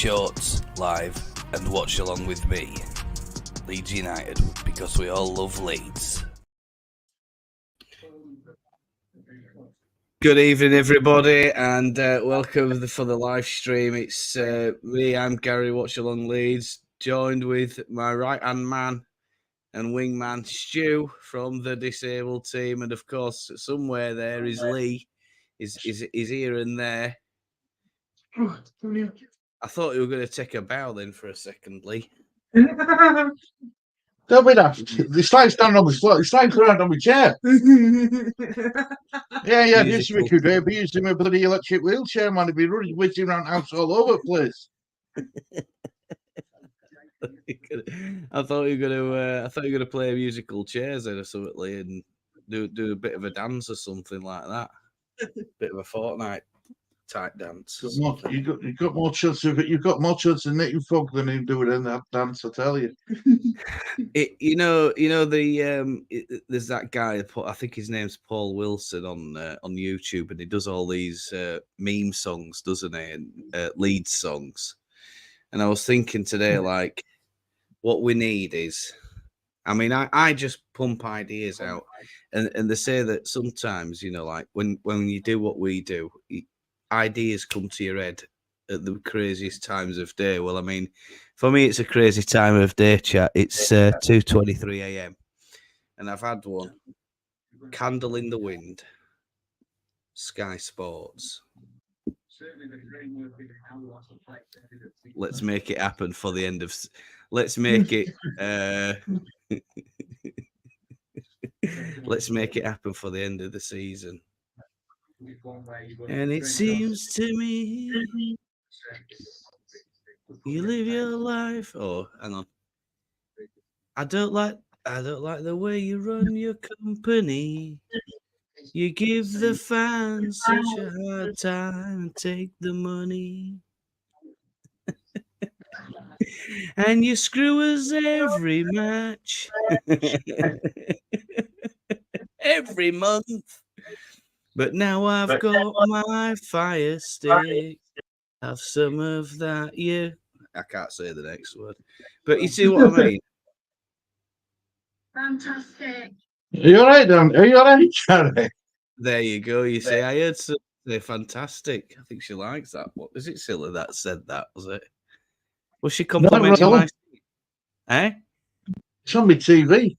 shorts live and watch along with me, Leeds United, because we all love Leeds. Good evening, everybody, and welcome for the live stream. It's me, I'm Gary, watch along Leeds, joined with my right-hand man and wingman, Stu, from the disabled team, and of course, somewhere there is Lee, is here and there. I thought you were going to take a bow then for a second, Lee. Don't be daft. It's like standing on my spot. It's like around on my chair. Yeah. This week could be using my bloody electric wheelchair, man. It'd be running, whizzing around the house all over the place. I thought you were gonna play musical chairs then or something, Lee, and do a bit of a dance or something like that. Bit of a Fortnite type dance. You've got more chance of it. You've got more chance of knitting folk than him doing in that dance. I tell you. There's that guy. I think his name's Paul Wilson on YouTube, and he does all these meme songs, doesn't he? And Leeds songs. And I was thinking today, like, what we need is, I mean, I just pump ideas out, and they say that sometimes, like when you do what we do, ideas come to your head at the craziest times of day. Well, I mean, for me, it's a crazy time of day, chat. It's 2:23 a.m. and I've had one. Candle in the wind. Sky Sports. Let's make it happen for the end of. Let's make it. Let's make it happen for the end of the season. And it seems to me you live your life. Oh, hang on. I don't like the way you run your company. You give the fans such a hard time and take the money. And you screw us every match. Every month. But now I've got my fire stick. Have some of that, yeah. I can't say the next word. But you see what I mean? Fantastic. Are you all right, Dan? Are you all right, Charlie? There you go. You see, I heard something say fantastic. I think she likes that. What was it, Scylla, that said that, was it? Was she complimenting my... Eh? It's on my TV.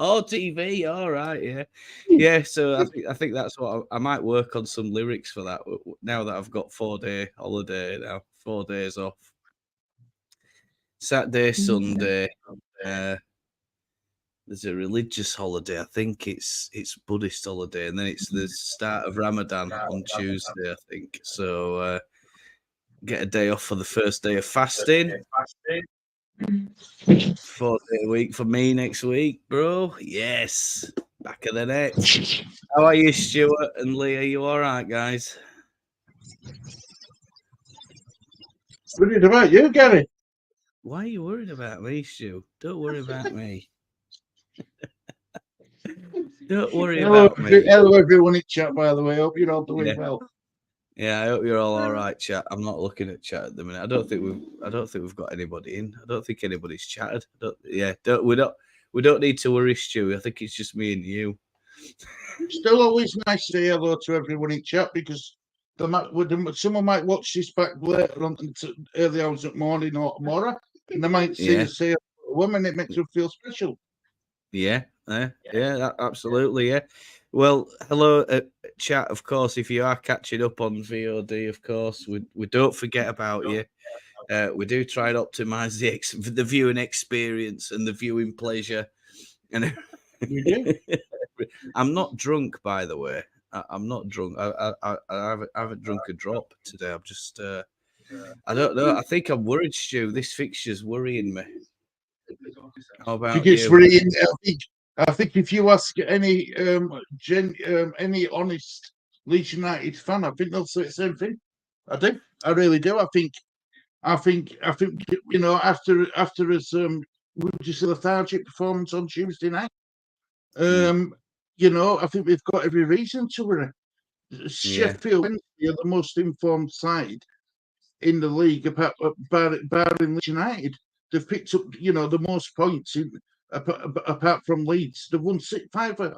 Oh, TV. All right, yeah. Yeah, so I think that's what I might work on, some lyrics for that now that I've got 4-day holiday now, 4 days off. Saturday, Sunday. There's a religious holiday. I think it's Buddhist holiday, and then it's the start of Ramadan on Tuesday, I think. So get a day off for the first day of fasting. 4-day week for me next week, bro. Yes. Back of the net. How are you, Stuart and Lee? Are you all right, guys? Worried about you, Gary? Why are you worried about me, Stu? Don't worry about me. Don't worry about me. Hello, everyone in chat, by the way. Hope you're all doing well. Yeah, I hope you're all right, chat. I'm not looking at chat at the minute. I don't think we've got anybody in. I don't think anybody's chatted. We don't need to worry, Stu. I think it's just me and you. Still always nice to say hello to everyone in chat, because someone might watch this back later on early hours of morning or tomorrow, and they might see us say a woman. It makes them feel special. Yeah, absolutely, yeah. Well, hello, chat. Of course, if you are catching up on VOD, of course, we don't forget about you. We do try and optimize the viewing experience and the viewing pleasure. And you do. I'm not drunk, by the way. I'm not drunk. I haven't drunk a drop today. I'm just. I don't know. I think I'm worried, Stu. This fixture's worrying me. How about you? I think if you ask any honest Leeds United fan, I think they'll say the same thing. I do. I really do. I think after his just a lethargic performance on Tuesday night, I think we've got every reason to worry. Sheffield Wednesday are the most informed side in the league, barring Leeds United. They've picked up, the most points apart from Leeds. They've won five out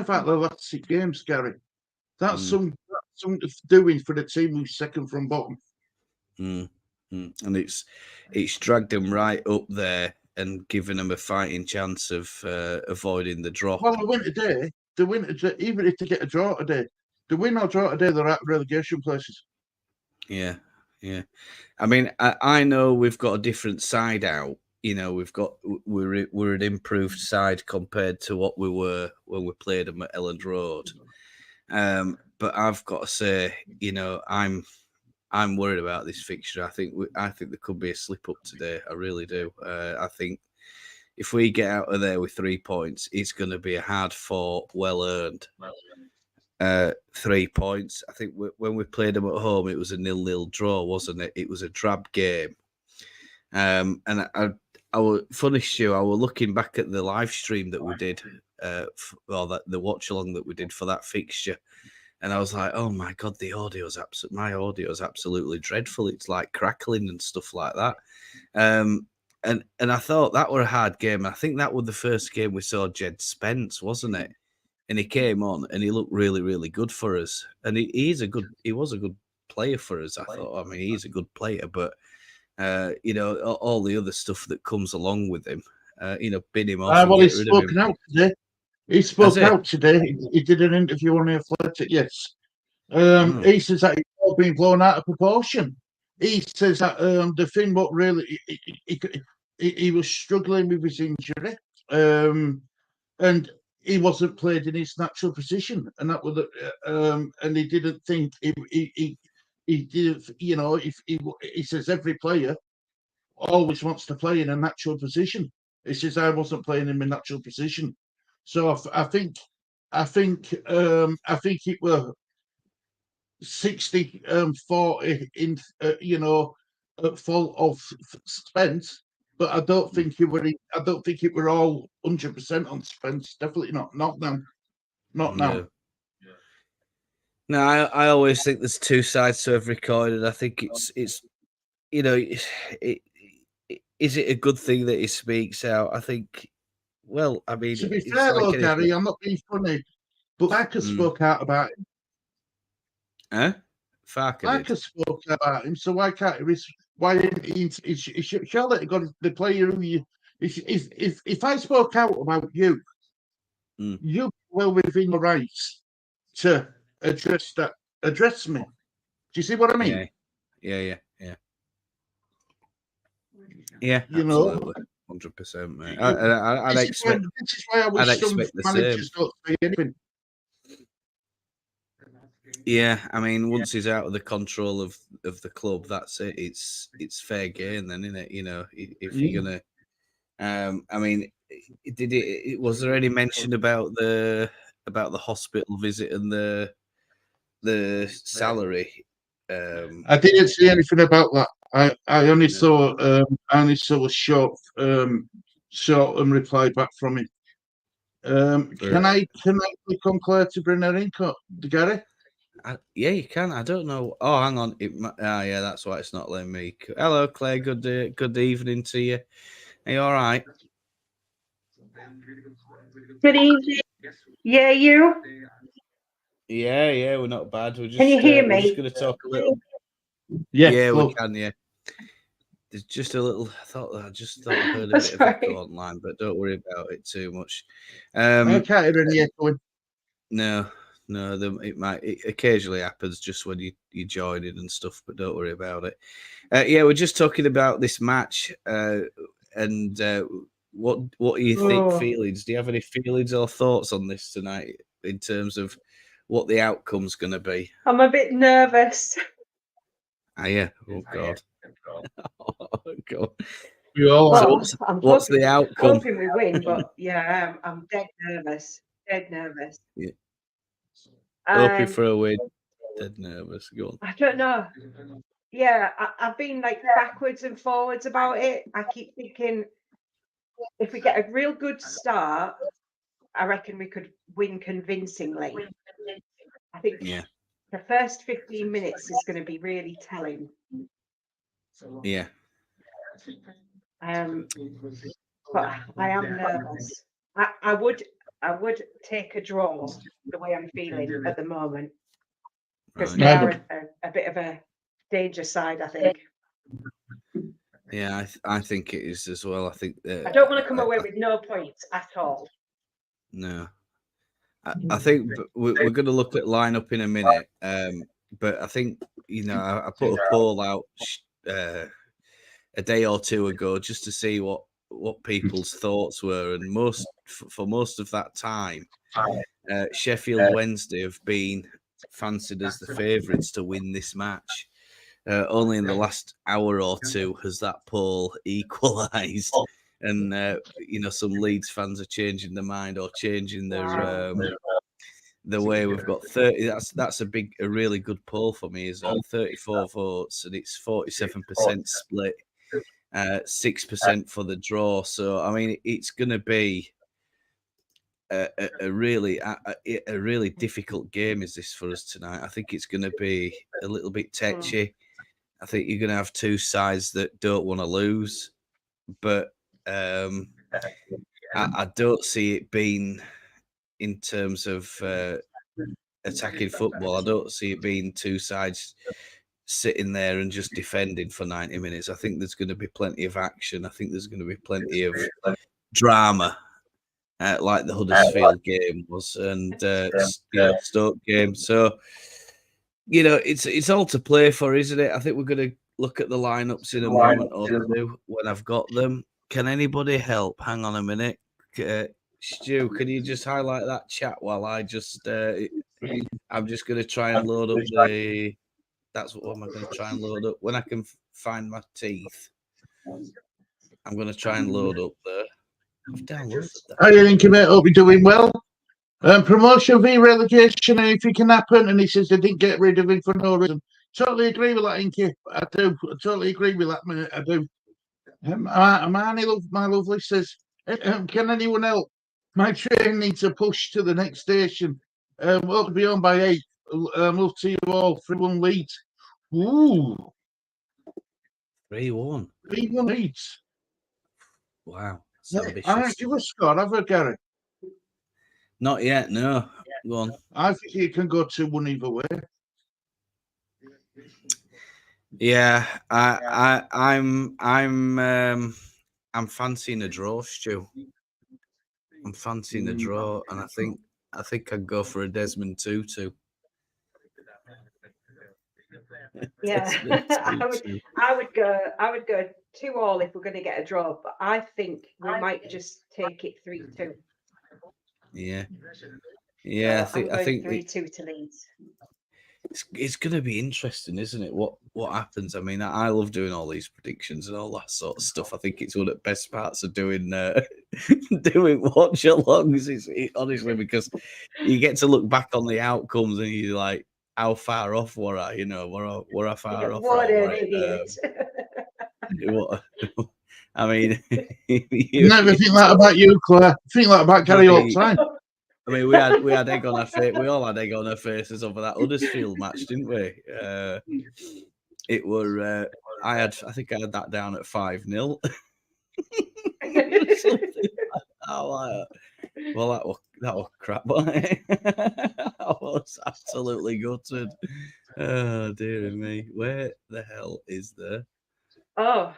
of the last 6 games, Gary. That's some doing for the team who's second from bottom. And it's dragged them right up there and given them a fighting chance of avoiding the drop. Well, they win today. Even if they get a draw today, the win or draw today, they're out of relegation places. Yeah. I mean, I know we've got a different side out. We're an improved side compared to what we were when we played them at Elland Road. But I've got to say, I'm worried about this fixture. I think there could be a slip up today. I really do. I think if we get out of there with 3 points, it's going to be a hard fought, well earned 3 points. I think when we played them at home, it was a 0-0 draw, wasn't it? It was a drab game. And I was funny, Stu. I was looking back at the live stream that we did, the watch along that we did for that fixture. And I was like, oh my God, my audio is absolutely dreadful. It's like crackling and stuff like that. And I thought that were a hard game. I think that was the first game we saw Jed Spence, wasn't it? And he came on and he looked really, really good for us. And he was a good player for us. I thought, he's a good player, but all the other stuff that comes along with him, bin him off. Well, he's spoken out today. He spoke out today. He did an interview on The Athletic. Yes, he says that he's all been blown out of proportion. He says that the thing what really he was struggling with his injury, and he wasn't played in his natural position, and that was and he didn't think he didn't. He says every player always wants to play in a natural position. He says I wasn't playing in my natural position. So I think it were 60-40 in at fault of Spence, but I don't think it were all 100% on Spence. Definitely not. Not now. Not now. No, I always think there's two sides to every coin, and I think it's is it a good thing that he speaks out? I think. Well, I mean, to be fair, though, Gary, I'm not being funny, but Farker spoke out about him. Farker spoke about him, so why can't he? Why didn't he? Charlotte got the player who you. If I spoke out about you, you well within your rights to address me. Do you see what I mean? Yeah. Absolutely. 100%, mate. I'd expect. This is why I wish some managers don't say anything. Yeah, I mean, once he's out of the control of the club, that's it. It's fair game, then, isn't it? If you're gonna, I mean, was there any mention about the hospital visit and the salary? I didn't see anything about that. I only saw a short reply back from him. Can I click on Claire to bring her in, Gary? Yeah, you can. I don't know. Oh, hang on. Yeah, that's why it's not letting me. Hello, Claire. Good evening to you. Are you all right? Good evening. Yeah, you? Yeah, we're not bad. We're just. Can you hear me? We're just going to talk a little. Yeah, we can. Yeah. There's just a little. I just thought I heard a bit of echo online, but don't worry about it too much. I can't hear any echoing. No, it occasionally happens just when you join in and stuff, but don't worry about it. We're just talking about this match, and what do you think? Feelings? Do you have any feelings or thoughts on this tonight in terms of what the outcome's going to be? I'm a bit nervous. Yeah. Oh God. Oh God. Well, what's the outcome? Hoping we win, but yeah, I'm dead nervous. Yeah. Hoping for a win. Dead nervous. Go on. I don't know. Yeah, I've been like backwards and forwards about it. I keep thinking if we get a real good start, I reckon we could win convincingly. I think the first 15 minutes is going to be really telling. Yeah. But I am nervous. I would take a draw the way I'm feeling at the moment because they are a bit of a danger side, I think. Yeah, I think it is as well. I think I don't want to come away with no points at all. No, I think we're going to look at lineup in a minute. But I think I put a poll out a day or two ago just to see what people's thoughts were, and for most of that time, Sheffield Wednesday have been fancied as the favourites to win this match. Only in the last hour or two has that poll equalised, and some Leeds fans are changing their mind or changing their the way. We've got 30. That's a really good poll for me. Is 34 votes, and it's 47% split, 6% for the draw. So I mean, it's going to be a really difficult game. Is this for us tonight? I think it's going to be a little bit tetchy. I think you're going to have two sides that don't want to lose, but I don't see it being, in terms of attacking football, I don't see it being two sides sitting there and just defending for 90 minutes. I think there's going to be plenty of action. I think there's going to be plenty of drama, like the Huddersfield game was, and Stoke game. So, it's all to play for, isn't it? I think we're going to look at the lineups in a moment or two when I've got them. Can anybody help? Hang on a minute. Stu, can you just highlight that chat while I just... I'm just going to try and load up the... That's what I'm going to try and load up. When I can find my teeth, I'm going to try and load up there. I've downloaded that. How do you think, mate? Hope you're doing well. Promotion v relegation, and if it can happen, and he says they didn't get rid of him for no reason. Totally agree with that, Inky. I do. I totally agree with that, mate. I do. My lovely says, can anyone help? My train needs a push to the next station. Hope to be on by 8. Love to you all. 3-1 Leeds. Ooh. 3-1. 3-1 Leeds. Wow. I don't give a score, have I, Gary? Not yet, no. Go on. I think you can go 2-1 either way. Yeah, I'm fancying a draw, Stu. I'm fancying a draw, and I think I'd go for a Desmond Tutu. Yeah, I would go 2-2 if we're going to get a draw, but I think we might just take it 3-2. Yeah, I think 3-2 to Leeds. It's going to be interesting, isn't it? What happens? I mean, I love doing all these predictions and all that sort of stuff. I think it's one of the best parts of doing watch-alongs. Honestly, because you get to look back on the outcomes and you're like, how far off were I? Were I far off? What an idiot! I mean, you never think that about you, Claire. Think that about Gary all the time. I mean, we had egg on our face. We all had egg on our faces over that Huddersfield match, didn't we? It were. I think I had that down at 5-0. Well, that was crap. I was absolutely gutted. Oh dear me, where the hell is there? Oh,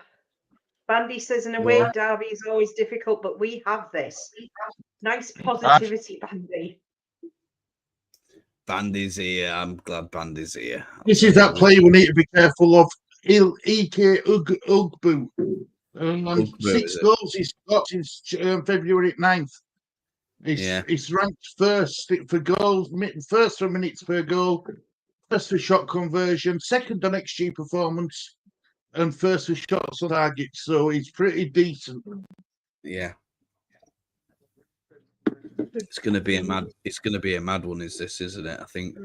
Bandy says an away derby is always difficult, but we have this. Nice positivity, Bandy. Bandy's here. I'm glad Bandy's here. This is that player we need to be careful of. E.K. Ugbu. 6 goals he's got since February 9th. He's ranked first for goals, first for minutes per goal, first for shot conversion, second on XG performance, and first for shots on target. So he's pretty decent. Yeah. It's going to be a mad one, isn't it? I think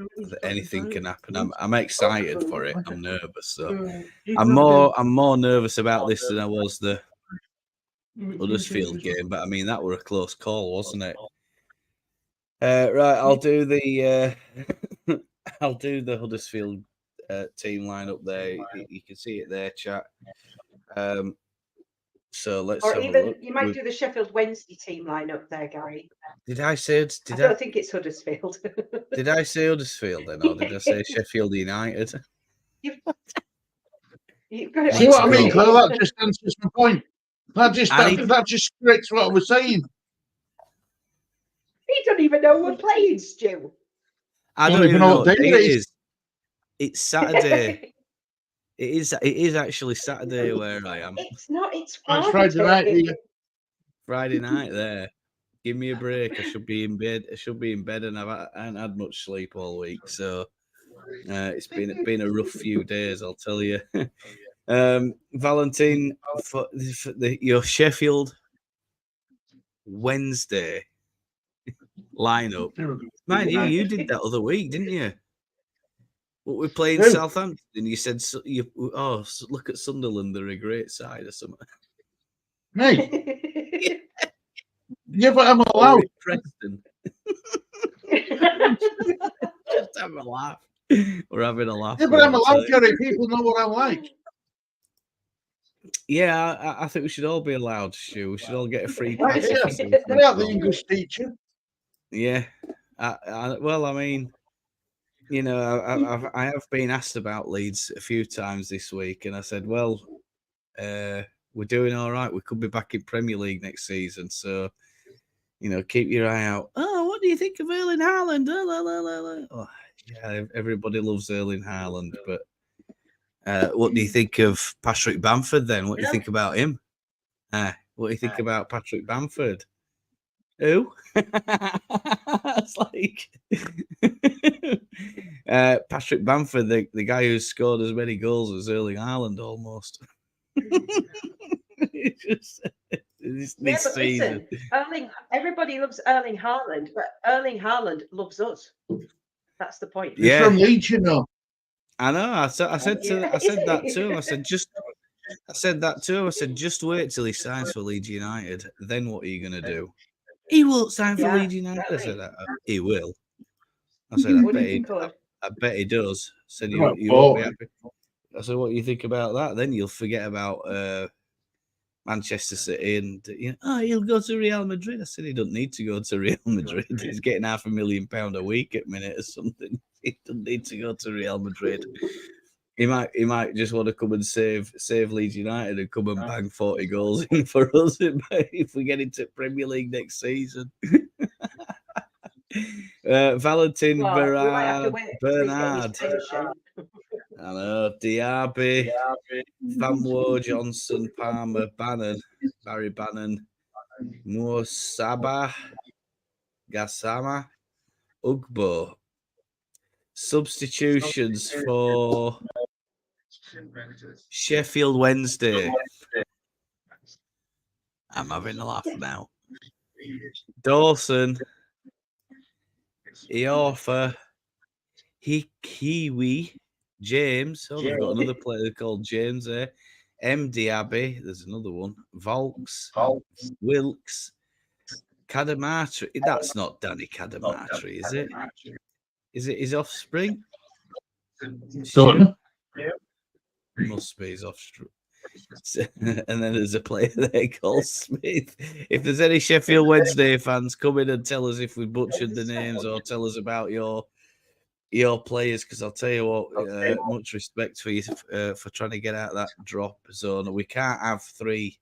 anything can happen. I'm excited for it. I'm nervous. So I'm more nervous about this than I was the Huddersfield game. But I mean, that were a close call, wasn't it? Right, I'll do the Huddersfield team lineup there. You can see it there, chat. So let's Or have even a look. you might do the Sheffield Wednesday team lineup there, Gary. Did I say? I don't think it's Huddersfield. Did I say Huddersfield then, or did I say Sheffield United? You've got it See what I mean, right. Claire? That just answers my point. That just corrects what I was saying. He don't even know we're playing, Stu. I don't even know what day it is. It's Saturday. It is actually Saturday where I am. It's not. It's Friday night. Here. Friday night there. Give me a break. I should be in bed. And I haven't had much sleep all week, so it's been a rough few days, I'll tell you. Valentine, for your Sheffield Wednesday lineup. Mind you did that other week, didn't you? What we're playing Southampton, and you said, look at Sunderland, they're a great side or something. Mate. Yeah, but I'm allowed. Preston. Just have a laugh. We're having a laugh. Yeah, but I'm allowed, Gary. People know what I'm like. Yeah, I think we should all be allowed, Stu. We should all get a free pass. Without the English teacher. Yeah. Well, I mean, you know, I have been asked about Leeds a few times this week, and I said, well, we're doing all right. We could be back in Premier League next season, so you know, keep your eye out. Oh, what do you think of Erling Haaland? Oh, yeah, everybody loves Erling Haaland, but what do you think of Patrick Bamford then? What do you think about him? What do you think about Patrick Bamford? Who? It's like Patrick Bamford, the guy who's scored as many goals as Erling Haaland almost. This season. Listen, everybody loves Erling Haaland, but Erling Haaland loves us. That's the point. He's from Leeds, you know. I know. I said that to him. I said, just wait till he signs for Leeds United. Then what are you going to do? He won't sign for Leeds United. I said, he will. I said, I bet he does. I said, you won't be happy. I said, what do you think about that? Then you'll forget about Manchester City and he'll go to Real Madrid. I said he doesn't need to go to Real Madrid. He's getting £500,000 a week at minute or something. He doesn't need to go to Real Madrid. He might just want to come and save Leeds United and come and bang 40 goals in for us if we get into Premier League next season. Valentin Bernard. I know, Diaby, Vanwo, Johnson, Palmer, Barry Bannon, Moore, Gassama, Ugbo. Substitutions for Sheffield Wednesday. I'm having a laugh now. Dawson, Iorfa, Hikiwi, James. Oh, they've got another player called James there. M. Diaby. There's another one. Volks, Wilkes, Cadamartri. That's not Danny Cadamartri, is it? Is it his offspring? Don't. Must be his offspring. And then there's a player there called Smith. If there's any Sheffield Wednesday fans, come in and tell us if we butchered the names or tell us about your players, because I'll tell you what, much respect for you for trying to get out of that drop zone. We can't have 3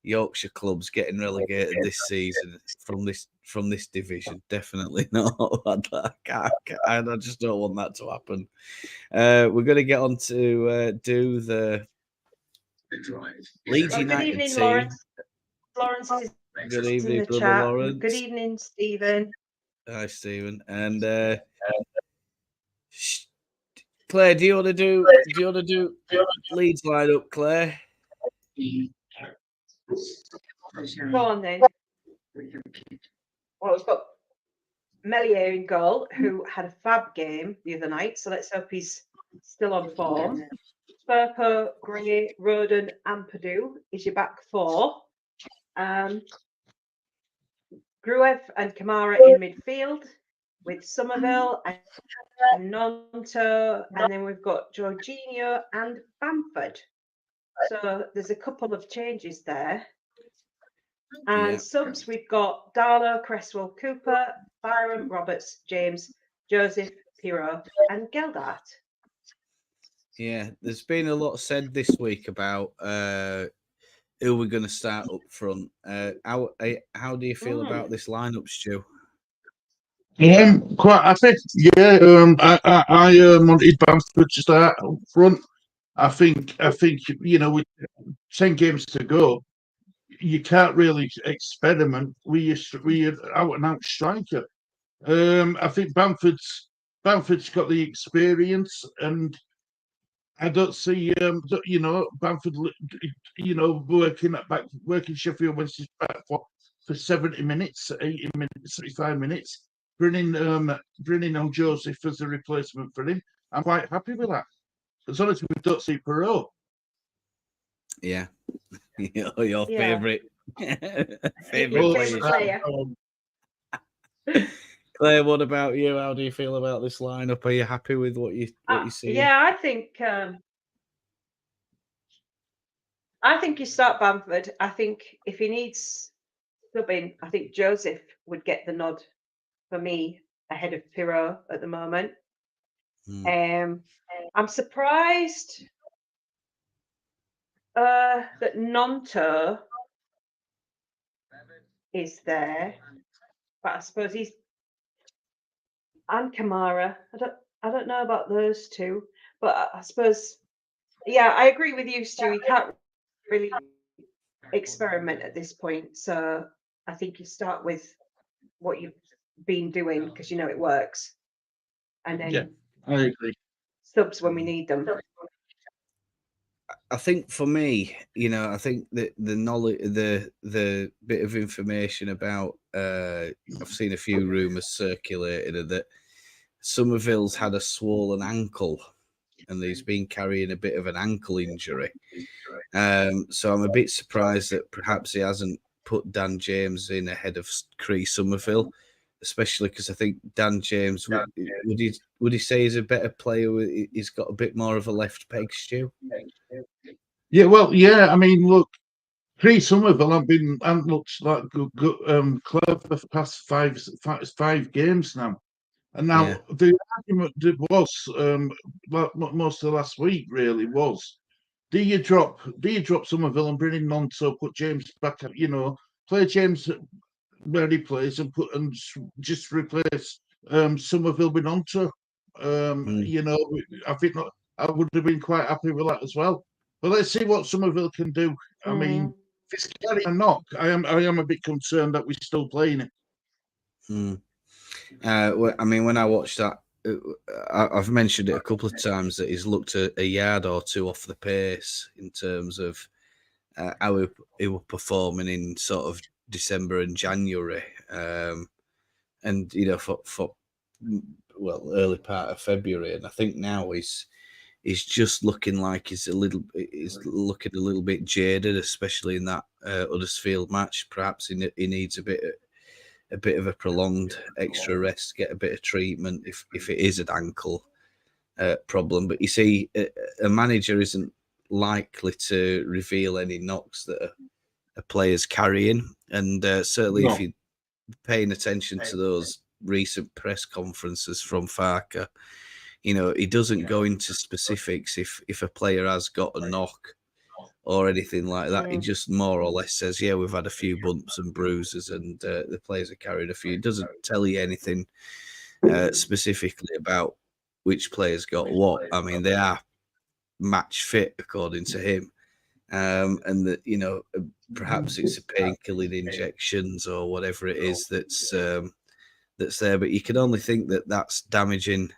Yorkshire clubs getting relegated this season from this division. Definitely not. I just don't want that to happen. We're going to get on to do the Leeds United good evening, team. Lawrence is good evening, brother chat. Lawrence. Good evening, Stephen. Hi, Stephen. And Claire, do you want to do Leeds lineup, Claire? Go on then. Well, we've got Melier in goal, who had a fab game the other night, so let's hope he's still on form. Spurpo, Gray, Roden, Ampadu is your back 4. Gruev and Kamara in midfield. with Somerville and Nonto, and then we've got Jorginho and Bamford. So there's a couple of changes there. And subs, we've got Darlow, Cresswell, Cooper, Byram, Roberts, James, Joseph, Pirro, and Geldart. Yeah, there's been a lot said this week about who we're going to start up front. How do you feel about this lineup, Stu? Quite happy. Yeah, I wanted Bamford to start up front. I think you know, with 10 games to go, you can't really experiment with your out and out striker. I think Bamford's got the experience, and I don't see you know, Bamford, you know, working Sheffield Wednesday's back for 70 minutes, 80 minutes, 75 minutes, bringing on Joseph as a replacement for him. I'm quite happy with that. As long as we don't see Perot. Yeah. Your favourite player. Claire, what about you? How do you feel about this lineup? Are you happy with what you see? Yeah, I think you start Bamford. I think if he needs subbing, I think Joseph would get the nod for me ahead of Pirro at the moment. I'm surprised that Nonto is there, but I suppose and Kamara. I don't know about those two, but I suppose, yeah, I agree with you, Stu. You can't really experiment at this point, so I think you start with what you've been doing because you know it works, and then I agree. Subs when we need them. I think for me, you know, I think that the knowledge, the bit of information about, I've seen a few rumours circulated that Somerville's had a swollen ankle, and he's been carrying a bit of an ankle injury. So I'm a bit surprised that perhaps he hasn't put Dan James in ahead of Cree Somerville, especially because I think Dan James would he say he's a better player? He's got a bit more of a left peg, Stu. Yeah, well, yeah. I mean, look, Cree Somerville haven't looked like good club for the past five games now. And now the argument was most of last week really was, do you drop Somerville and bring in Nonto, put James back up, you know, play James where he plays and just replace Somerville with Nonto. You know, I think I would have been quite happy with that as well. But let's see what Somerville can do. I mean, if it's carrying a knock, I am a bit concerned that we're still playing it. I mean, when I watched that, I've mentioned it a couple of times that he's looked a yard or two off the pace in terms of how he was performing in sort of December and January, and you know for early part of February, and I think now he's just looking like he's looking a little bit jaded, especially in that Huddersfield match. Perhaps he needs a bit of a prolonged extra rest, get a bit of treatment if it is an ankle problem. But you see, a manager isn't likely to reveal any knocks that a player's carrying, and certainly if you're paying attention to those recent press conferences from Farker, you know, he doesn't go into specifics if a player has got a knock or anything like that. He just more or less says, yeah, we've had a few bumps and bruises and the players are carrying a few. He doesn't tell you anything specifically about which players got what. I mean, they are match fit according to him. And that, you know, perhaps it's a painkilling injections or whatever it is that's there, but you can only think that that's damaging.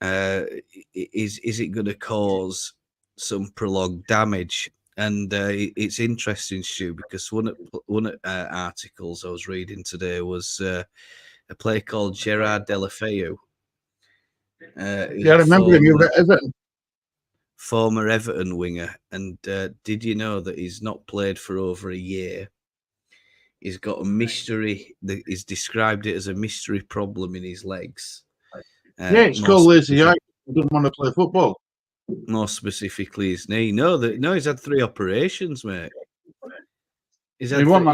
Is it going to cause some prolonged damage? And it's interesting, Stu, because one of articles I was reading today was a player called Gerard Deulofeu. Yeah, I remember him. You Everton. Former Everton winger, and did you know that he's not played for over a year? he's got a mystery. He's described it as a mystery problem in his legs. It's called lazy eye. He doesn't want to play football. More specifically, his knee. No, he's had 3 operations, mate. He's had. When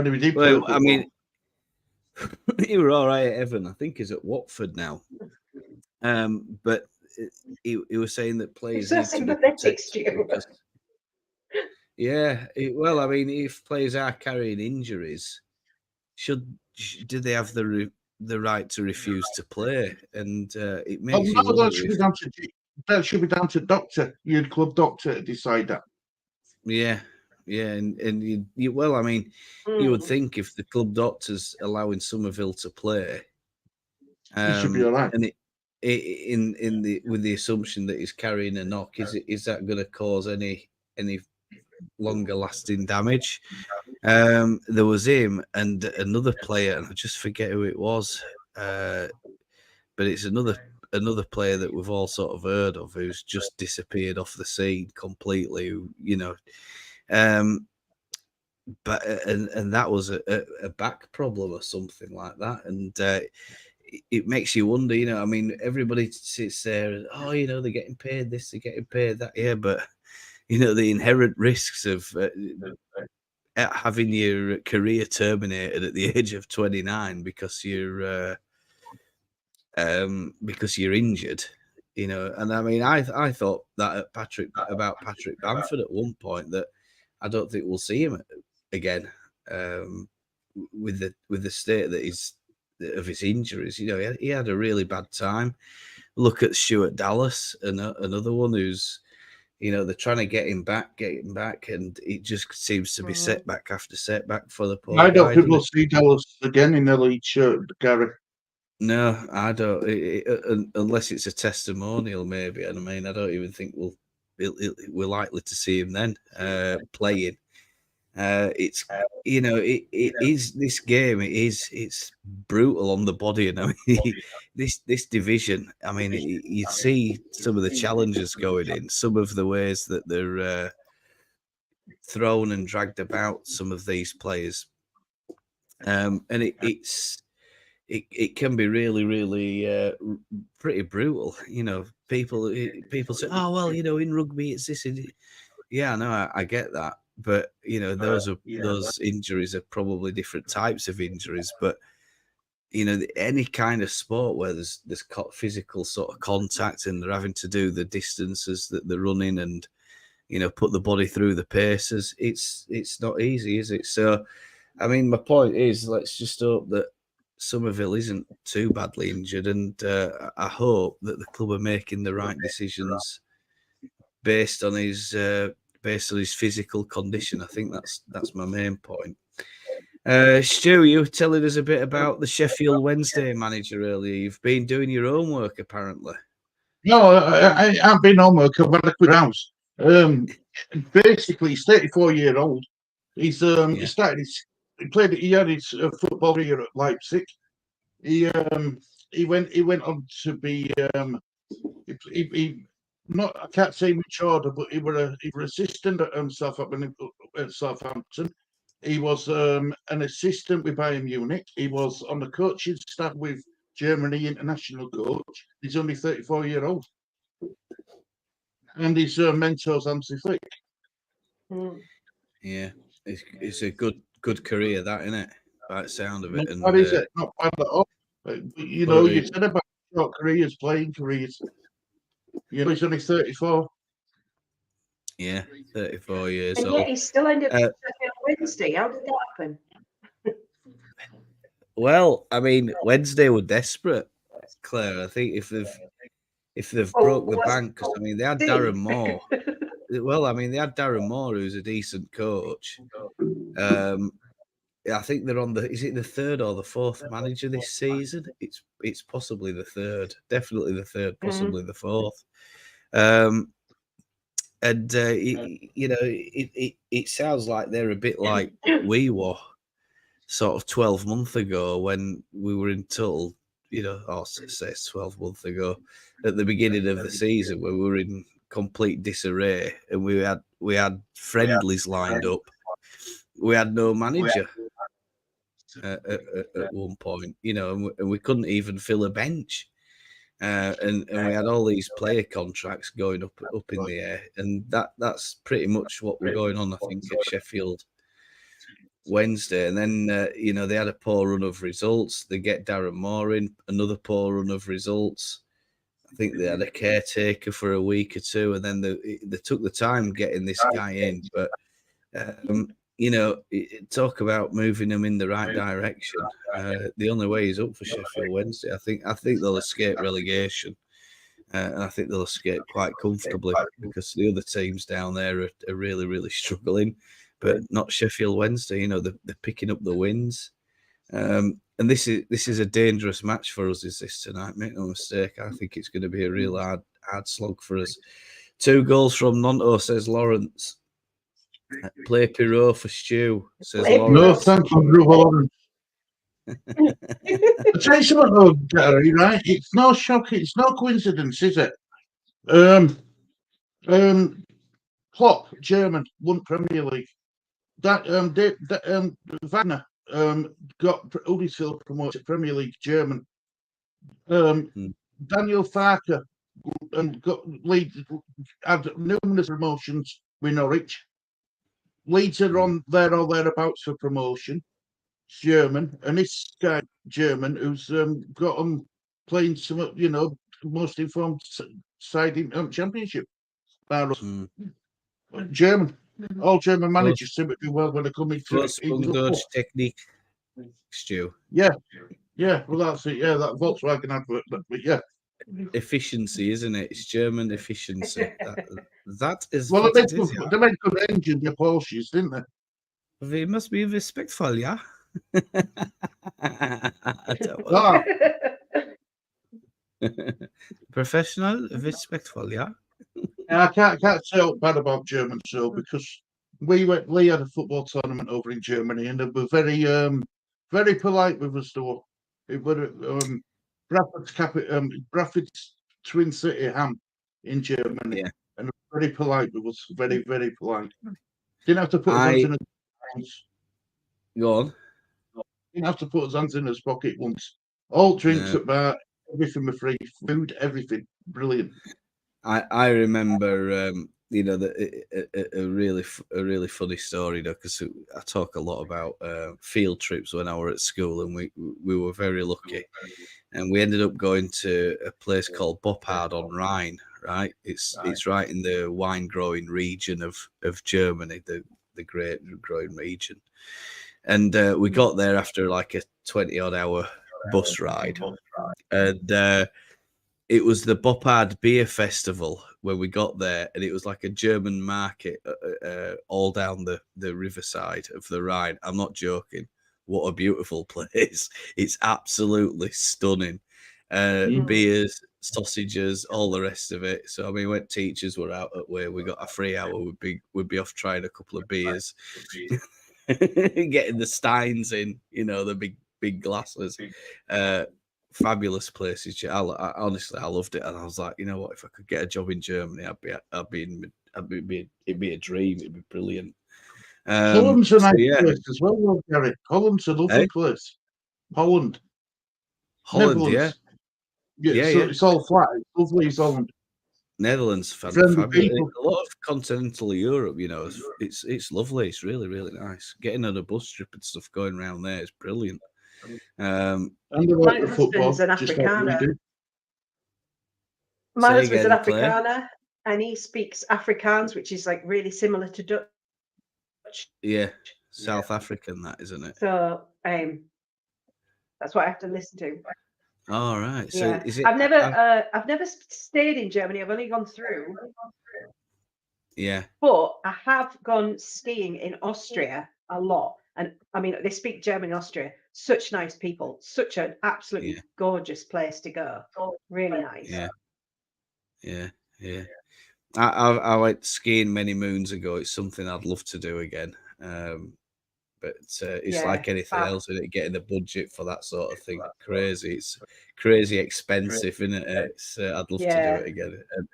he did play football. I mean, he were all right at Everton. I think he's at Watford now. But he was saying that players need to be protected. Yeah, well, I mean, if players are carrying injuries, do they have the right to refuse to play? And it makes you wonder. That should be down to doctor, your club doctor, to decide that. Yeah, and you well, I mean, you would think if the club doctor's allowing Somerville to play, he should be all right. And with the assumption that he's carrying a knock, is that going to cause any longer lasting damage? There was him and another player, and I just forget who it was, but it's another player that we've all sort of heard of who's just disappeared off the scene completely. But that was a back problem or something like that, and it makes you wonder. I mean, everybody sits there and they're getting paid this, they're getting paid that, yeah, but the inherent risks of having your career terminated at the age of 29 because you're injured, and I mean, I thought that about Patrick Bamford at one point, that I don't think we'll see him again, with the state that he's of his injuries. He had a really bad time. Look at Stuart Dallas, another one who's, they're trying to get him back, and it just seems to be setback after setback for the poor I don't guy, think we'll see Dallas again in the league shirt, Gary. No, I don't. Unless it's a testimonial, maybe. And I mean, I don't even think we're likely to see him then playing. It's it is this game. It's brutal on the body, and I mean, this division. I mean, you see some of the challenges going in, some of the ways that they're thrown and dragged about. Some of these players, and it can be really, really pretty brutal. People say, "Oh well, in rugby it's this." Yeah, no, I get that, but those injuries are probably different types of injuries. But any kind of sport where there's physical sort of contact, and they're having to do the distances that they're running, and put the body through the paces, it's not easy, is it? So, I mean, my point is, let's just hope that Somerville isn't too badly injured, and I hope that the club are making the right decisions based on his physical condition. I think that's my main point. Stu, you were telling us a bit about the Sheffield Wednesday manager earlier. You've been doing your homework, apparently. No, I haven't been homework. I've had a quick house. Basically, he's 34-year-old. He's he started his. He had his football career at Leipzig. He went on to be not, I can't say which order, but he were assistant at Southampton. He was an assistant with Bayern Munich. He was on the coaching staff with Germany international coach. He's only 34-year-old, and his mentor's Hansi Flick. Yeah, it's a good career, that, isn't it? By the sound of it. Not bad, is it? Not bad at all. You said about short careers, playing careers. He's only 34. Yeah, 34 years old. And yet he still ended up Sheffield Wednesday. How did that happen? Well, I mean, Wednesday were desperate, Claire. I think if they've broke the bank, because I mean they had Darren Moore. Well, I mean they had Darren Moore, who's a decent coach. I think they're on is it the third or the fourth manager this season? It's possibly the third, definitely the third, possibly the fourth. It sounds like they're a bit like we were sort of 12 months ago when we were in total, say 12 months ago at the beginning of the season, when we were in complete disarray, and we had friendlies lined up we had no manager at one point, you know, and we couldn't even fill a bench. And we had all these player contracts going up in the air, and that's pretty much what we're going on, I think, at Sheffield Wednesday. And then you know, they had a poor run of results. They get Darren Moore in, another poor run of results. I think they had a caretaker for a week or two, and then they took the time getting this guy in. But you know, talk about moving them in the right direction. The only way is up for Sheffield Wednesday. I think they'll escape relegation, and I think they'll escape quite comfortably because the other teams down there are really, really struggling, but not Sheffield Wednesday. You know, they're picking up the wins, and this is a dangerous match for us. Is this tonight? Make no mistake. I think it's going to be a real hard slog for us. 2 goals from Nonto, says Lawrence. Play Pirot for Stu, says Lawrence. No, thank you, Lawrence. I'll tell you something, though, Gary, right? It's no shock, it's no coincidence, is it? Klopp, German, won Premier League. Wagner got Huddersfield promoted to Premier League, German. Daniel Farker got Leeds, had numerous promotions with Norwich. Leeds are on there or thereabouts for promotion. German, and this guy German who's got them playing some, you know, most informed side in Championship. German, all German managers seem to do well when they come into Dutch technique, Stu. Yeah, well that's it. Yeah, that Volkswagen advert, but yeah. Efficiency, isn't it? It's German efficiency. That is. Well, they made good engine, the Porsches, didn't they? We must be respectful, yeah. Professional, respectful, yeah. I can't say bad about German, so because we had a football tournament over in Germany, and they were very polite with us. Though it was Bradford's Twin City Ham in Germany, and very polite with us, very, very polite. Didn't have to put his hands in his pockets. Go on. Didn't have to put his hands in his pocket once. All drinks at bar, everything was free, food, everything, brilliant. I remember, you know, a really funny story though, because I talk a lot about field trips when I were at school, and we were very lucky, and we ended up going to a place called Boppard on Rhine. Right, it's right in the wine growing region of Germany, the great growing region, and we got there after like a 20-odd hour bus ride, and it was the Boppard Beer Festival when we got there, and it was like a German market all down the riverside of the Rhine. I'm not joking. What a beautiful place. It's absolutely stunning. Beers, sausages, all the rest of it. So, I mean, when teachers were out at where we got a free hour, we'd be off trying a couple of beers, getting the Steins in, you know, the big glasses. Fabulous places. Honestly, I loved it, and I was like, you know what? If I could get a job in Germany, it'd be a dream. It'd be brilliant. Holland's a nice place as well, Gary. Holland's a lovely place. Holland, Netherlands. Yeah. It's all flat. It's lovely. It's Holland. Netherlands, fabulous. A lot of continental Europe, you know, it's lovely. It's really, really nice. Getting on a bus trip and stuff going around there is brilliant. And like the football, an Afrikaner. My husband's an Afrikaner, and he speaks Afrikaans, which is like really similar to Dutch. Yeah, South African, that isn't it? So that's what I have to listen to. All right. So is it? I've never stayed in Germany. I've only gone through. Yeah. But I have gone skiing in Austria a lot. And I mean, they speak German in Austria. Such nice people. Such an absolutely gorgeous place to go. Really nice. Yeah. I went skiing many moons ago. It's something I'd love to do again. But it's like anything else, isn't it? Getting the budget for that sort of thing. Crazy. It's crazy expensive, isn't it? I'd love to do it again and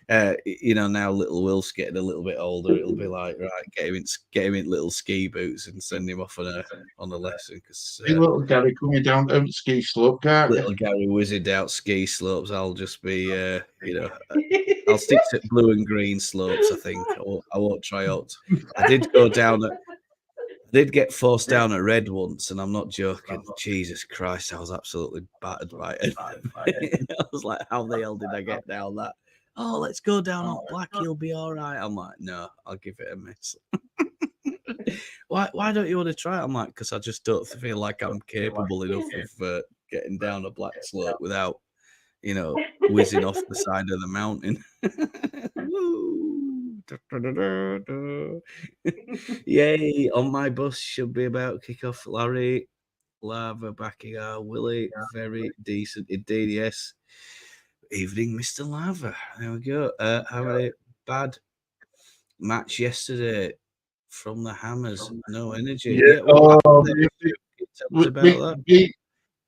Now little Will's getting a little bit older. It'll be like, right, get him in little ski boots and send him off on a lesson. Because little Gary coming down ski slope, can't little Gary whizzed out ski slopes. I'll just be, I'll stick to blue and green slopes. I think I won't try out. I did get forced down at red once, and I'm not joking. Jesus Christ, I was absolutely battered by it. I was like, how the hell did I get down that? Oh, let's go down on black, you'll be all right. I'm like, no, I'll give it a miss. Why don't you want to try it? I'm like, because I just don't feel like I'm capable enough of getting down a black slope without, whizzing off the side of the mountain. Yay, on my bus should be about kick off. Larry, Lava backing our Willie, very decent indeed, yes. Evening, Mr. Lava. There we go. How a bad match yesterday from the Hammers. No energy. Yeah. What happened there? Tell us about that.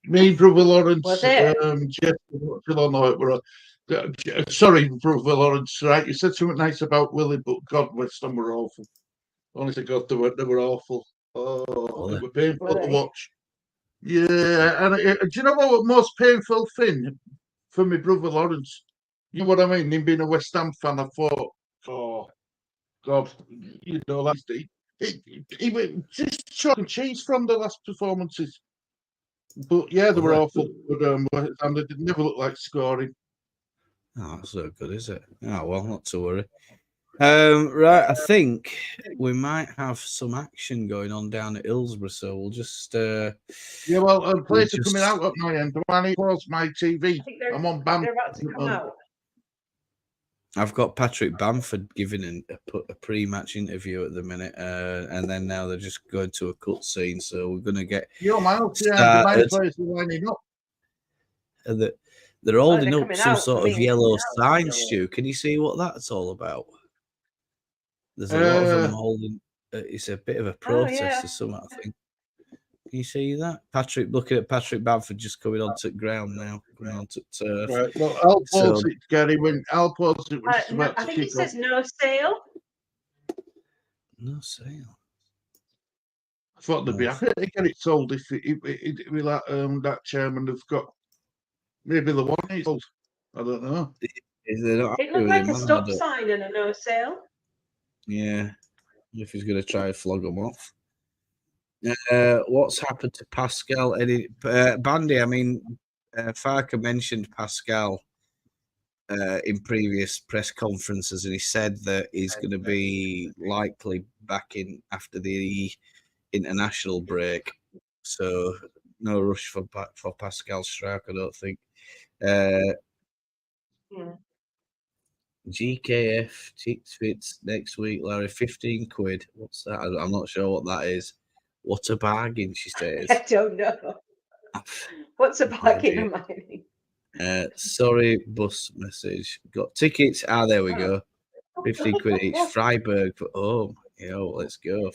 Me, brother Lawrence, sorry, brother Lawrence, right? You said something nice about Willie, but God, West Ham were awful. Honestly, God, they were awful. Oh, it was painful to watch. Yeah, and do you know what was the most painful thing for me, brother Lawrence? You know what I mean? Him being a West Ham fan, I thought, oh, God, that's he went just chalk and cheese from the last performances. But yeah, they were awful. But and they never looked like scoring. Oh, that's so good, is it? Oh, well, not to worry. Right, I think we might have some action going on down at Hillsborough, so we'll just. Players are coming out at my end. I need to pause my TV. I'm on band. They're about to come out. I've got Patrick Bamford giving a pre-match interview at the minute, and then now they're just going to a cut scene. So we're going to get. The players are lining up. They're holding up some sort of yellow sign, Stu. Can you see what that's all about? There's a lot of them holding. It's a bit of a protest or something, I think. Can you see that? Looking at Patrick Bamford just coming onto the ground now, coming onto turf. Right. Well, I'll pause it, Gary. I'll pause it. I think it says no sale. No sale. I thought they'd be happy to get it sold if that chairman have got. Maybe the one it's sold. I don't know. It looked like a stop sign and a no sale. Yeah. If he's going to try and flog them off. What's happened to Pascal? Bandy, I mean, Farker mentioned Pascal in previous press conferences, and he said that he's going to be likely back in after the international break. So no rush for Pascal Struijk, I don't think. GKF fits next week, Larry. 15 quid. What's that? I'm not sure what that is. What a bargain, she says. I don't know. What's a bargain, am sorry, bus message. Got tickets. There we go. 15 quid each. Freiburg for home. Let's go.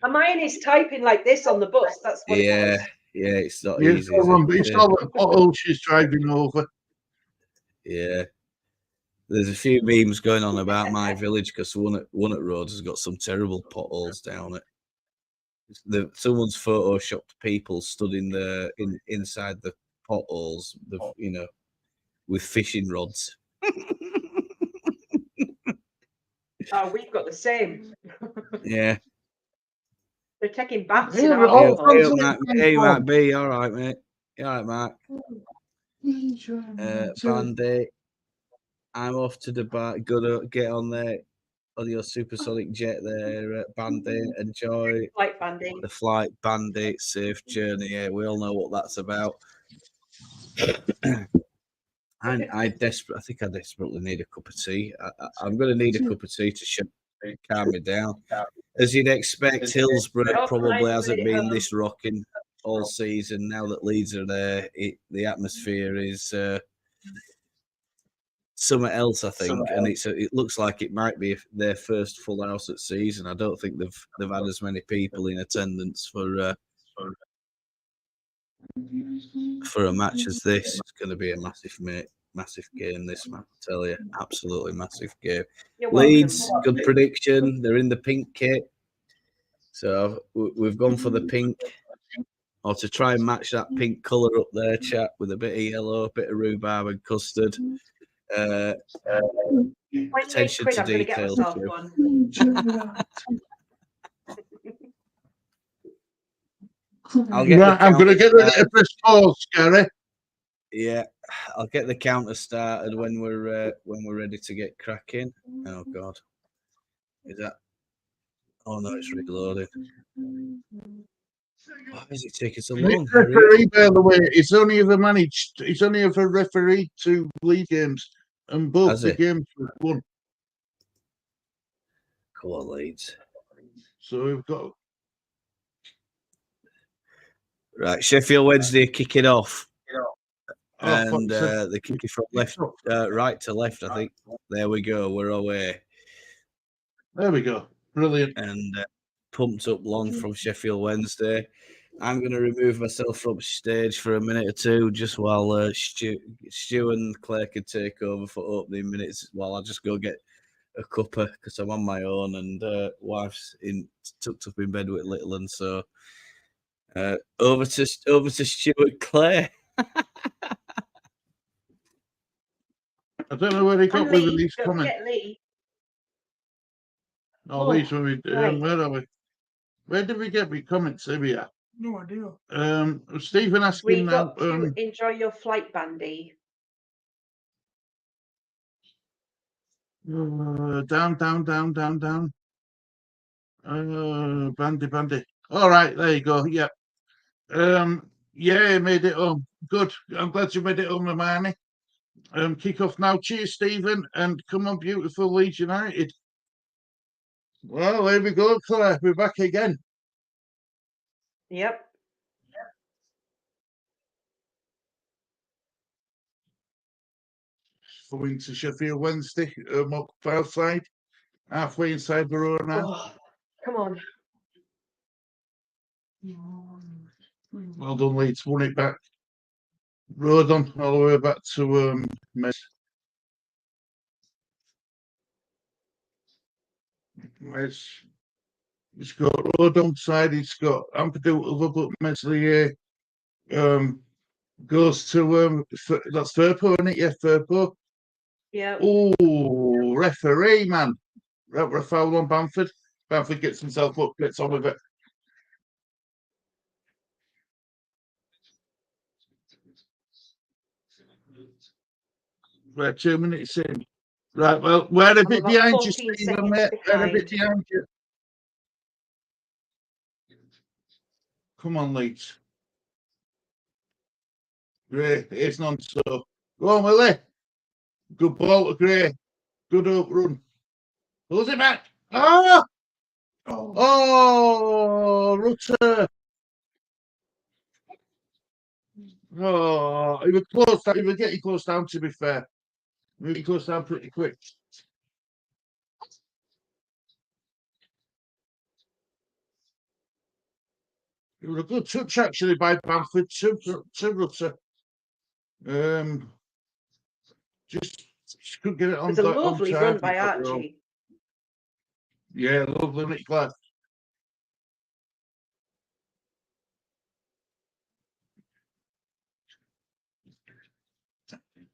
Hermione's typing like this on the bus. That's what it was. Yeah, it's not easy. It's all the potholes she's driving over. Yeah. There's a few memes going on about my village because one at Rhodes has got some terrible potholes down it. Someone's photoshopped people stood inside the potholes, with fishing rods. Oh, we've got the same. Yeah. They're taking baths. Hey, Matt B. All right, mate. You all right, Matt? Bandy. I'm off to Dubai. Gonna get on there on your supersonic jet there, Bandy. Enjoy the flight, Bandy. Safe journey. Yeah, we all know what that's about. I think I desperately need a cup of tea. I'm going to need a cup of tea to calm me down. As you'd expect, Hillsborough probably hasn't been this rocking all season. Now that Leeds are there, the atmosphere is something else, I think, and it looks like it might be their first full house at season. I don't think they've had as many people in attendance for a match as this. It's going to be a massive, mate. massive game. This man, I tell you, absolutely massive game. You're Leeds, welcome. good prediction. They're in the pink kit, so we've gone for the pink, or to try and match that pink colour up there, chat, with a bit of yellow, a bit of rhubarb and custard. Attention quid, to I'm going to get detail. myself one. I'm going to get rid of the sauce, Gary. Yeah, I'll get the counter started when we're ready to get cracking. Oh God, is that? Oh no, it's reloading. Why is it taking so long? Referee, by the way, it's only ever managed. It's only ever refereed 2 league games, and both the games were won. Come on, Leeds. So we've got right. Sheffield Wednesday kick it off, and they're kicking from right to left. I think. There we go. We're away. There we go. Brilliant. And pumped up long from Sheffield Wednesday. I'm going to remove myself from stage for a minute or two, just while Stu and Claire can take over for opening minutes, while I just go get a cuppa because I'm on my own, and wife's tucked up in bed with little, and so over to Stu and Claire. I don't know where he got with these comments. Oh, Leeds, when we where are we? Where did we get the comments? Here we are. No idea. Stephen asking We now. got to enjoy your flight, Bandy. Down. Bandy. All right, there you go. Yeah. Yeah, made it home. Good. I'm glad you made it home, Mamani. Kick off now. Cheers, Stephen, and come on, beautiful Leeds United. Well, there we go, Claire. We're back again. Yep. Going to Sheffield Wednesday, up outside, halfway inside the road now. Oh, come on. Well done, Leeds. Won it back. Road on all the way back to Mes. It's got road on side. It's got Ampadu but Meslier goes to that's Firpo, isn't it? Yeah, Firpo. Yeah. Oh, referee, man. A foul on Bamford. Bamford gets himself up, gets on with it. We're 2 minutes in. Right, well, we're a bit behind you, Stephen, mate. We're a bit behind you. Come on, Leeds. Gray, it's none so. Go on, Willie. Good ball to Gray. Good up run. Pulls it back. Ah! Oh, Rutter. Oh, he was close. He was getting close down, to be fair. He goes down pretty quick. It was a good touch, actually, by Bamford to Rutter. Just couldn't get it on. It's a lovely run by Archie. Yeah, lovely, Nick Glad.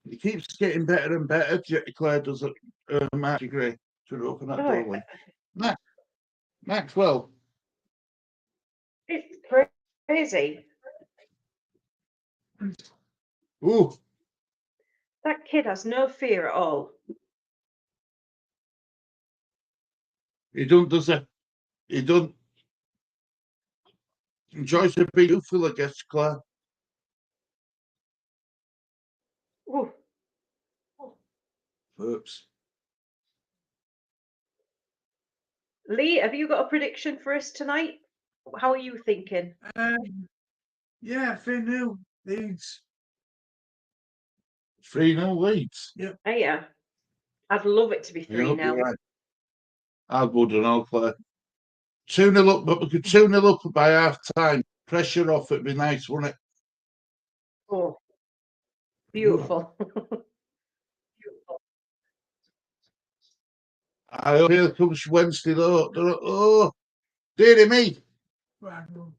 He keeps getting better and better. Claire does it. Archie Gray to open that doorway. Maxwell. It's crazy. Ooh. That kid has no fear at all. He don't, does it? He don't. Enjoys the big youthful, I guess, Claire. Ooh. Oops. Lee, have you got a prediction for us tonight? How are you thinking? Yeah, 3-0 Leeds. 3-0 Leeds. Yeah. Oh, yeah. I'd love it to be 3-0. Right. I wouldn't know, Claire. 2-0 up, but we could 2-0 up by half time. Pressure off, it'd be nice, wouldn't it? Oh, beautiful. I hope here comes Wednesday though. Oh, dearie me. Right, no.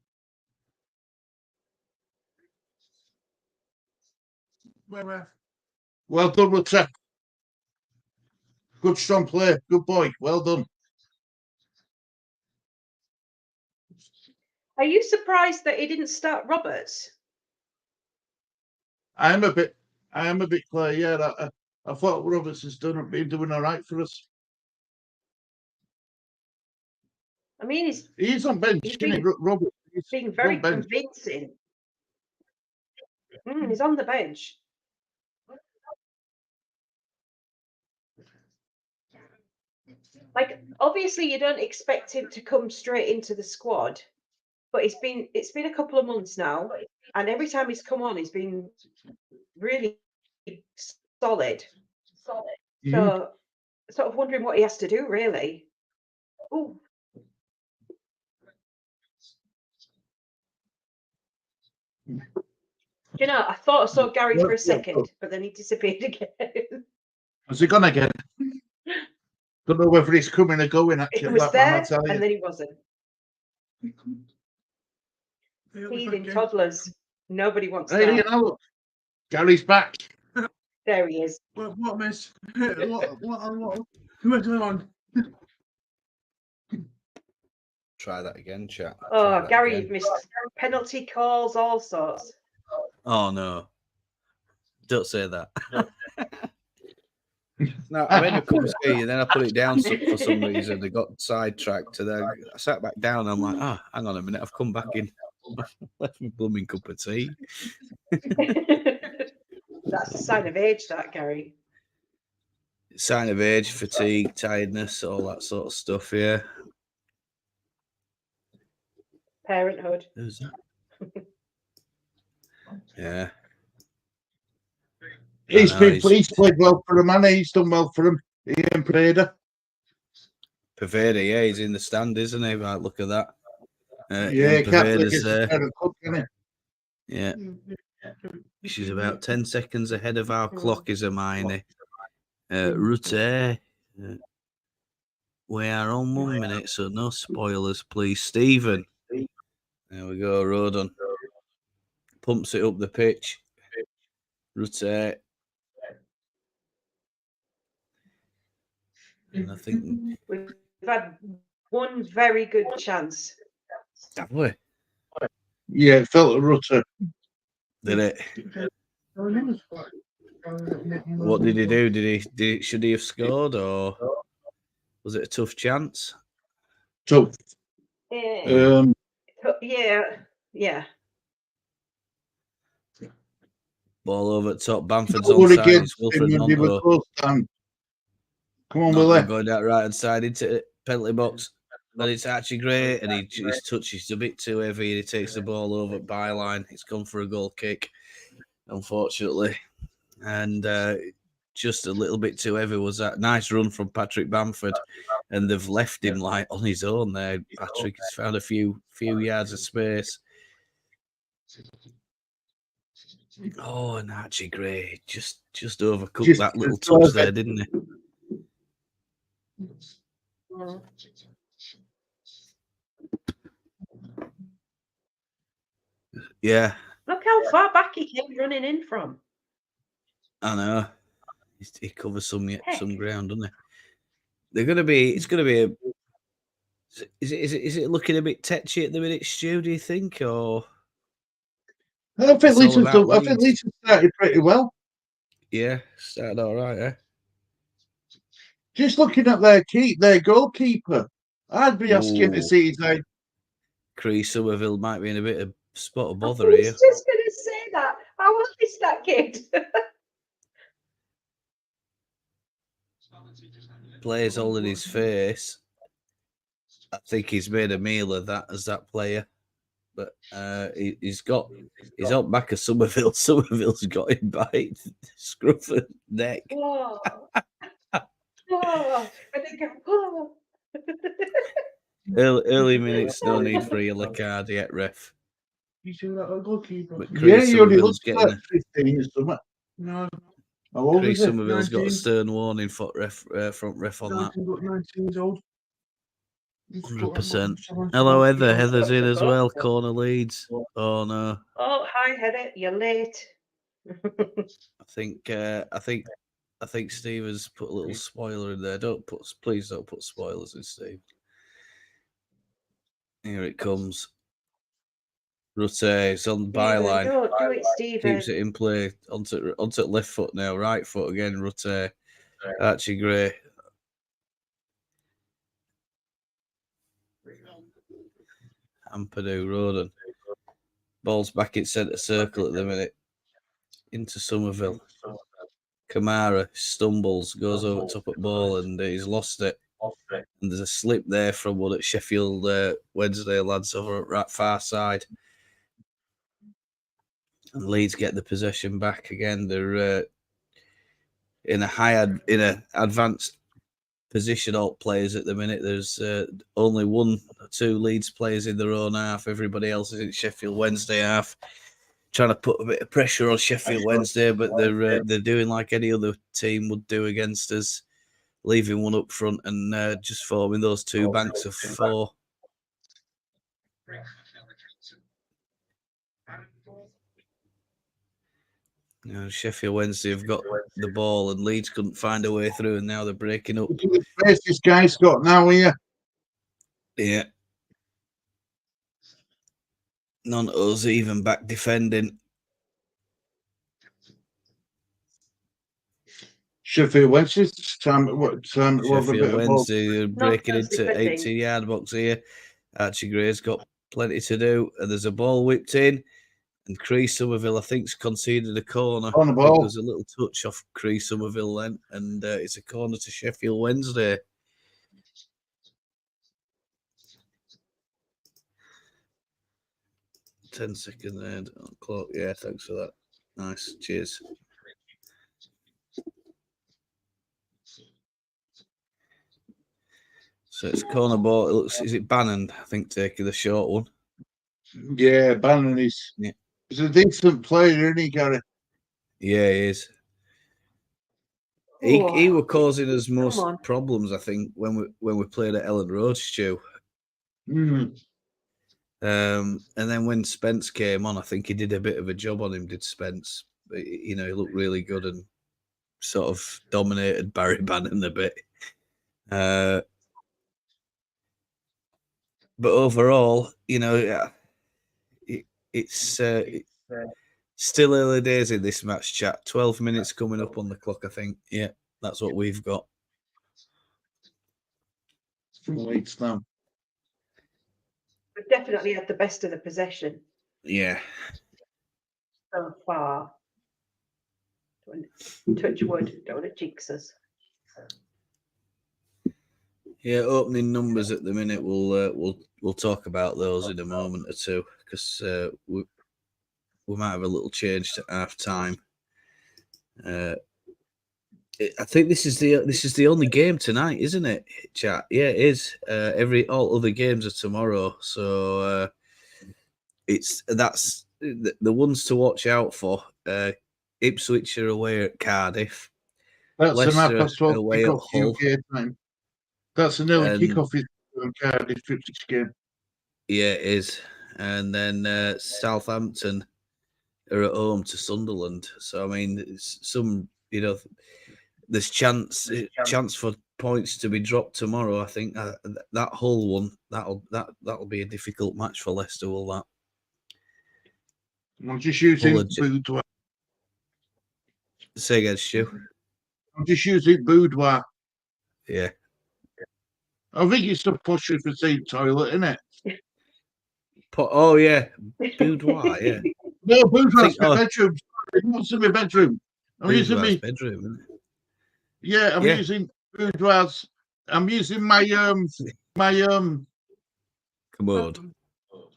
Where? Well done, Rutter. Good strong play. Good boy. Well done. Are you surprised that he didn't start Roberts? I am a bit clear. Yeah, I thought Roberts has been doing all right for us. I mean, He's on bench, he's isn't he, Robert? He's been very on bench. convincing. He's on the bench. Like, obviously, you don't expect him to come straight into the squad, but it's been a couple of months now, and every time he's come on, he's been really solid. So, sort of wondering what he has to do, really. Oh. You know, I thought I saw Gary for a second, but then he disappeared again. Has he gone again? Don't know whether he's coming or going. Actually, He was there, and and then he wasn't. Healing toddlers. Nobody wants hey, that. you know, Gary's back. There he is. What, miss? What's going on? Try that again, chat. Oh, Gary, you've missed penalty calls, all sorts. Oh no! Don't say that. No, I made a cup of tea and then I put it down for some reason. They got sidetracked, and then I sat back down. And I'm like, oh, hang on a minute, I've come back in. Left me blooming cup of tea. That's a sign of age, that, Gary. Sign of age, fatigue, tiredness, all that sort of stuff. Yeah. Parenthood. Who's that? Yeah. He's played well for him, and he's done well for him. Ian Prada. Paveda, yeah, he's in the stand, isn't he? Right, look at that. Yeah, Paveda's there. Cup, Yeah. She's about 10 seconds ahead of our clock, is Hermione. Rutte. We are on 1 minute, so no spoilers, please. Stephen. There we go, Rodon. Pumps it up the pitch. Rutte. And I think We've had one very good chance. Have we? Yeah, it felt a Rutter. Did it? What did he do? Should he have scored, or was it a tough chance? Tough. Yeah. Ball over at top. Bamford's onside. It's Wilfred Monto. Come on, Willie. Going down right hand side into the penalty box. But it's actually great, and his touch is a bit too heavy, and he takes the ball over at byline. It's gone for a goal kick, unfortunately. And just a little bit too heavy was that. Nice run from Patrick Bamford, and they've left him like on his own there. Patrick has found a few yards of space. Oh, and Archie Gray just overcooked that little touch there, didn't he? Yeah. Look how far back he came running in from. I know. He covers some ground, doesn't he? They're gonna be. It's gonna be a. Is it looking a bit tetchy at the minute, Stu? Do you think, or? I think Leeds have started pretty well. Yeah, started all right. Eh? Just looking at their goalkeeper, I'd be asking to see his name. Chris Somerville might be in a bit of spot of bother I was here. just going to say that. How old is that kid? Players holding his face. I think he's made a meal of that as that player. But he's out back of Somerville. Somerville's got him by the scruff of the neck. Oh. I think Early minutes, no need for a yellow card yet, ref. You see that goalkeeper? But Chris He only Somerville's looks like getting 15 or something. No. How old Chris is he? Somerville's got a 19. stern warning front ref on that. 19 years old. 100%. Hello, Heather. Heather's in as well. Corner Leeds. Oh no. Oh, hi, Heather. You're late. I think Steve has put a little spoiler in there. Please don't put spoilers in, Steve. Here it comes. Rutte is on the byline. Don't do it, Stephen. Keeps it in play onto left foot now. Right foot again. Rutte. Archie Gray. Ampadu, Roden. Ball's back in centre circle at the minute. Into Somerville. Kamara stumbles, goes over top at ball, and he's lost it. And there's a slip there from one at Sheffield Wednesday lads over at right far side. And Leeds get the possession back again. They're in a advanced position. All players at the minute. There's only 1 or 2 Leeds players in their own half. Everybody else is in Sheffield Wednesday half. Trying to put a bit of pressure on Sheffield Wednesday, but they're doing like any other team would do against us, leaving one up front and just forming those 2 banks of 4. You know, Sheffield Wednesday have got the ball and Leeds couldn't find a way through, and now they're breaking up. Look at the space this guy's got now here. Yeah. None of us even back defending. Sheffield Wednesday. Sheffield Wednesday are breaking close into defending. 18-yard box here. Archie Gray's got plenty to do, and there's a ball whipped in. And Chris Somerville, I think, conceded a corner. On the I think ball. there's a little touch off Chris Somerville then, and it's a corner to Sheffield Wednesday. Ten-second there. Clock. Yeah, thanks for that. Nice. Cheers. So it's corner ball. It looks. Is it Bannon? I think taking the short one. Yeah, Bannon is. Yeah. He's a decent player, isn't he, Gary? Yeah, he is. He Oh, were causing us most on. problems, I think, when we played at Ellen Road, Stu. Mm. And then when Spence came on, I think he did a bit of a job on him, did Spence. You know, he looked really good and sort of dominated Barry Bannon a bit. But overall, you know, it's still early days in this match, chat. 12 minutes coming up on the clock, I think. Yeah, that's what we've got. From Leeds now. We've definitely had the best of the possession Yeah. so far. Touch wood, don't want to jinx us. Yeah, opening numbers at the minute. We'll talk about those in a moment or two because we might have a little change to half time. I think this is the only game tonight, isn't it, chat? Yeah, it is. All other games are tomorrow, so that's the ones to watch out for. Ipswich are away at Cardiff. That's Leicester an 12 away at kickoff Hull. UK time. That's an early And- kickoff in Cardiff Ipswich game. Yeah, it is. And then Southampton are at home to Sunderland. So I mean, it's some, you know, there's chance for points to be dropped tomorrow. I think that Hull one that'll be a difficult match for Leicester. Will that? I'm just using Hull are boudoir. Say again, Stu. I'm just using boudoir. Yeah. I think it's the posh for the toilet, isn't it? Oh yeah, boudoir. Yeah. No, boudoir's Oh. my bedroom. What's in my bedroom? I'm using Boudoir's my bedroom. Isn't it? yeah. I'm Yeah. using boudoirs. I'm using my Commode.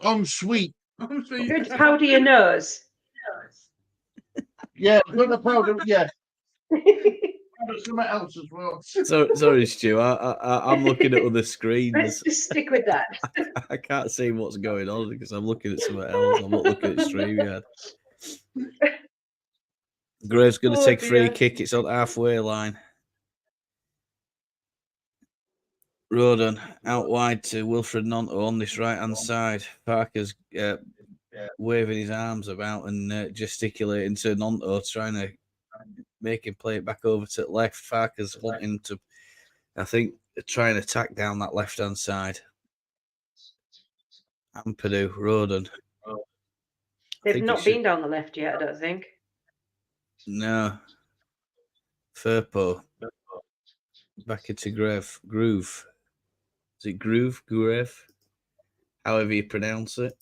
ensuite. Good powder your nose. Yeah, I'm gonna powder. Yeah, powder something else as well. Sorry, Stu. I'm looking at other Let's screens. just stick with that. I can't see what's going on because I'm looking at something else. I'm not looking at StreamYard. Graves going to Oh, take free dear. kick. It's on halfway line. Roden out wide to Wilfred Nonto on this right-hand side. Parker's waving his arms about and gesticulating to Nonto, trying to make him play it back over to the left. Parker's wanting to, I think, try and attack down that left-hand side. Ampadu, Roden. They've not been down the left yet, I don't think. No. Furpo. Back into Groove. Is it Groove? However you pronounce it.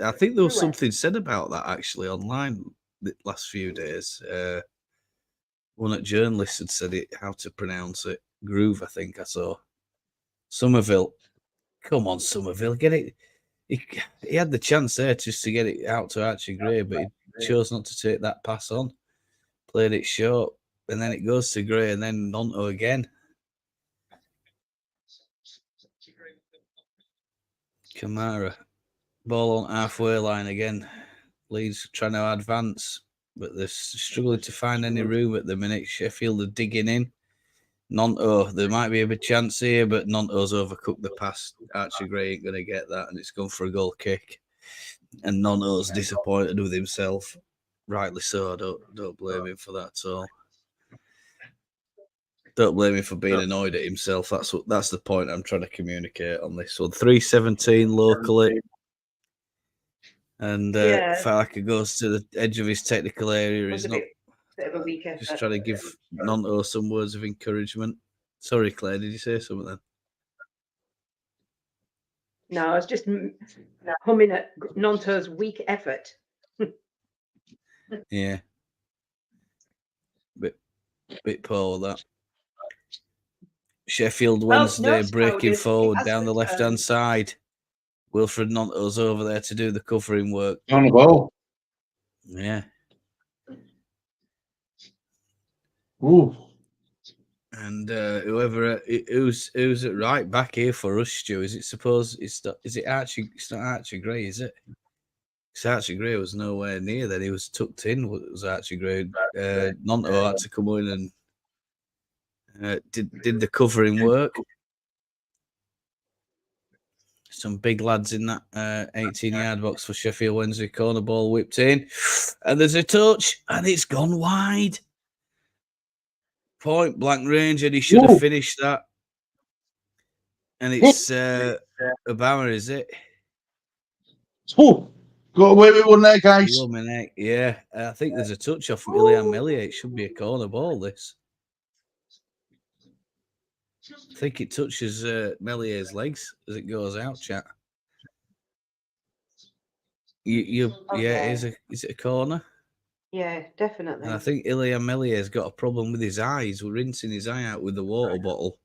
I think there was something said about that actually online the last few days. One of the journalists had said it, how to pronounce it. Groove, I think I saw. Somerville. Come on, Somerville. Get it. He had the chance there just to get it out to Archie Gray, but he chose not to take that pass on. Played it short. And then it goes to Gray and then Nonto again. Kamara. Ball on halfway line again. Leeds trying to advance, but they're struggling to find any room at the minute. Sheffield are digging in. Nonto, there might be a big chance here, but Nonto's overcooked the pass. Archie Gray ain't going to get that, and it's gone for a goal kick. And Nonto's disappointed with himself. Rightly so. Don't blame him for that at all. Don't blame him for being annoyed at himself. That's the point I'm trying to communicate on this one. 3:17 locally. And Farker goes to the edge of his technical area. He's not bit of a weak effort. just trying to give Nonto some words of encouragement. Sorry, Claire, did you say something then? No, I was just humming at Nonto's weak effort. Yeah. Bit poor with that. Sheffield Wednesday breaking forward down the left-hand side. Wilfred Nonto's over there to do the covering work. On the ball. Yeah. Ooh. And who's at right back here for us, Stu? Is it Archie? It's not Archie Gray, is it? Because Archie Gray was nowhere near then. He was tucked in. Was Archie Gray? Nonto had to come in and did the covering work. Some big lads in that 18-yard box for Sheffield Wednesday. Corner ball whipped in. And there's a touch. And it's gone wide. Point blank range. And he should have finished that. And it's Obama, is it? Oh, got away with one there, guys. Yeah. I think there's a touch off from Ilian Melia. It should be a corner ball, this. I think it touches Melier's legs as it goes out, chat. Yeah, is it a corner? Yeah, definitely. And I think Ilian Melier's got a problem with his eyes. We're rinsing his eye out with the water bottle.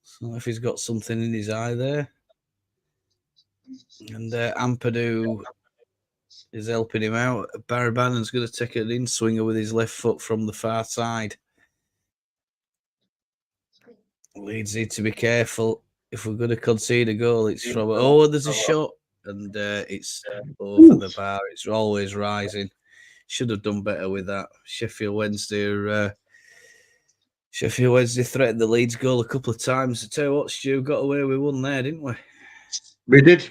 So if he's got something in his eye there. And Ampadu is helping him out. Barry Bannon's going to take an in-swinger with his left foot from the far side. Leeds need to be careful. If we're going to concede a goal, it's from... Oh, there's a shot. And it's over the bar. It's always rising. Should have done better with that. Sheffield Wednesday threatened the Leeds goal a couple of times. I tell you what, Stu, got away with one there, didn't we? We did.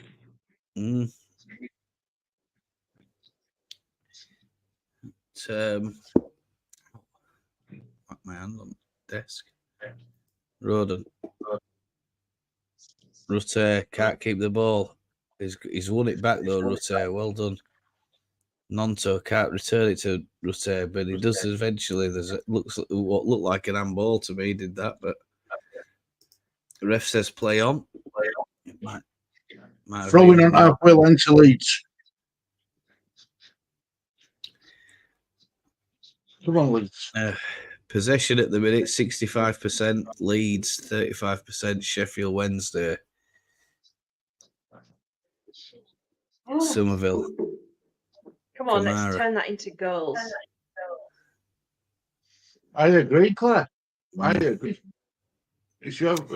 My hand on the desk. Roden. Rutte can't keep the ball. He's won it back though, Rutte. Well done. Nonto can't return it to Rutte, but he does eventually. What looked like an handball to me, did that, but the ref says play on. It might Throwing on halfway line to Leeds. Come on, Leeds. Possession at the minute, 65%. Leeds, 35%. Sheffield Wednesday. Somerville. Come on, Kamara. let's turn that into goals. I agree, Claire. I agree. If you have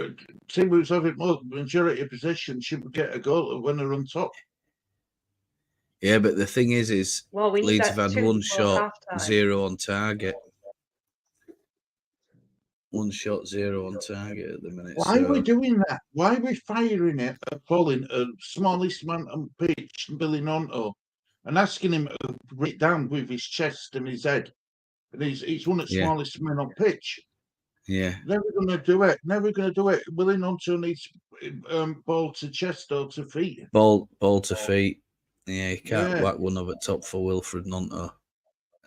team who's having more majority of possession, should get a goal when they're on top. Yeah, but the thing is Well, we need Leeds have that had 2 one before shot, half-time. 0 on target. 1 shot, 0 on target at the minute. Why are we doing that? Why are we firing it at Colin, smallest man on pitch, Billy Nonto, and asking him to bring it down with his chest and his head? And he's one of the smallest men on pitch. Yeah. Never going to do it. Never going to do it. Billy Nonto needs ball to chest or to feet. Ball to feet. Yeah, you can't whack one of it top for Wilfred Nonto.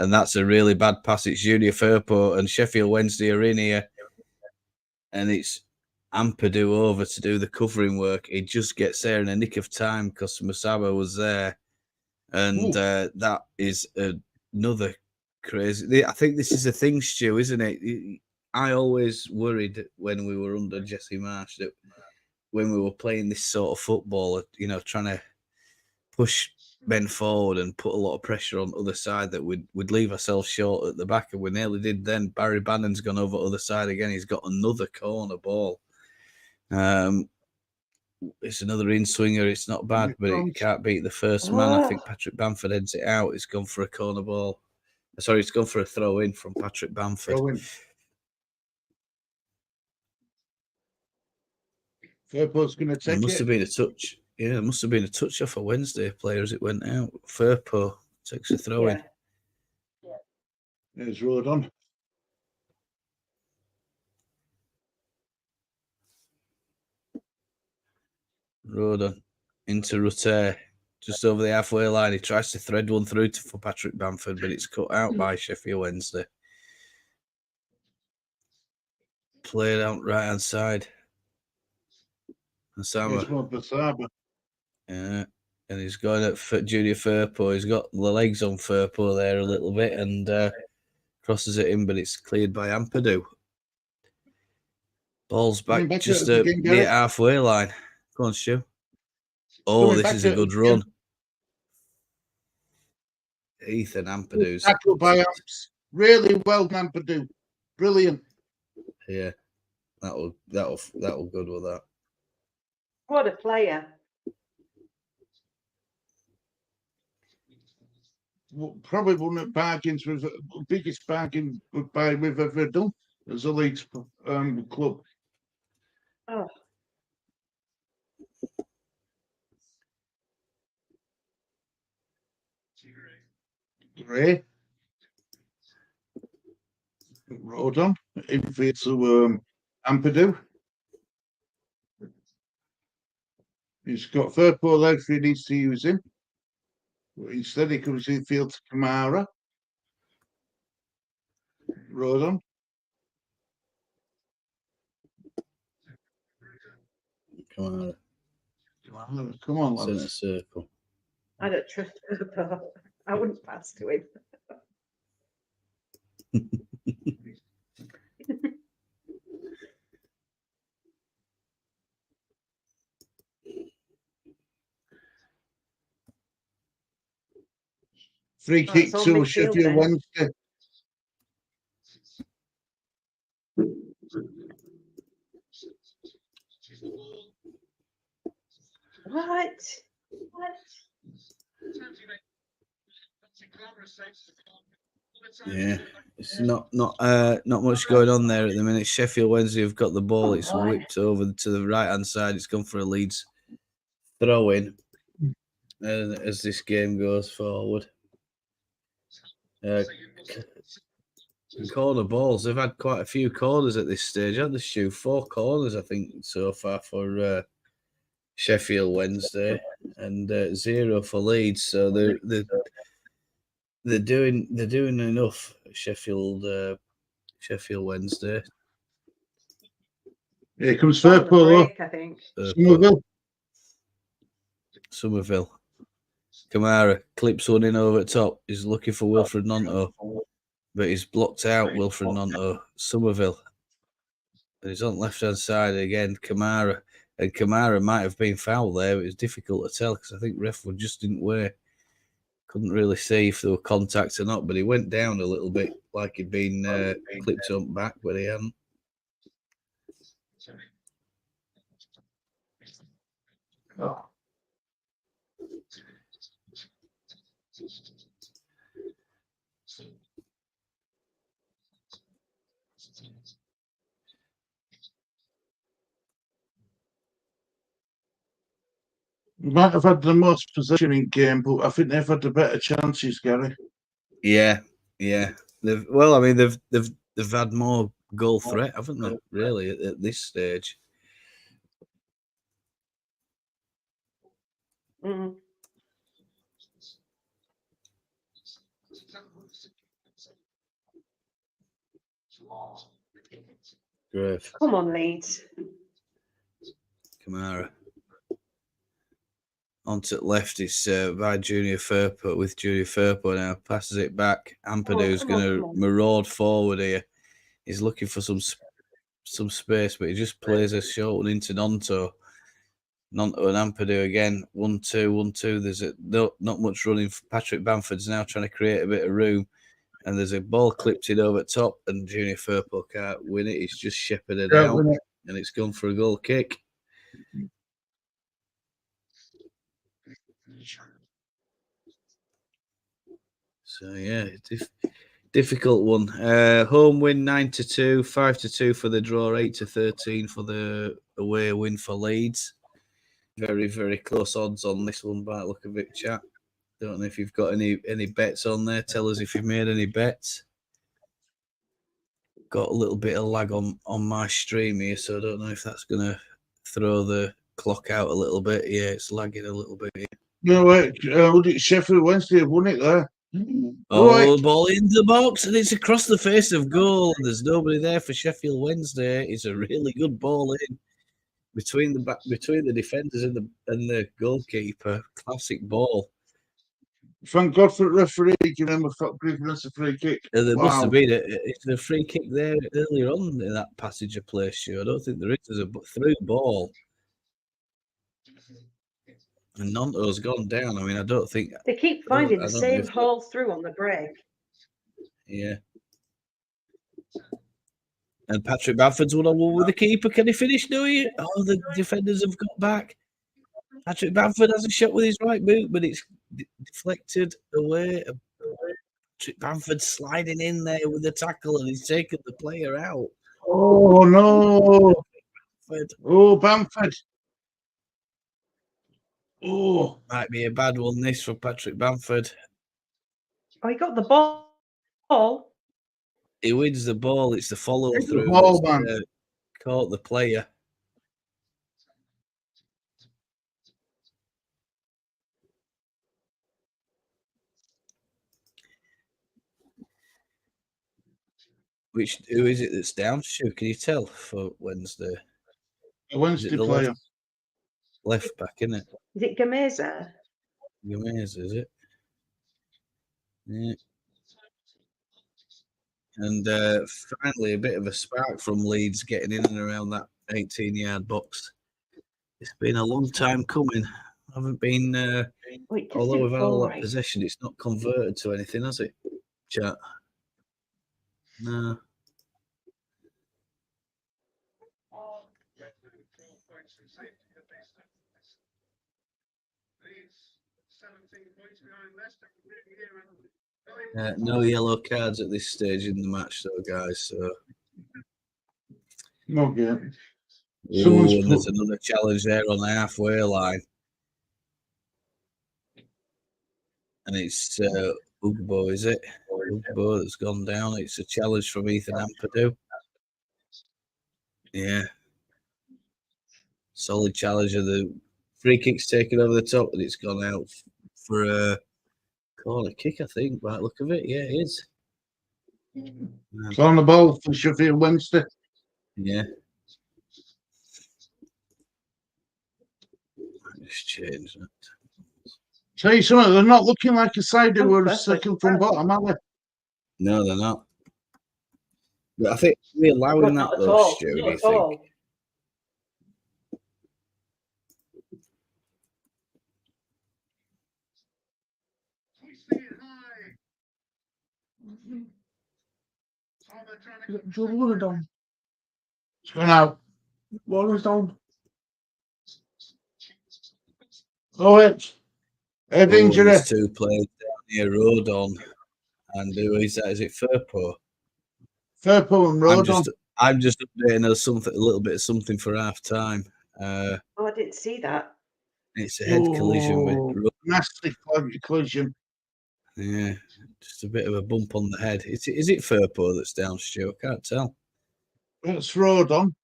And that's a really bad pass. It's Junior Firpo and Sheffield Wednesday are in here. And it's Ampadu over to do the covering work. He just gets there in a nick of time because Musaba was there. And that is another crazy. I think this is a thing, Stu, isn't it? I always worried when we were under Jesse Marsh that when we were playing this sort of football, you know, trying to push men forward and put a lot of pressure on the other side, that we'd leave ourselves short at the back, and we nearly did then. Barry Bannon's gone over the other side again. He's got another corner ball. It's another in-swinger. It's not bad, but it can't beat the first man. I think Patrick Bamford heads it out. It's gone for a corner ball. Sorry, it's gone for a throw-in from Patrick Bamford. Firpo's going to take it. It must have been a touch. Yeah, it must have been a touch off a Wednesday player as it went out. Firpo takes a throw-in. Yeah. There's Rodon. Rodon into Rutter, just over the halfway line. He tries to thread one through for Patrick Bamford, but it's cut out by Sheffield Wednesday. Played out right hand side. Basaba. Yeah, and he's going at Junior Firpo. He's got the legs on Firpo there a little bit and crosses it in, but it's cleared by Ampadu. Ball's back just near halfway line. Go on, Stu. Oh, this is a good run. Ethan Ampadu's tackled by Amps. Really well, Ampadu. Brilliant. Yeah, that'll good with that. What a player. Probably one of the bargains with the biggest bargain goodbye we've ever done as a Leeds club. Oh. Gray. Rodon. Infield to Ampadu. He's got Firpo legs he needs to use him. But instead, he comes infield to Kamara. Rodon. Come on, lads. Centre circle. I don't trust Firpo. I wouldn't pass to him. Free kick to Sheffield Wednesday. What? Yeah, it's not much going on there at the minute. Sheffield Wednesday have got the ball. It's whipped over to the right hand side. It's gone for a Leeds throw in as this game goes forward. Corner balls. They've had quite a few corners at this stage, haven't they, Stu? 4 corners, I think, so far for Sheffield Wednesday, and 0 for Leeds. So they're doing enough. Sheffield Wednesday. Here comes Firpo. I think. Somerville. Kamara clips one in over the top. He's looking for Wilfred Nonto, but he's blocked out Wilfred Nonto. Somerville. And he's on left hand side again. Kamara. And Kamara might have been fouled there. It was difficult to tell because I think ref just didn't wear. Couldn't really see if there were contacts or not, but he went down a little bit like he'd been clipped up back, but he hadn't. We might have had the most possession in game, but I think they've had the better chances, Gary. Yeah, yeah. They've had more goal threat, haven't they? Really, at this stage. Mm. Great. Come on, Leeds. Kamara. Onto the left is by Junior Firpo with Junior Firpo now. Passes it back. Ampadu's going to maraud forward here. He's looking for some space, but he just plays a short one into Nonto. Nonto and Ampadu again. 1-2, 1-2. There's not much running. Patrick Bamford's now trying to create a bit of room. And there's a ball clipped in over top, and Junior Firpo can't win it. He's just shepherded out, and it's gone for a goal kick. So yeah, difficult one. Home win 9-2, 5-2 for the draw, 8-13 for the away win for Leeds. Very, very close odds on this one by the look of it, chat. Don't know if you've got any bets on there. Tell us if you've made any bets. Got a little bit of lag on my stream here, so I don't know if that's going to throw the clock out a little bit. Yeah, it's lagging a little bit here. No, wait, Sheffield Wednesday have won it there. Oh, right. Ball in the box, and it's across the face of goal. There's nobody there for Sheffield Wednesday. It's a really good ball in between the defenders and the goalkeeper. Classic ball. Thank God for the referee giving us a free kick. There must have been a free kick there earlier on in that passage of play. Sure, I don't think there is. There's a through ball. And Nonto's gone down. I mean, I don't think they keep finding the same hole through on the break. Yeah. And Patrick Bamford's 1-on-1 with the keeper. Can he finish? No, oh, the defenders have got back. Patrick Bamford has a shot with his right boot, but it's deflected away. Patrick Bamford sliding in there with the tackle, and he's taken the player out. Oh no! Bamford. Oh, Bamford! Oh, might be a bad one. This for Patrick Bamford. Oh, he got the ball. He wins the ball. It's the follow through that's caught the player. Who is it that's down? Stu, can you tell for Wednesday? A Wednesday player. Left back, isn't it? Is it Gameza? Gameza, is it? Yeah. And finally, a bit of a spark from Leeds getting in and around that 18-yard box. It's been a long time coming. Haven't been. Although we've had all that possession, it's not converted to anything, has it? Chat. No. No yellow cards at this stage in the match, though, guys. So. No game. And there's another challenge there on the halfway line. And it's Ugbo, is it? Ugbo that's gone down. It's a challenge from Ethan Ampadu. Yeah. Solid challenge of the free kick's taken over the top, and it's gone out for a corner kick, I think, by the look of it. Yeah, it is. It's on the ball for Sheffield Wednesday. Yeah. Just change that. Tell you something, they're not looking like a side who were second from bottom, are they? No, they're not. But I think we're allowing that, though, Stu, do you think? It's going out. Wallace down. Oh, it's head injury. There's two players down near Rodon. And who is that? Is it Firpo? Firpo and Rodon. I'm just updating a little bit of something for half time. Oh, I didn't see that. It's a head collision with Rodon. Nasty collision. Yeah, just a bit of a bump on the head. Is it Firpo that's down, Stu? I can't tell. It's Rodon.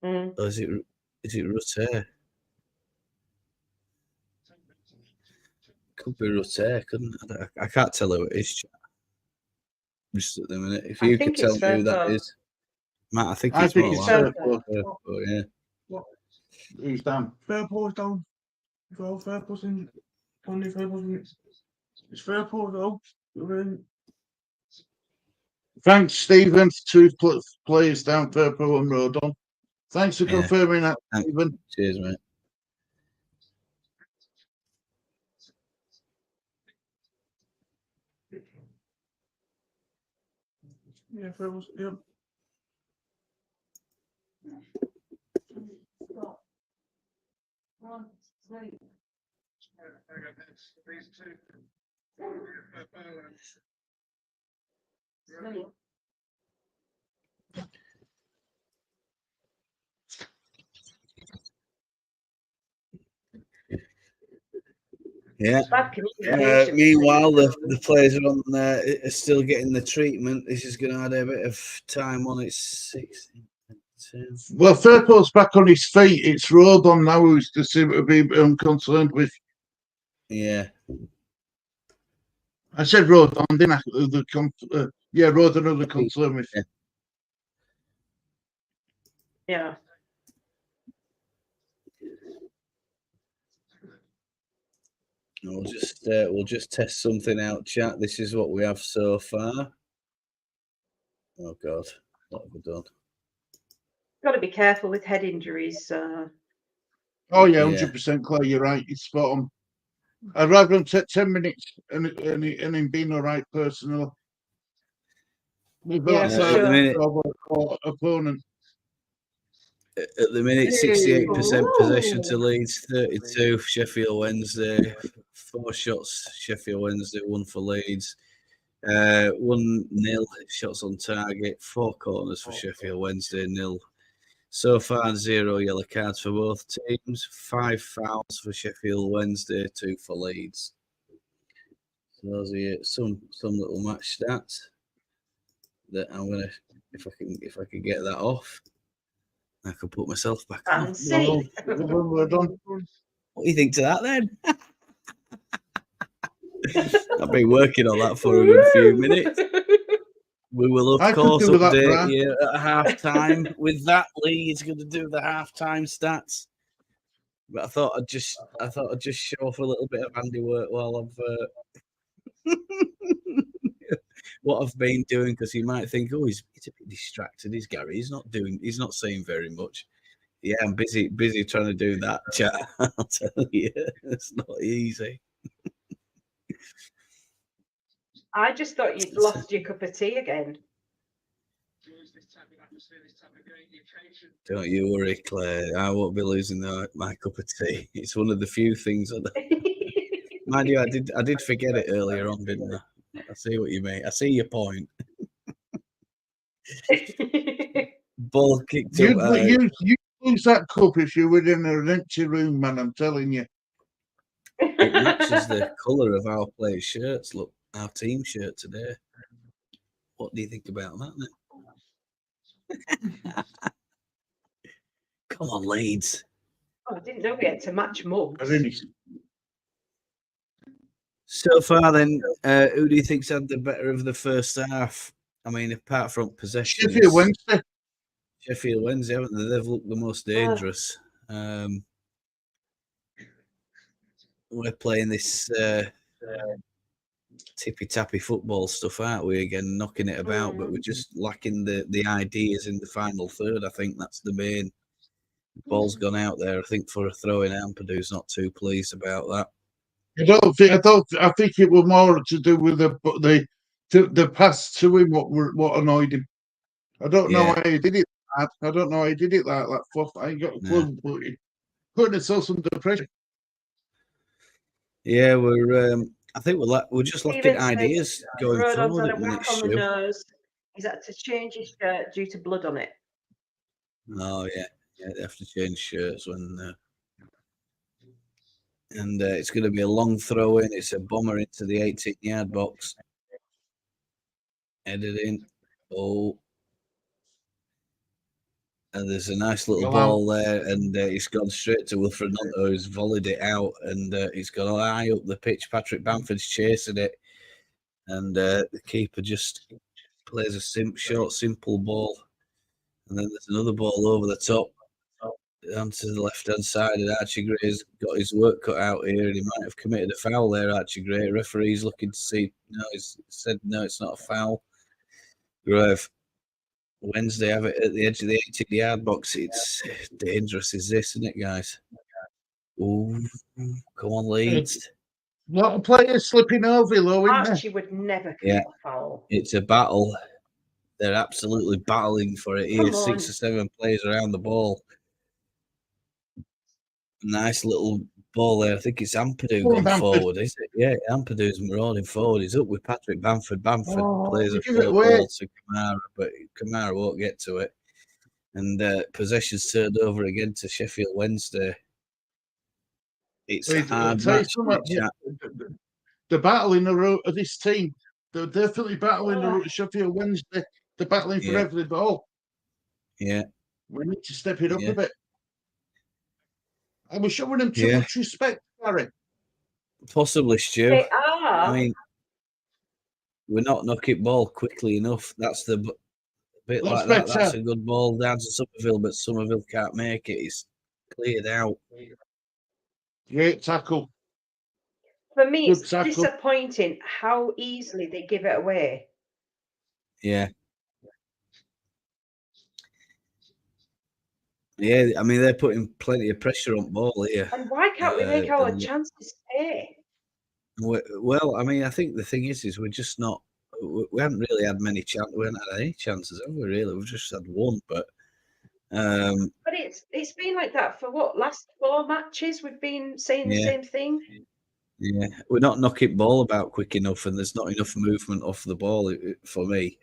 Mm. Or is it Rutter? Could be Rutter, couldn't it? I can't tell who it is. Just at the minute, if you could tell me who that is, Matt, I think it's Firpo. Yeah. Who's down? Firpo's down. Well, Firpo's in. Only Firpo's in. It's Firpo though. Thanks, Stephen. Two players down, Firpo and Rodon. Thanks for confirming that, Stephen. Cheers, mate. Yeah, Firpo's. Yep. Yeah. Bad communication. Meanwhile, the players are on there, are still getting the treatment. This is going to add a bit of time on it. 16. Well, Firpo's back on his feet. It's Rodon now who's to seem to be concerned with. Yeah. I said Rodon, didn't I? Yeah, Rodon who they're concerned with. Yeah. We'll just test something out, chat. This is what we have so far. Oh God, what have we done? Got to be careful with head injuries. Oh yeah, 100% Claire. You're right. It's spot on. I'd rather him take 10 minutes and him being the right person. Yeah, opponent. At the minute, 68% possession to Leeds, 32 Sheffield Wednesday, 4 shots Sheffield Wednesday, 1 for Leeds, 1-0 shots on target, 4 corners for Sheffield Wednesday, 0. So far, 0 yellow cards for both teams, 5 fouls for Sheffield Wednesday, 2 for Leeds. So those are some little match stats that I'm gonna, if I can get that off. I could put myself back on. We're done. What do you think to that then? I've been working on that for a good few minutes. We will, of course, update you at half time. With that, Lee's going to do the half-time stats. But I thought I'd just show off a little bit of handiwork while I've what I've been doing, because you might think, oh, he's a bit distracted. He's Gary. He's not saying very much. Yeah, I'm busy trying to do that, chat. I'll tell you, it's not easy. I just thought you'd lost your cup of tea again. Don't you worry, Claire. I won't be losing my cup of tea. It's one of the few things mind you, I did forget it earlier on, didn't I? I see what you mean. I see your point. Ball kicked up. You lose that cup if you're within an empty room, man. I'm telling you. It matches the colour of our players' shirts. Look, our team shirt today. What do you think about that, then? Come on, Leeds. Oh, I didn't know we had to match mugs. So far, then, who do you think's had the better of the first half? I mean, apart from possession, Sheffield Wednesday. Sheffield Wednesday, haven't they? They've looked the most dangerous. We're playing this tippy-tappy football stuff, aren't we? Again, knocking it about, but we're just lacking the ideas in the final third. I think that's the main. Ball's gone out there, I think, for a throw-in. Ampadu's not too pleased about that. I think it was more to do with the pass to him. What annoyed him. I don't know how he did it. I don't know how he did it like that. Fluff. I ain't got a clue. But putting us under pressure. Yeah, we're I think we're just lacking Steven says ideas going Rodon's forward had at a the whack minute, on the Stu. nose. He's had to change his shirt due to blood on it. Oh yeah, they have to change shirts when. And it's going to be a long throw in. It's a bomber into the 18-yard box. Headed in. Oh. And there's a nice little ball there. And he's gone straight to Wilfred Nonto, who's volleyed it out. And he's gone high up the pitch. Patrick Bamford's chasing it. And the keeper just plays a short, simple ball. And then there's another ball over the top. Onto the left-hand side, and Archie Gray's got his work cut out here, and he might have committed a foul there, Archie Gray. Referee's looking to see. No, he's said no, it's not a foul. Grave. Wednesday have it at the edge of the 18-yard box. It's dangerous, is this, isn't it, guys? Ooh, come on, Leeds. A lot of players slipping over, though, isn't there? Archie would never commit a foul. It's a battle. They're absolutely battling for it here. Come on. 6 or 7 players around the ball. Nice little ball there. I think it's Ampadu going forward, is it? Yeah, Ampadu's marauding forward. He's up with Patrick Bamford. Bamford plays a full ball to Kamara, but Kamara won't get to it. And possession's turned over again to Sheffield Wednesday. It's a hard match. The battle in the route of this team. They're definitely battling the route of Sheffield Wednesday. They're battling for every ball. Yeah. We need to step it up a bit. I was showing them too much respect, Gary. Possibly, Stu. They are. I mean, we're not knocking ball quickly enough. That's the bit like that. That's a good ball down to Somerville, but Somerville can't make it. It's cleared out. Great tackle. For me, it's disappointing how easily they give it away. Yeah. Yeah, I mean, they're putting plenty of pressure on ball here. And why can't we make our chances pay? Well, I mean, I think the thing is we're just not. We haven't really had many chances. We haven't had any chances, have we? Really, we've just had one. But it's been like that for last 4 matches. We've been saying the same thing. Yeah, we're not knocking ball about quick enough, and there's not enough movement off the ball for me.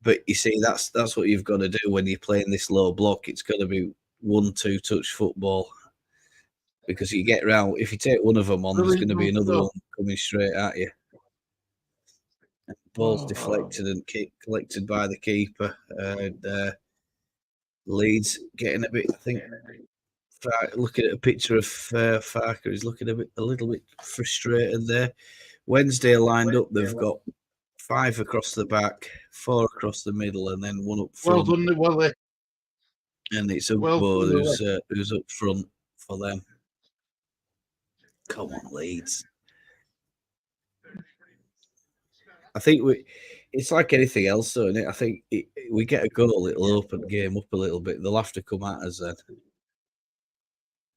But you see, that's what you've got to do when you're playing this low block. It's got to be 1-2 touch football, because you get round. If you take one of them on, there's going to be another one coming straight at you. And ball's deflected and collected by the keeper. And Leeds getting a bit. I think looking at a picture of Farker, he's looking a little bit frustrated there. Wednesday lined up. They've got 5 across the back, 4 across the middle, and then 1 up front. Well done, Willie. And it's Ugbo who's up front for them. Come on, Leeds. I think it's like anything else, though, isn't it? I think we get a goal, it'll open the game up a little bit. They'll have to come at us then.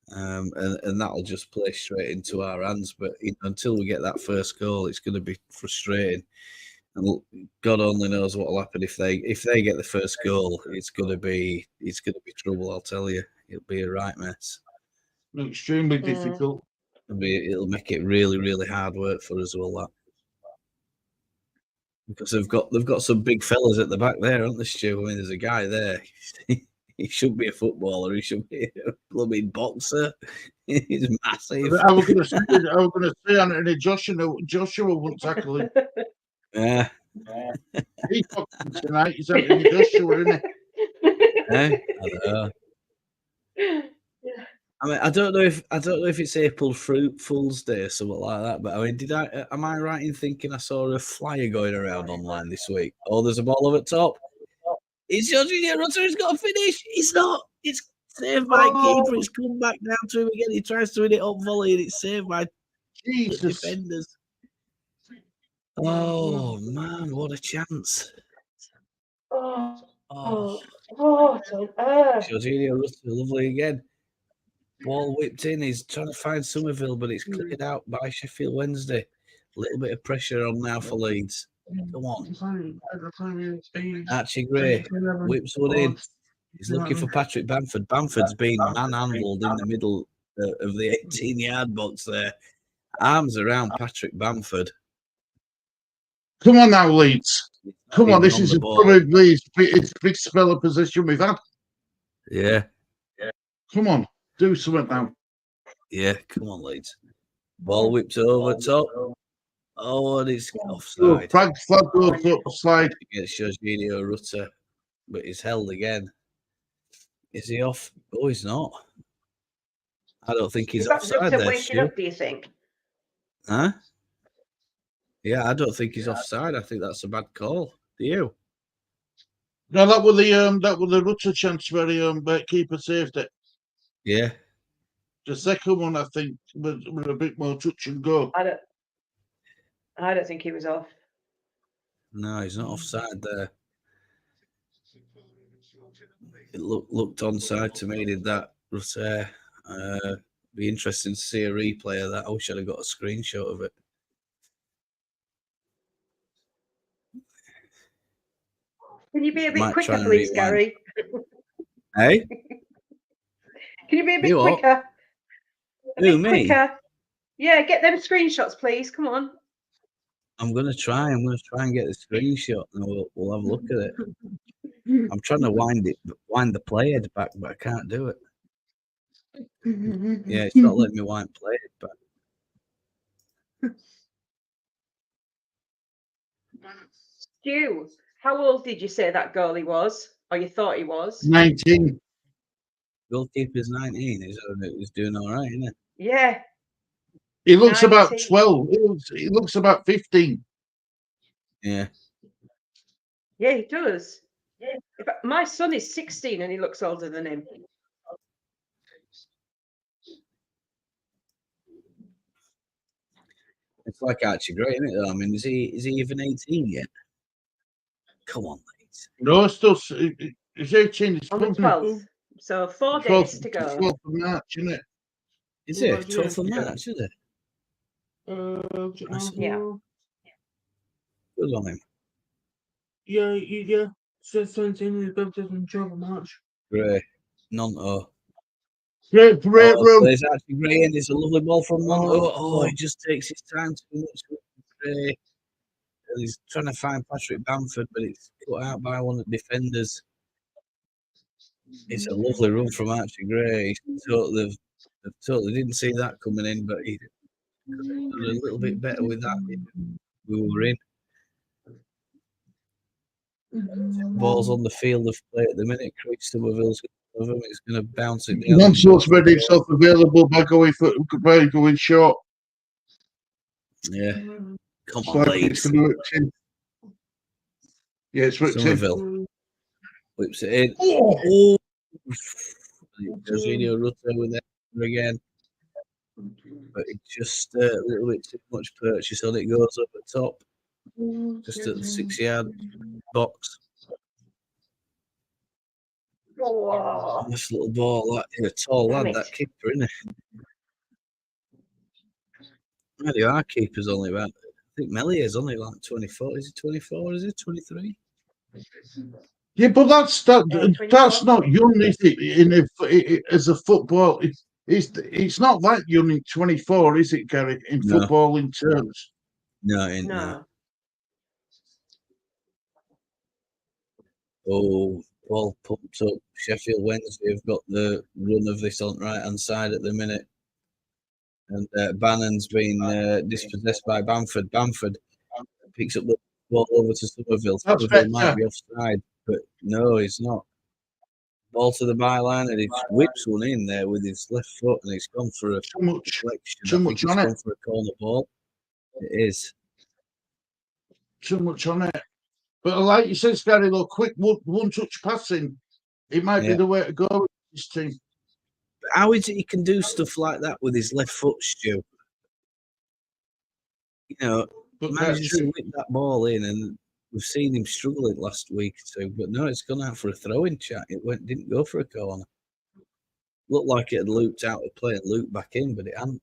And that'll just play straight into our hands. But until we get that first goal, it's going to be frustrating. And God only knows what will happen if they get the first goal. It's going to be trouble. I'll tell you, it'll be a right mess. Extremely difficult. It'll make it really, really hard work for us. All that, because they've got some big fellas at the back there, aren't they, Stu? I mean, there's a guy there. He should be a footballer. He should be a blooming boxer. He's massive. I was going to say Anthony Joshua wouldn't tackle him. Yeah. He's boxing tonight. He's Anthony Joshua, isn't he? I don't know. I mean, I don't know if it's April Fool's Day or something like that. But I mean, am I right in thinking I saw a flyer going around online this week? Oh, there's a ball over top. It's Jorginho Rutter who's got a finish. It's not. It's saved by keeper. It's come back down to him again. He tries to win it up volley, and it's saved by defenders. Oh man, what a chance! What on earth? Jorginho Rutter, lovely again. Ball whipped in. He's trying to find Somerville, but it's cleared out by Sheffield Wednesday. A little bit of pressure on now for Leeds. Come on. Archie Gray whips one in. He's looking for Patrick Bamford. Bamford's been manhandled in the middle of the 18-yard box there. Arms around Patrick Bamford. Come on now, Leeds. Come on, Even this on is the ball. probably his biggest spell of possession we've had. Yeah. Come on, do something now. Yeah, come on, Leeds. Ball whips over top. Oh, and it's Oh, offside flag goes up, slide. against Jorginho Rutter, but he's held again. Is he off? Oh, he's not. I don't think he's Is that offside Rutter there, waking Stu. up, do you think? Huh? Yeah, I don't think he's offside. I think that's a bad call. Do you? No, that was the Rutter chance where he keeper saved it. Yeah. The second one, I think, was a bit more touch and go. I don't think he was off. No, he's not offside there. It looked onside to me, did that, Rutter? Be interesting to see a replay of that. I wish I'd have got a screenshot of it. Can you be a bit Might try quicker, and please, rewind. Gary? Hey? Can you be a bit You what? quicker? Who, me? Quicker. Yeah, get them screenshots, please. Come on. I'm gonna try and get the screenshot, and we'll have a look at it. I'm trying to wind the playhead back, but I can't do it. Yeah, it's not letting me wind playhead back. Stu, how old did you say that goalie was? Or you thought he was? 19. Goalkeeper's 19. He's doing all right, isn't he? Yeah. He looks 19. about 12. He looks about 15. Yeah. Yeah, he does. Yeah. My son is 16 and he looks older than him. It's like Archie Gray, isn't it? Though? I mean, is he even 18 yet? Come on, Leeds. No, still, it's 18. It's On the 12th. So 4 days to go. 12th of March, isn't it? Is it 12th of March? Is it? Yeah. Good on him. Yeah. 17 is birthday on 12th of March. Gray. Nonto. Great run. There's Archie Gray, and it's a lovely ball from Nonto. Oh, he just takes his time too much. Gray. He's trying to find Patrick Bamford, but it's cut out by one of the defenders. It's a lovely run from Archie Gray. Totally didn't see that coming in, but he could have done a little bit better with that. We were in. Ball's on the field of play at the minute. Craig Somerville's going to going to bounce it down. Mansell's made himself available by going short. Yeah. Come on, Leeds. Yeah, it's whipped Somerville whips it in. Oh! Jorginho Rutter with it again. But it's just a little bit too much purchase on it. Goes up at top. Just at the 6-yard box. Oh. This little ball, a tall lad, that keeper, isn't it? Our keeper's only about, I think Mellier's only like 24. Is he 24? Is he 23? Yeah, but that's not young, is it? As a football, it's not that young in 24, is it, Gary? In footballing terms, no. Oh, ball pumped up. Sheffield Wednesday have got the run of this on right hand side at the minute, and Bannon's been dispossessed by Bamford. Bamford picks up the ball over to Somerville. Somerville might be offside, but no, he's not. Ball to the byline, and he whips one in there with his left foot, and he's gone for a deflection. Too much on it. Gone for a corner ball. It is too much on it. But like you said, Gary, though, quick one-touch passing, it might be the way to go with this team. How is it he can do stuff like that with his left foot, Stu? You know, manages to whip that ball in, and we've seen him struggling last week too. But no, it's gone out for a throw-in, chat. It didn't go for a corner. Looked like it had looped out of play and looped back in, but it hadn't.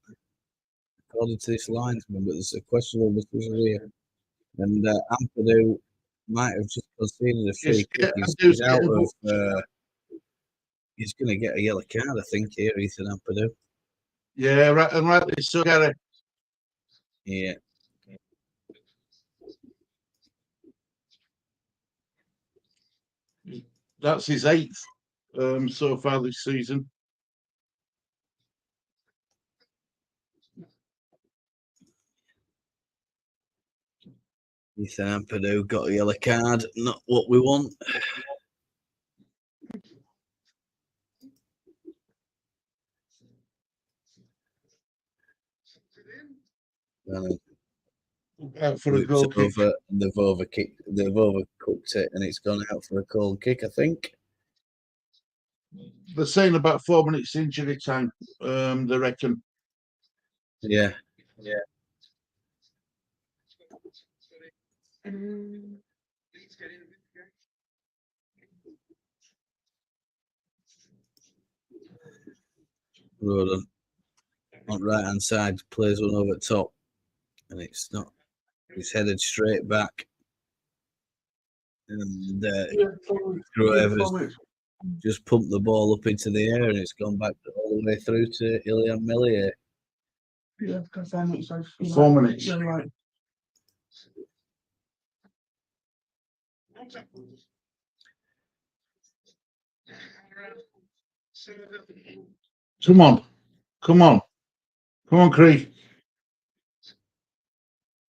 According to this linesman, but there's a questionable decision here. And Ampadu might have just conceded a free kick. He's out of. He's going to get a yellow card, I think, here, Ethan Ampadu. Yeah, right, and rightly so, Gary. Yeah. That's his 8th so far this season. Ethan Ampadu got a yellow card. Not what we want. Out for a goal kick. Over, they've overcooked it, and it's gone out for a cold kick, I think. They're saying about 4 minutes injury time. They reckon. Yeah. Roden on right hand side plays one over top, and it's not. It's headed straight back, and Gruever's just pumped the ball up into the air, and it's gone back all the way through to Ilian Melier. Yeah, 4 minutes. 4 minutes. Yeah, right. Come on, Creed.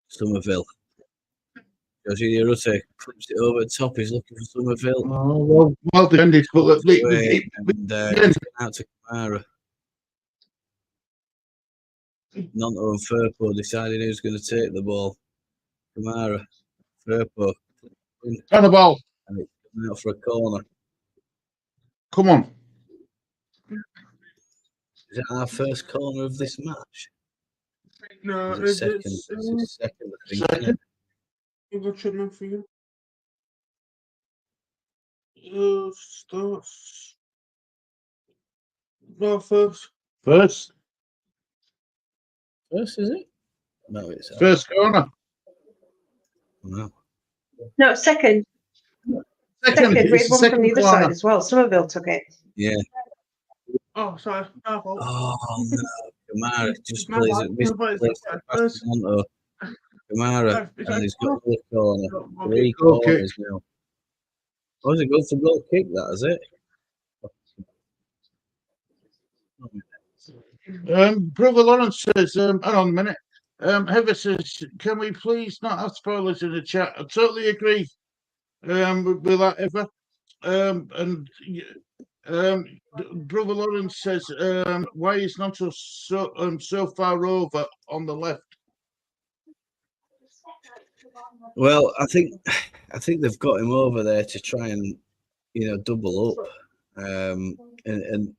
Somerville. Josie Rutte flips it over the top. He's looking for Somerville. Oh, well defended, but and it's out to Kamara. Nonto and Firpo deciding who's going to take the ball. Kamara, Firpo. On the ball. And it's coming out for a corner. Come on. Is it our first corner of this match? No, Is it second? it's It's second, I think. Second. You've got Chipman for you. Starts. No, first. First First, is it? No, it's First corner. No. No, second. Second. We had It's the one from the second other corner. side as well. Somerville took it. Yeah. Oh, sorry. My fault. Oh no, Kamara just My plays fault. it. No, but it's okay. Past Nonto. Kamara, It's and okay. he's got the corner. No, Three goal corners now. Oh, is it good for goal kick? That is it. Brother Lawrence says, hang on a minute. Heather says, can we please not have spoilers in the chat? I totally agree with that, Heather. Brother Lawrence says, why is Nonto so far over on the left? Well, I think they've got him over there to try and double up. And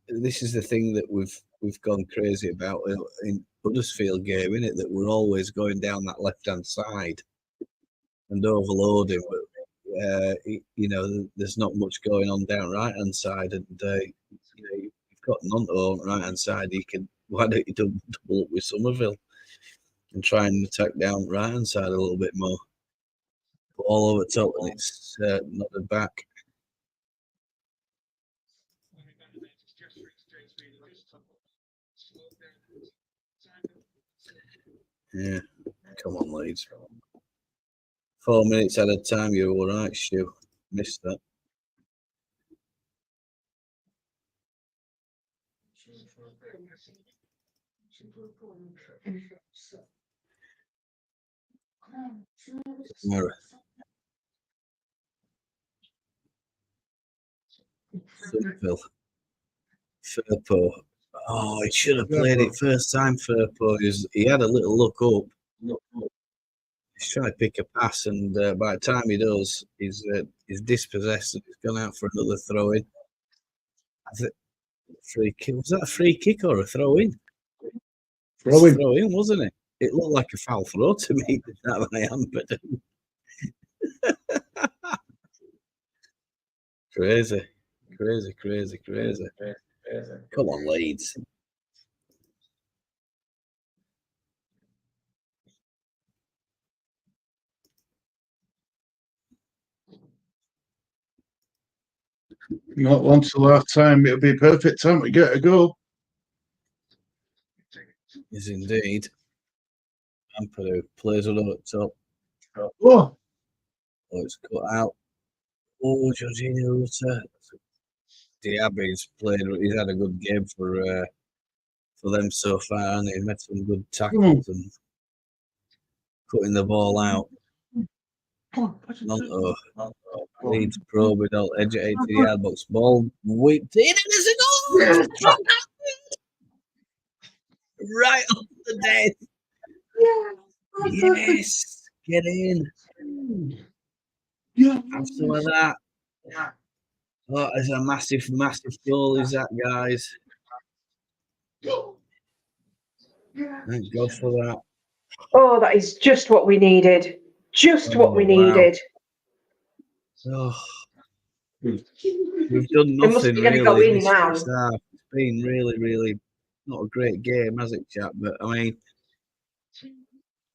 this is the thing that we've gone crazy about in Huddersfield game, isn't it? That we're always going down that left hand side and overloading, but there's not much going on down right hand side, and you've got Nonto on right hand side. Why don't you double up with Somerville and try and attack down right hand side a little bit more? All over top, and it's nodded back. Yeah, come on, Leeds. 4 minutes at a time, you're all right, Stu. Missed that. Mirror. Somerville. Firpo. Oh, he should have played it first time, Firpo. He had a little look up. He's trying to pick a pass, and by the time he does, he's dispossessed and he's gone out for another throw in. Free kick. Was that a free kick or a throw in? Throw in, wasn't it? It looked like a foul throw to me. That by Ampadu. Crazy. Come on, Leeds. Not long till half time. It'll be a perfect time to get a goal. Is indeed. Bamford who plays one up top. Oh, It's cut out. Oh, Jorginho Rutter. Diaby's played. He's had a good game for them so far, and he made some good tackles and cutting the ball out. Nonto Leeds probe without edge at 80-yard box. Ball whipped in, and there's a goal! Right off the death. Yes, get in. yeah. Have some of that. Oh, it's a massive, massive goal, is that, guys? Thank God for that. Oh, that is just what we needed. Just what we Oh, wow. needed. Oh, we've done It must nothing be going to go really in this now. first half. It's been really, really not a great game, has it, chap? But I mean,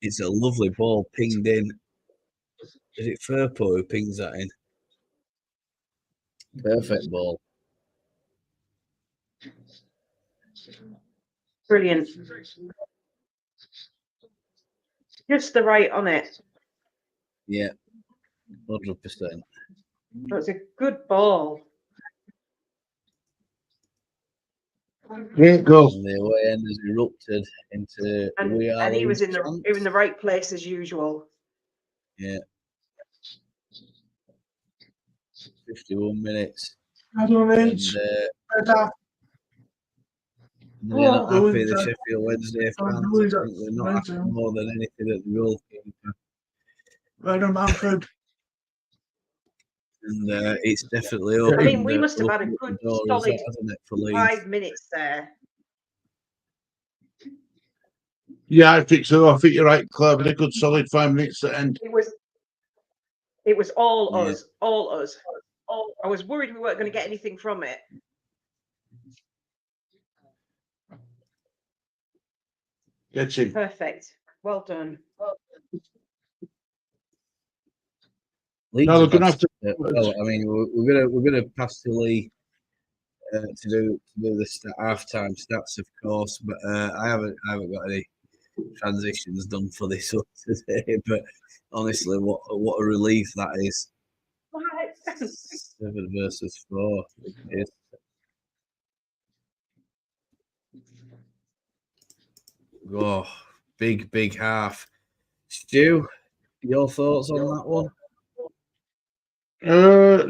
it's a lovely ball pinged in. Is it Firpo who pings that in? Perfect ball. Brilliant. Just the right on it. Yeah, 100%. That's a good ball. Great goal. And the away end has erupted into And he was in chance. the right place as usual. Yeah. 51 minutes. I don't And need. Better. they're not Oh, happy, the Louis, Sheffield Wednesday fans. Louis, I think they're not happy Louis, more than anything at the goalkeeper. Right, Bamford. And it's definitely I opened. I mean, we must have had a opened good, the door, solid hasn't it, for Leeds? 5 minutes there. Yeah, I think so. I think you're right, Claire. But a good solid 5 minutes at end. It was all Yeah. us, all us. I was worried we weren't going to get anything from it. Get in. Perfect. Well done. Leeds No, they're have gonna had have to. well, I mean, we're gonna pass to Lee to do the half-time stats, of course. But I haven't got any transitions done for this one today. But honestly, what a relief that is. 7 versus 4. It is. Oh, big half. Stu, your thoughts on that one?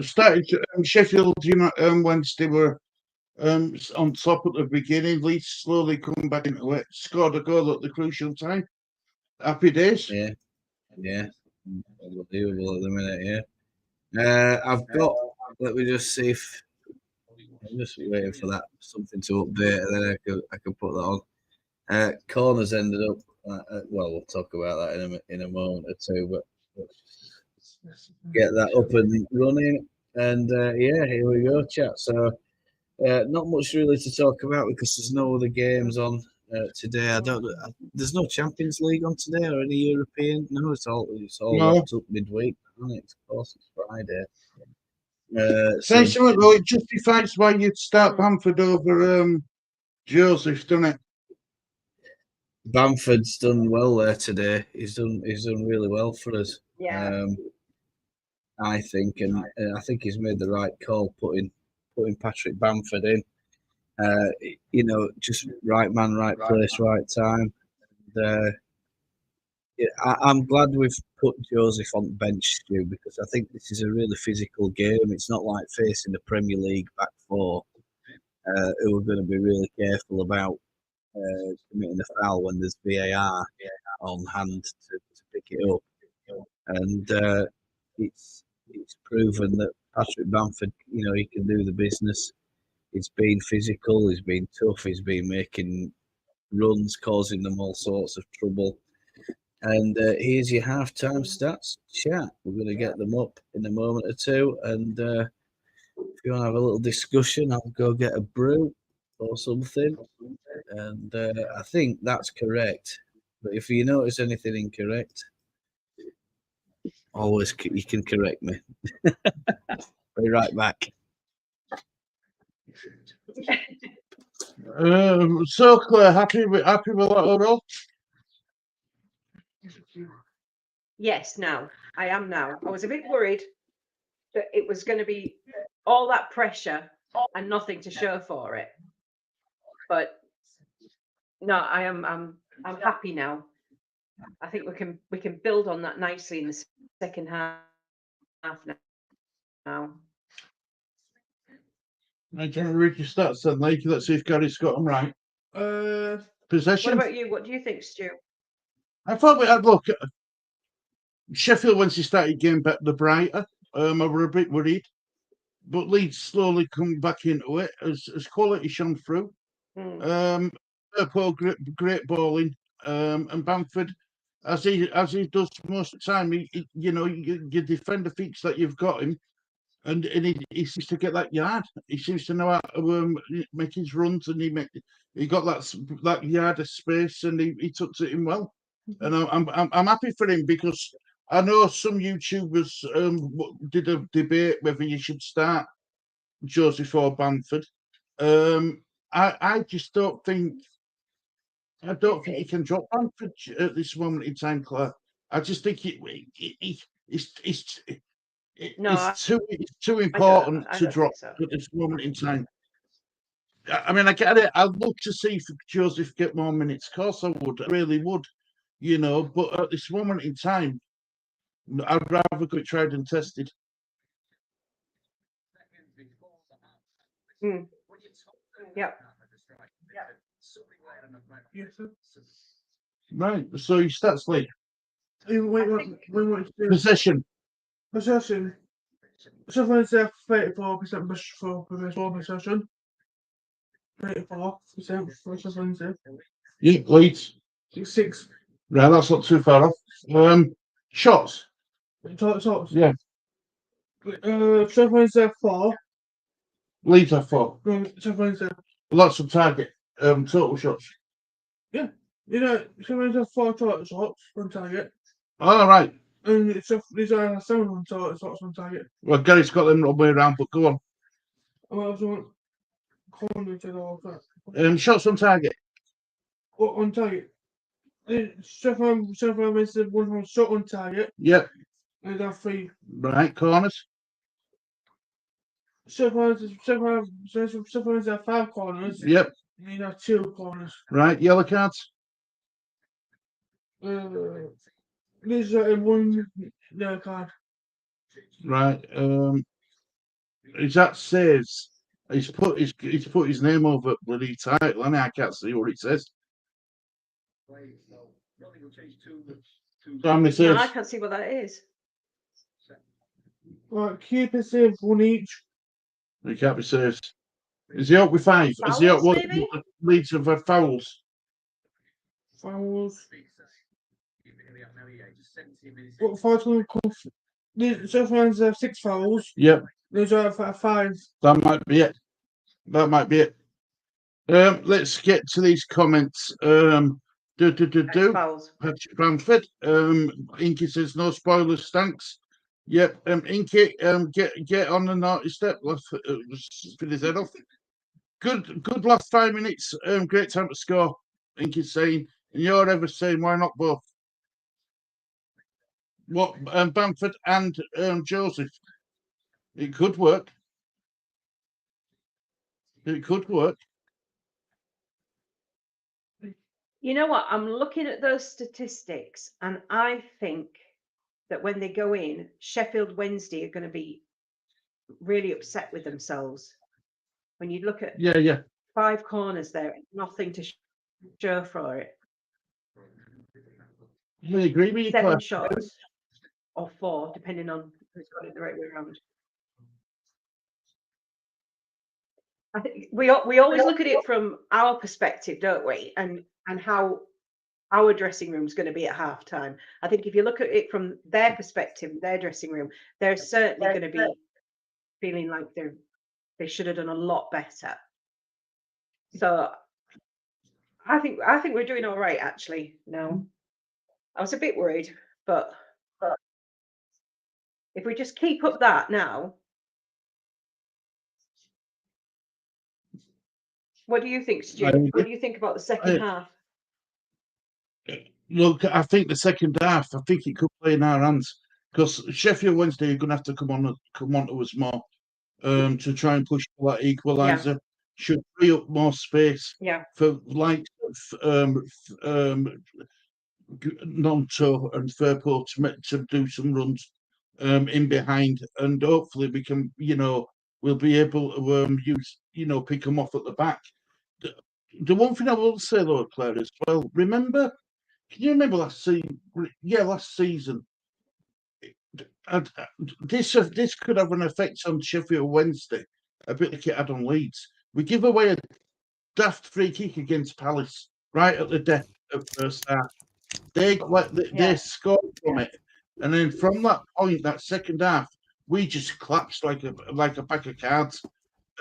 Started Sheffield United Wednesday were on top at the beginning. Leeds slowly come back into it. Scored a goal at the crucial time. Happy days. Yeah. Unbelievable at the minute, yeah. I've got. Let me just see if I'm just waiting for that something to update, and then I can put that on. Corners ended up. Well, we'll talk about that in a moment or two, but get that up and running. And yeah, here we go, chat. So not much really to talk about because there's no other games on today. I don't. There's no Champions League on today or any European. No, it's all No. wrapped up midweek, isn't it? Of course, it's Friday. Say something though. It justifies why you'd start Bamford over Joseph, doesn't it? Bamford's done well there today. He's done really well for us. Yeah. I think, and I think he's made the right call putting Patrick Bamford in. You know, just right man, right place, right time. And, I'm glad we've put Joseph on the bench, Stu, because I think this is a really physical game. It's not like facing the Premier League back four, who are going to be really careful about committing a foul when there's VAR on hand to pick it up. And it's proven that Patrick Bamford, you know, he can do the business. He's been physical, he's been tough, he's been making runs, causing them all sorts of trouble. And here's your half-time stats chat. We're going to get them up in a moment or two. And if you want to have a little discussion, I'll go get a brew or something. And I think that's correct. But if you notice anything incorrect, always you can correct me. Be right back. So Claire, happy with that overall? Yes, now. I am now. I was a bit worried that it was going to be all that pressure and nothing to show for it. But no, I'm happy now. I think we can build on that nicely in the second half now. Right, do you want to read your stats then, Lee? Let's see if Gary's got them right. What Possession. about you? What do you think, Stu? I thought we had look. Sheffield Wednesday started getting better, the brighter. I were a bit worried, but Leeds slowly come back into it as quality shone through. Liverpool great balling, and Bamford, as he does most of the time, you defend the feats that you've got him, and he seems to get that yard. He seems to know how to make his runs, and he got that yard of space, and he took it in well. And I'm happy for him, because I know some YouTubers did a debate whether you should start Joseph or Bamford. I just don't think. I don't think he can drop Bamford at this moment in time, Claire. I just think it's too important to drop at this moment in time. I mean, I get it. I'd love to see Joseph get more minutes. Of course, I would. I really would. But at this moment in time, I'd rather go tried and tested. Yeah. Yes, sir. Right. So your stats, Lee. Possession. Possession. Sheffield Wednesday 34% for possession. 34% for Sheffield Wednesday. Yeah, Leeds. 6. Right, that's not too far off. Shots. Shots. Yeah. Sheffield Wednesday 4. Leeds are 4. No, Sheffield Wednesday. Well, that's on target. Total shots. Yeah. Sheffield Wednesday 4 total shots on target. All right. And these are 7 total shots on target. Well, Gary's got them all the way around, but go on. What else do you want? Corner to all that. Shots on target. What on target? Sheffield Wednesday 1 shot on target. Yep. And they have 3. Right, corners. Sheffield Wednesday have 5 corners. Yep. And they have 2 corners. Right, yellow cards. These are 1 yellow card. Right. Is that says he's put his name over bloody title, and I can't see what it says. How many says? No, I can't see what that is. Right, keeper save 1 each. He can't be saved. Is he up with 5? Is he up Fouls, what maybe? Leeds have had fouls? Fouls. What 5 to come? Sheffield Wednesday have 6 fouls. Yep. These are 5. That might be it. Let's get to these comments. Fouls. Patrick Bamford. Inky says no spoilers, thanks. Yep. Inky, get on the naughty step. Let's spin his head off. Good last 5 minutes. Great time to score. Inky's saying, and you're ever saying why not both? What Bamford and Joseph? It could work. It could work. You know what? I'm looking at those statistics, and I think that when they go in, Sheffield Wednesday are going to be really upset with themselves. When you look at 5 corners there, nothing to show for it. I agree with you, 7 Claire. shots or 4, depending on who's got it the right way around. I think we always look at it from our perspective, don't we? And how our dressing room is going to be at half time. I think if you look at it from their perspective, their dressing room, they're certainly going to be feeling like they should have done a lot better. So I think we're doing all right, actually. No, I was a bit worried, but if we just keep up that now. What do you think, Stu? What do you think about the second half? Look, I think the second half, I think it could play in our hands because Sheffield Wednesday are going to have to come on to us more to try and push for that equaliser. Should free up more space for like Nonto and Firpo to do some runs in behind, and hopefully we can, we'll be able to use, pick them off at the back. The one thing I will say though, Claire, as well, can you remember last season? Yeah, last season. This could have an effect on Sheffield Wednesday, a bit like it had on Leeds. We give away a daft free kick against Palace right at the death of first half. They scored from it, and then from that point, that second half, we just collapsed like a pack of cards.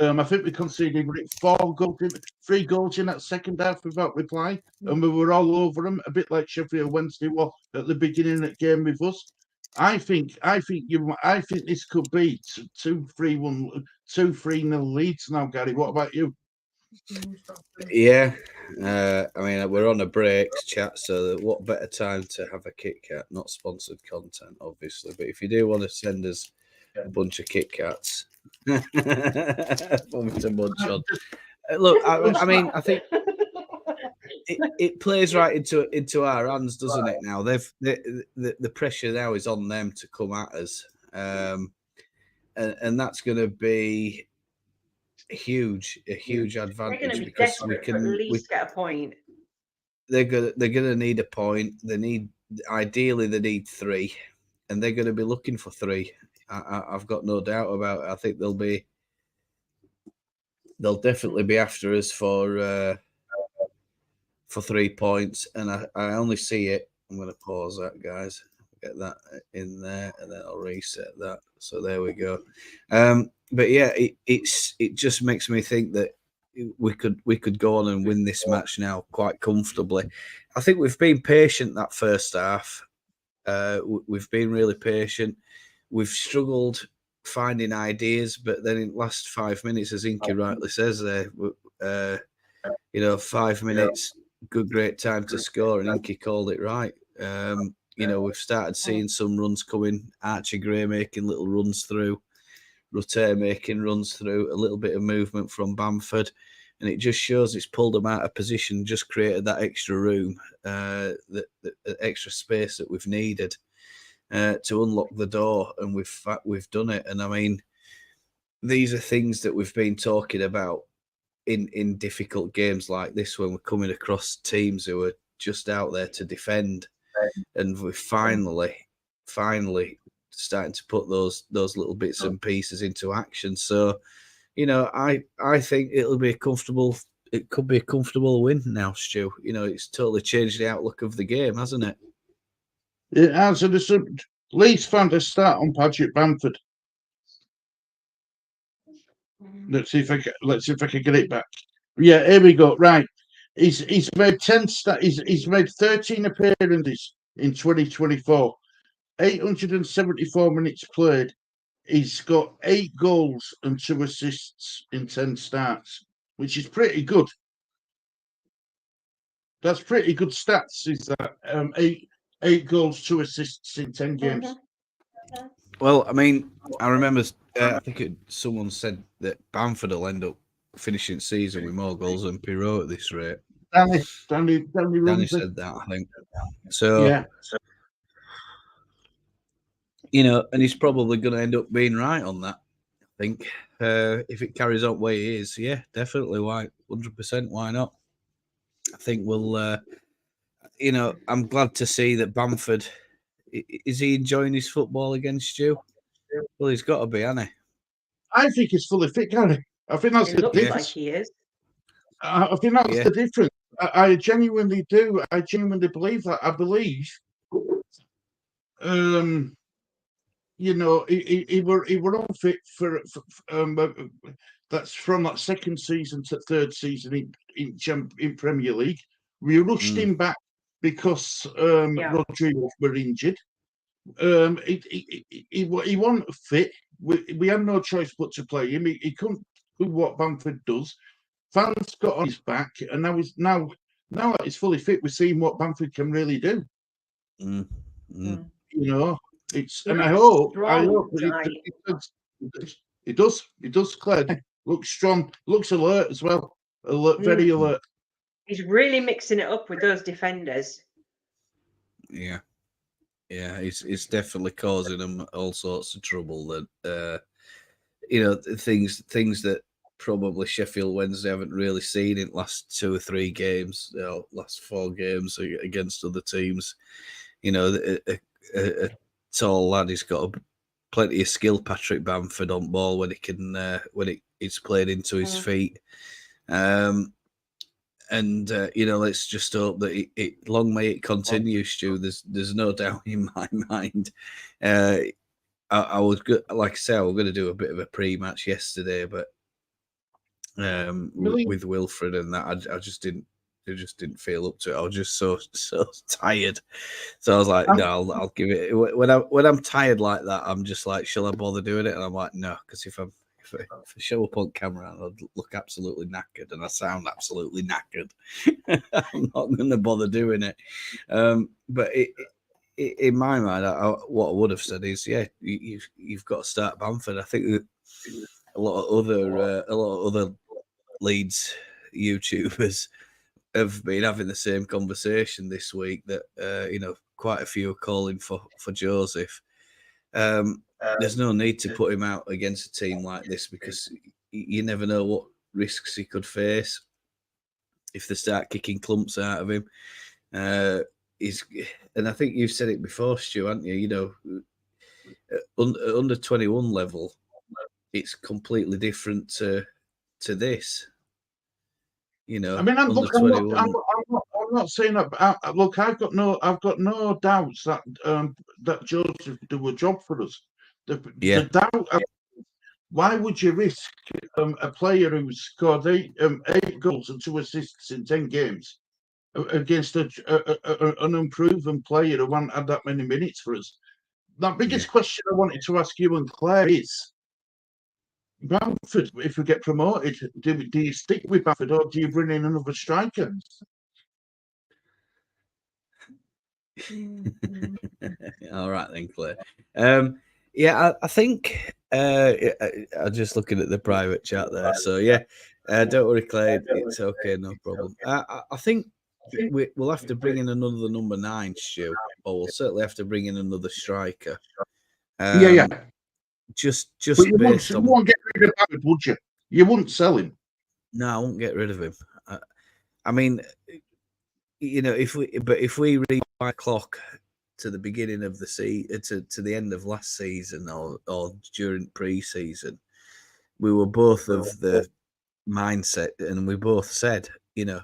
I think we conceded 3 goals in that second half without reply, and we were all over them, a bit like Sheffield Wednesday were at the beginning of the game with us. I think this could be 2-3-1, 2-3-0 Leeds now, Gary. What about you? Yeah, I mean, we're on a breaks chat, so what better time to have a Kit Kat? Not sponsored content, obviously, but if you do want to send us a bunch of Kit Kats for me to munch on. Look, I mean, I think it plays right into our hands, doesn't it? Now the pressure now is on them to come at us, and that's going to be a huge advantage because we can at least get a point. They're gonna need a point. They need 3, and they're going to be looking for 3. I've got no doubt about it. I think they'll definitely be after us for 3 points, and I only see it. I'm going to pause that, guys. Get that in there, and then I'll reset that. So there we go. But yeah, it just makes me think that we could go on and win this match now quite comfortably. I think we've been patient that first half. We've been really patient. We've struggled finding ideas, but then in the last 5 minutes, as Inky rightly says there, 5 minutes, great time to score, and Inky called it right. We've started seeing some runs coming. Archie Gray making little runs through, Rutte making runs through, a little bit of movement from Bamford, and it just shows it's pulled them out of position, just created that extra room, that extra space that we've needed to unlock the door, and we've done it. And I mean, these are things that we've been talking about in difficult games like this, when we're coming across teams who are just out there to defend, and we're finally starting to put those little bits and pieces into action. So, I think it'll be it could be a comfortable win now, Stu. It's totally changed the outlook of the game, hasn't it? It has. And Leeds found a start on Patrick Bamford. Let's see if I can get it back. Yeah, here we go. Right, he's made 10. He's made 13 appearances in 2024. 874 minutes played. He's got 8 goals and 2 assists in 10 starts, which is pretty good. That's pretty good stats. Is that 8 goals, 2 assists in 10 games? Well, I mean, I remember. I think someone said that Bamford will end up finishing the season with more goals than Pirot at this rate. Danny said that, I think. So, yeah. And he's probably going to end up being right on that. I think if it carries on where he is, yeah, definitely. Why? 100%. Why not? I think we'll. I'm glad to see that Bamford. Is he enjoying his football again, Stu? Well, he's got to be, hasn't he? I think he's fully fit, Gary. I think that's the difference. Like he is. I think that's the difference. I genuinely do. I genuinely believe that. I believe, he were unfit for that's from that second season to third season in Premier League. We rushed him back because Rodrigo were injured. He wasn't fit. We had no choice but to play him. He couldn't do what Bamford does. Fans got on his back, and now now that he's fully fit, we're seeing what Bamford can really do. Mm. You know, it's He and I looks hope strong that tonight. it does, Claire. Looks strong, looks alert as well. Alert, very alert. He's really mixing it up with those defenders. Yeah, it's definitely causing them all sorts of trouble. That you know, things that probably Sheffield Wednesday haven't really seen in the last 2 or 3 games, last 4 games against other teams. You know, a tall lad, he's got plenty of skill, Patrick Bamford, on ball when it can it's played into his feet. And you know, let's just hope that it long may it continue, Stu. There's no doubt in my mind. I was good, like I said, I was going to do a bit of a pre-match yesterday, but with Wilfred and that, I just didn't feel up to it. I was just so tired. So I was like, no, I'll give it. When I'm tired like that, I'm just like, shall I bother doing it? And I'm like, no, because if I show up on camera, I'd look absolutely knackered, and I sound absolutely knackered. I'm not going to bother doing it. But in my mind, what I would have said is, yeah, you've got to start Bamford. I think that a lot of other Leeds YouTubers have been having the same conversation this week. That you know, quite a few are calling for Joseph. There's no need to put him out against a team like this, because you never know what risks he could face if they start kicking clumps out of him. And I think you've said it before, Stu, haven't you? You know, under 21 level, it's completely different to this. You know, I mean, I'm not saying that. Look, I've got no doubts that that Joseph do a job for us. The doubt. Why would you risk a player who's scored 8 goals and 2 assists in 10 games against an unproven player who hasn't had that many minutes for us? The biggest question I wanted to ask you and Claire is, Bamford, if we get promoted, do you stick with Bamford, or do you bring in another striker? All right then, Claire. Yeah, I think I'm just looking at the private chat there. So yeah, don't worry, Claire. It's okay, no problem. I think we'll have to bring in another number 9, Stu, or we'll certainly have to bring in another striker. Yeah. Just But you based on. You won't get rid of Bamford, would you? You wouldn't sell him. No, I won't get rid of him. I mean, you know, if we rewind the clock to the beginning of the season, to the end of last season, or during pre-season, we were both of the mindset, and we both said, you know,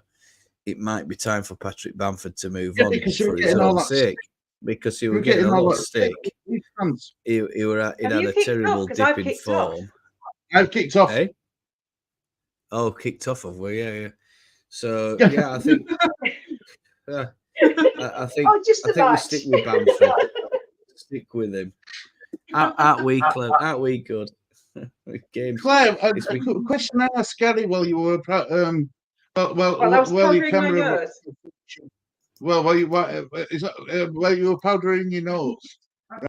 it might be time for Patrick Bamford to move on for his own sake, because he was getting a lot of stick. He had a terrible dip in form. I've kicked off. Hey? Oh, kicked off of we, yeah. So yeah, I think. I think we stick with Bamford. Stick with him. Aren't we, Claire? Aren't we good? Claire, a question I asked Gary while you were while you camera. While you were powdering your nose,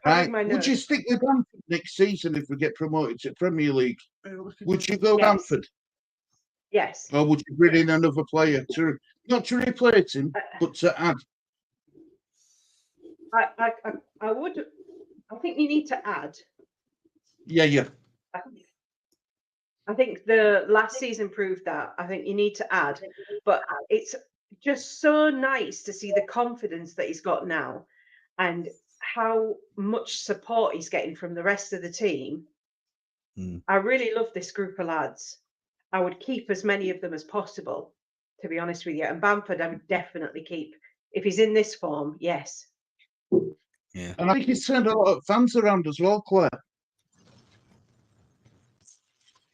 right? Would you stick with Bamford next season if we get promoted to Premier League? Would you go Bamford? Yes. Or would you bring in another player not to replace him, but to add? I would. I think you need to add. Yeah. I think the last season proved that. I think you need to add, but it's just so nice to see the confidence that he's got now, and how much support he's getting from the rest of the team. I really love this group of lads. I would keep as many of them as possible, to be honest with you. And Bamford, I would definitely keep. If he's in this form, yes. Yeah. And I think he's turned a lot of fans around as well, Claire.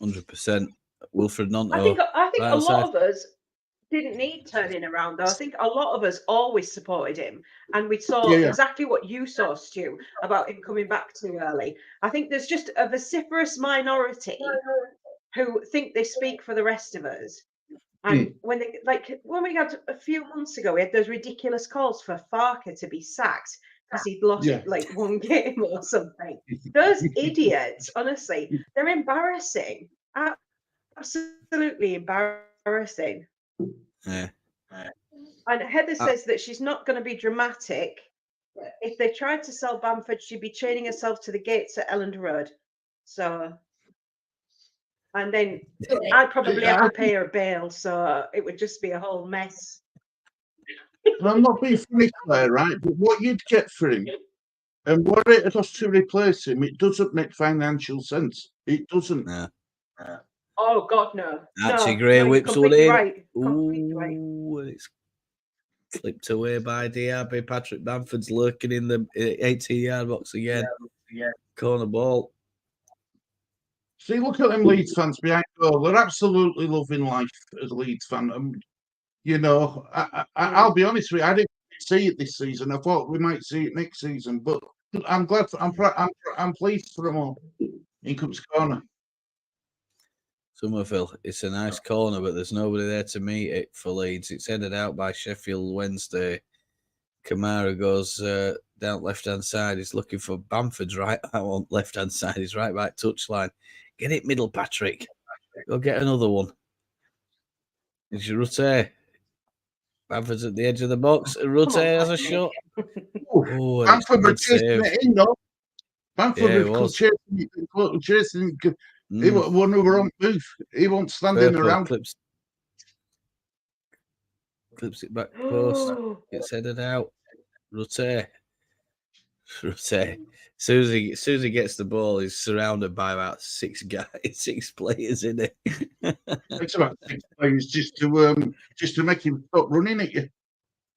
100%. Wilfred Nonto. I think a lot of us didn't need turning around, though. I think a lot of us always supported him, and we saw exactly what you saw, Stu, about him coming back too early. I think there's just a vociferous minority who think they speak for the rest of us, And when we had a few months ago, we had those ridiculous calls for Farker to be sacked because he'd lost like one game or something. Those idiots, honestly, they're embarrassing. Absolutely embarrassing. Yeah. And Heather says that she's not going to be dramatic. If they tried to sell Bamford, she'd be chaining herself to the gates at Elland Road. So, and then I'd probably have to pay her bail, so it would just be a whole mess. I'm not being funny, Claire, right? But what you'd get for him and what it costs to replace him, it doesn't make financial sense. It doesn't. Yeah. Oh God, no. Actually, no, Grey no, whips one completely in. right. Completely right. Ooh, it's flipped away by Diaby. Patrick Bamford's lurking in the 18-yard box again. Yeah. Corner ball. See, look at them Leeds fans behind goal. They're absolutely loving life as a Leeds fan. You know, I'll be honest with you, I didn't see it this season. I thought we might see it next season, but I'm glad. I'm pleased for them all. In comes corner. Somerville, it's a nice corner, but there's nobody there to meet it for Leeds. It's headed out by Sheffield Wednesday. Kamara goes down left-hand side. He's looking for Bamford's right on left-hand side. He's right back touchline. Get it middle, Patrick. Go get another one. It's Rutte. Bamford's at the edge of the box. Rutte has a shot. Oh, Bamford was chasing it in, though. Bamford was chasing it. He won over on move. He won't standing around. Clips it back post. It's headed out. Rutte. As soon as he gets the ball, he's surrounded by about 6 players in it. It's about 6 players just to make him stop running at you.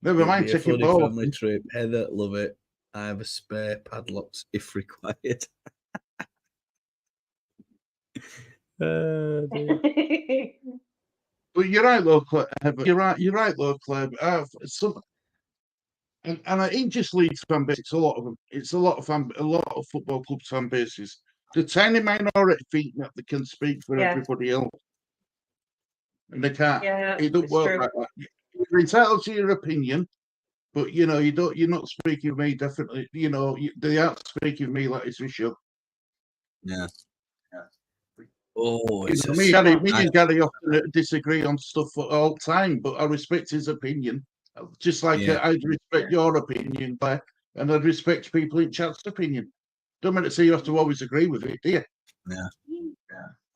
Never mind taking the ball. Family trip. Heather, love it. I have a spare padlocks if required. But you're right, though, Claire. You're right, though, Claire. And it ain't just Leeds fan base. It's a lot of them. It's a lot of football clubs fan bases. The tiny minority think that they can speak for everybody else, and they can't. Yeah, it don't work like that. You're entitled to your opinion, but you know you're not speaking of me. Definitely, you know they aren't speaking of me like it's a show. Yeah. Oh, me and Gary often disagree on stuff all the time, but I respect his opinion. Just like I'd respect your opinion, Claire, and I'd respect people in chat's opinion. Don't mean to say you have to always agree with it, do you? Yeah.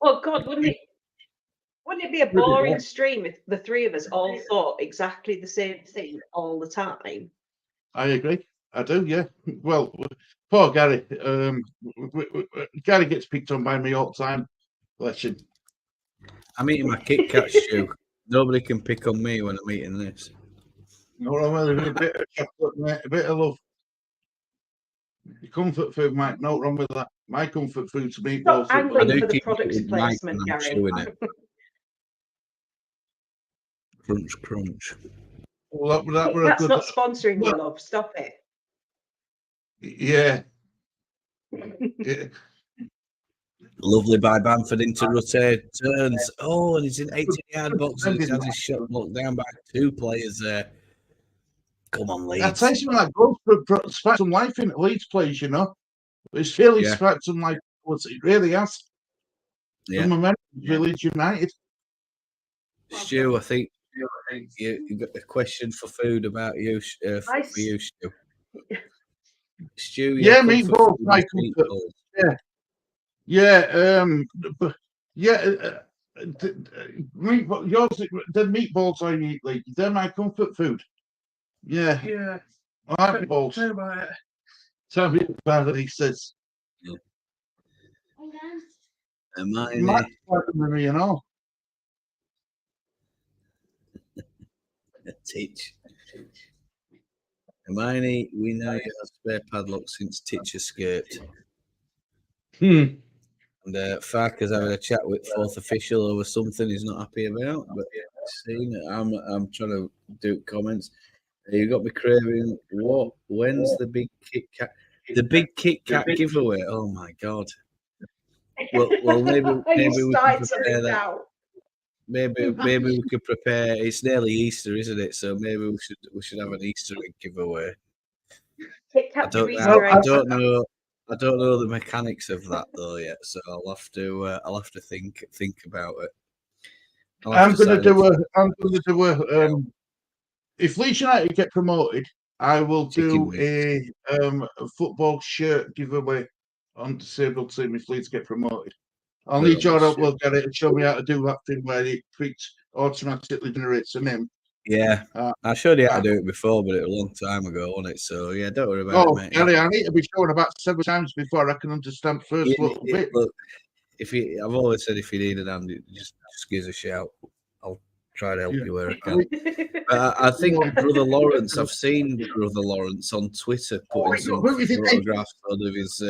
Oh God, wouldn't it be a boring stream if the three of us all thought exactly the same thing all the time? I agree. I do, yeah. Well, poor Gary. Gary gets picked on by me all the time. Bless him. I'm eating my Kit Kat shoe. Nobody can pick on me when I'm eating this. No, a bit of chocolate, mate, a bit of love. Your comfort food, mate, no wrong with that. My comfort food's meatballs. Stop angling for the products placement, Gary. Crunch. Well, That's not sponsoring you, love. Stop it. Yeah. Lovely by Bamford into Rutte. Turns. Oh, and he's in 18-yard box. And he's had his shot blocked down by 2 players there. Come on, Leeds. I tell you something, that goes sparked some life in Leeds plays, you know. It's really sparked some life. It really has. Yeah. Some momentum for Leeds United. Stu, I think you got a question for food about you, for you, Stu. Stu, meatballs, my comfort. The meatballs I eat, like, they're my comfort food. Yeah. I like meatballs. Tell me about it, he says. Yeah. Hermione. You know. Teach. Hermione, we know you have spare padlocks since Titch escaped. And Farker's having a chat with 4th official over something he's not happy about. But I'm trying to do comments. You got me craving. What? When's the big Kit Kat? The big Kit Kat giveaway. Oh my God. Well, maybe we can prepare that. maybe we could prepare. It's nearly Easter, isn't it? So maybe we should have an Easter egg giveaway. I don't know the mechanics of that though yet, so I'll have to think about it. I'm going to do a. If Leeds United get promoted, I will do a football shirt giveaway on disabled team if Leeds get promoted. I'll need your help. We'll get it and show me how to do that thing where it automatically generates a name. Yeah, I showed you how to do it before, but it was a long time ago, wasn't it? So yeah, don't worry about it, mate. Gary, I need to be shown about 7 times before I can understand first little bit. Look, I've always said if you need an hand, just give us a shout. I'll try to help you where I can. I think Brother Lawrence, I've seen Brother Lawrence on Twitter putting some photographs of his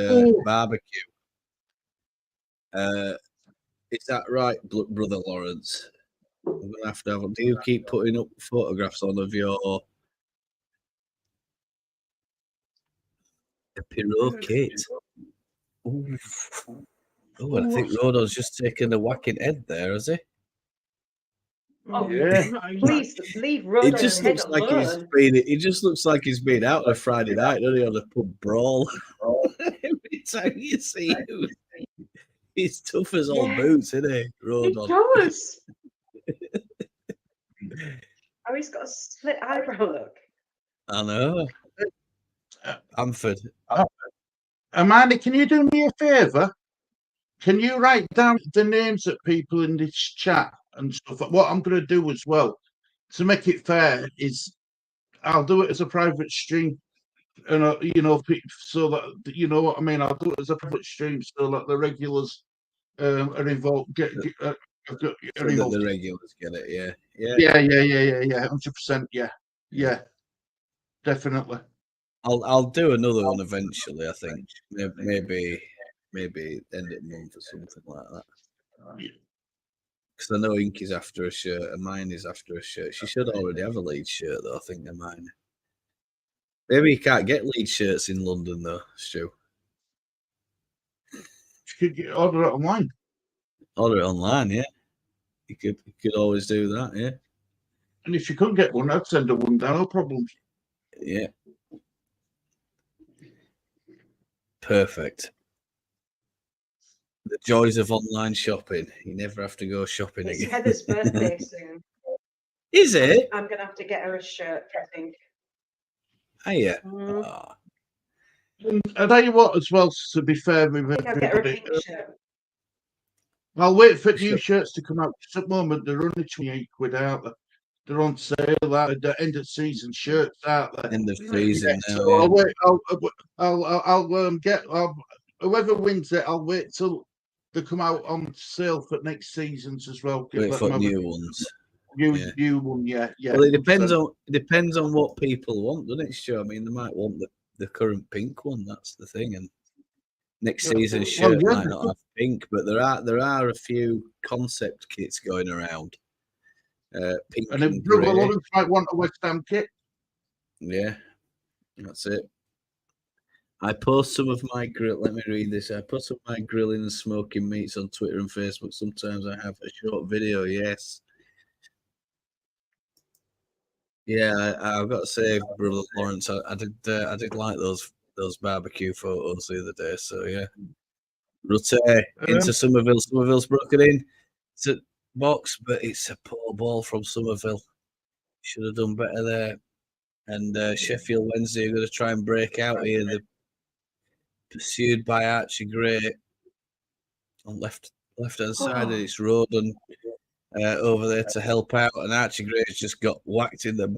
barbecue. Is that right, Brother Lawrence? I'm going to have. Do you keep putting up photographs on of your Pirot kit? Oh, I think Rodo's just taken a whacking head there, has he? Oh, yeah. Please leave Rodo. It just looks like he's been out on a Friday night, doesn't he, on a pub brawl? Every time you see him, he's tough as old boots, isn't he, Rodon? He does. Oh, he's got a split eyebrow look. I know. Amford. Amanda, can you do me a favour? Can you write down the names of people in this chat and stuff? What I'm going to do as well, to make it fair, is I'll do it as a private stream, and so that you know what I mean. I'll do it as a private stream so that the regulars are involved. The regulars get it, yeah. 100%, yeah, definitely. I'll do another one eventually. I think maybe end of the month or something like that. Because I know Inky's after a shirt and mine is after a shirt. She should already have a Leeds shirt though. I think they're mine. Maybe you can't get Leeds shirts in London though, Stu. You could order it online. Order it online, yeah. You could always do that, yeah. And if you couldn't get one, I'd send her one down, no problem. Yeah. Perfect. The joys of online shopping. You never have to go shopping It's again. Heather's birthday soon. Is it? I'm going to have to get her a shirt, I think. Oh, yeah. I'll tell you what, as well, to be fair with I think I'll get her a everybody, pink shirt. I'll wait for new shirts to come out. At the moment, they're only £28, aren't they? They're on sale at the end of season shirts, aren't they? End of season now. So I'll wait. I'll get whoever wins it. I'll wait till they come out on sale for next seasons as well. Wait for new ones. New one, yeah. Well, it depends on what people want, doesn't it, Stu? I mean, they might want the current pink one. That's the thing, and next season's shirt might not have pink, but there are a few concept kits going around. Pink and Brother Lawrence might want a West Ham kit. Yeah, that's it. I post some of my grill. Let me read this. I post some of my grilling and smoking meats on Twitter and Facebook. Sometimes I have a short video. Yes. Yeah, I've got to say, Brother Lawrence, I did like those barbecue photos the other day. So yeah, Rutte into Somerville. Somerville's broken in to box, but it's a poor ball from Somerville. Should have done better there. And Sheffield Wednesday are going to try and break out here. They're pursued by Archie Gray on left hand side, and it's Roden over there to help out, and Archie Gray's just got whacked in the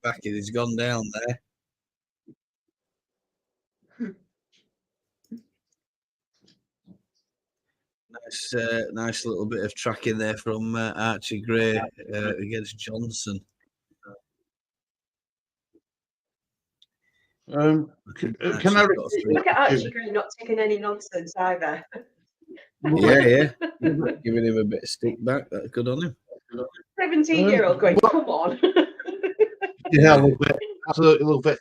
back, and he's gone down there. Nice little bit of tracking there from Archie Gray against Johnson. Can I look at Archie Gray not taking any nonsense either? Yeah. Giving him a bit of stick back. That's good on him. 17-year-old going, come on. Yeah, a little bit. Absolutely, a little bit.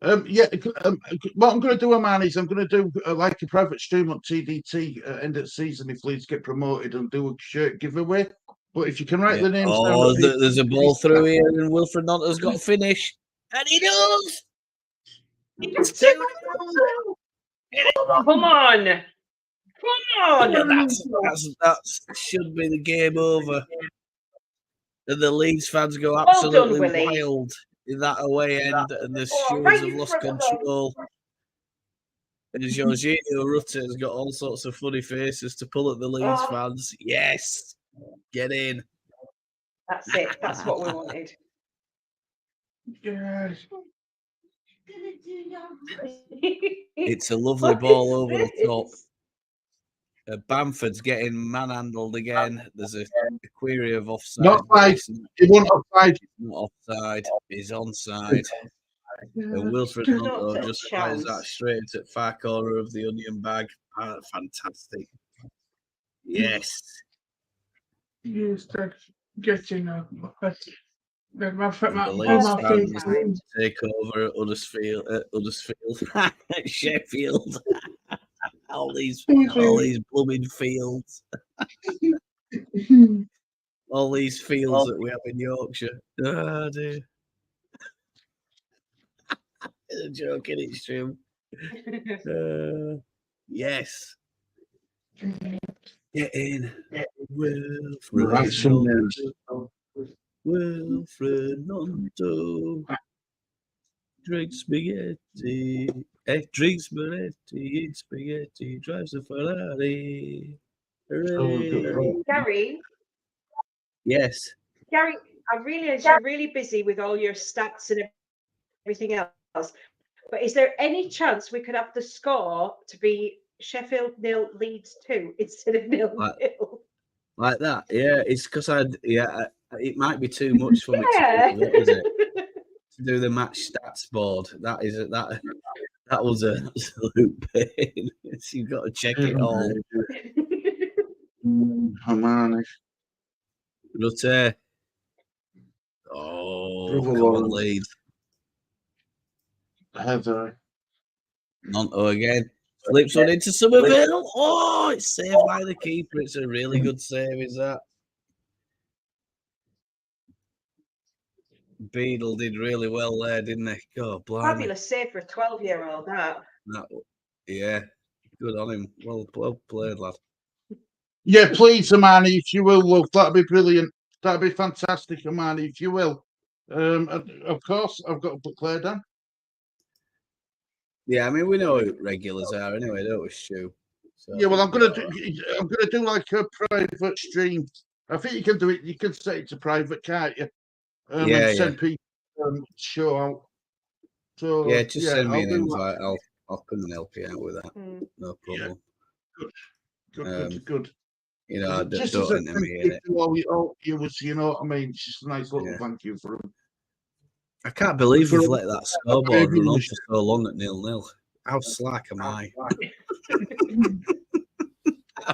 What I'm going to do, man, is I'm going to do like a private stream on TDT end of the season if Leeds get promoted and do a shirt giveaway. But if you can write the names down. Oh, there's a ball through here, and Wilfred Nonto's got a finish. And he does! It's 2-0. Come on! That should be the game over. And the Leeds fans go Well absolutely done, Willie. wild in that away end, and the stewards right have in lost front of them. control. And Jorginho Rutter has got all sorts of funny faces to pull at the Leeds fans. Yes! Get in. That's it. That's what we wanted. Yes. It's a lovely ball over the top. Bamford's getting manhandled again. There's a query of offside. Not offside. He wasn't offside. He's not offside. He's onside. And Wilfred Nonto just fires that straight at far corner of the onion bag. Fantastic. Yes. Yes, that's getting up. The Leeds fans take over at Huddersfield, Sheffield. all these blooming fields. All these fields that we have in Yorkshire. Oh, dear. It's a joke, isn't it, Stu? Yes. Get in. Wilfred Nonto. Drink spaghetti. Drink spaghetti. Eat spaghetti. Drives a Ferrari. Hooray. Gary? Yes. Gary, I realize you're really busy with all your stats and everything else. But is there any chance we could have the score to be Sheffield 0, Leeds 2 instead of 0-0? Like that? Yeah, it's because it might be too much for me to do the match stats board. That was an absolute pain. You've got to check it all. Rutte. Oh, come on, Leeds. Nonto again. Flips one into Somerville. Oh, it's saved by the keeper. It's a really good save, is that? Beadle did really well there, didn't he? God, blimey. Fabulous save for a 12-year-old, that. Yeah, good on him. Well played, lad. Yeah, please, Amani, if you will, love. That'd be brilliant. That'd be fantastic, Amani, if you will. Of course, I've got to put Claire down. Yeah, I mean, we know who regulars are anyway, don't we, Stu? So, yeah, well, I'm gonna do like a private stream. I think you can do it. You can set it to private, can't you? And send people show out. So yeah, just send me an invite. I'll come and help you out with that. No problem. Yeah. Good. You know, just don't enter me in it. You know what I mean? It's just a nice little thank you for them. I can't believe we've let that scoreboard run on for so long at 0-0. How slack am I?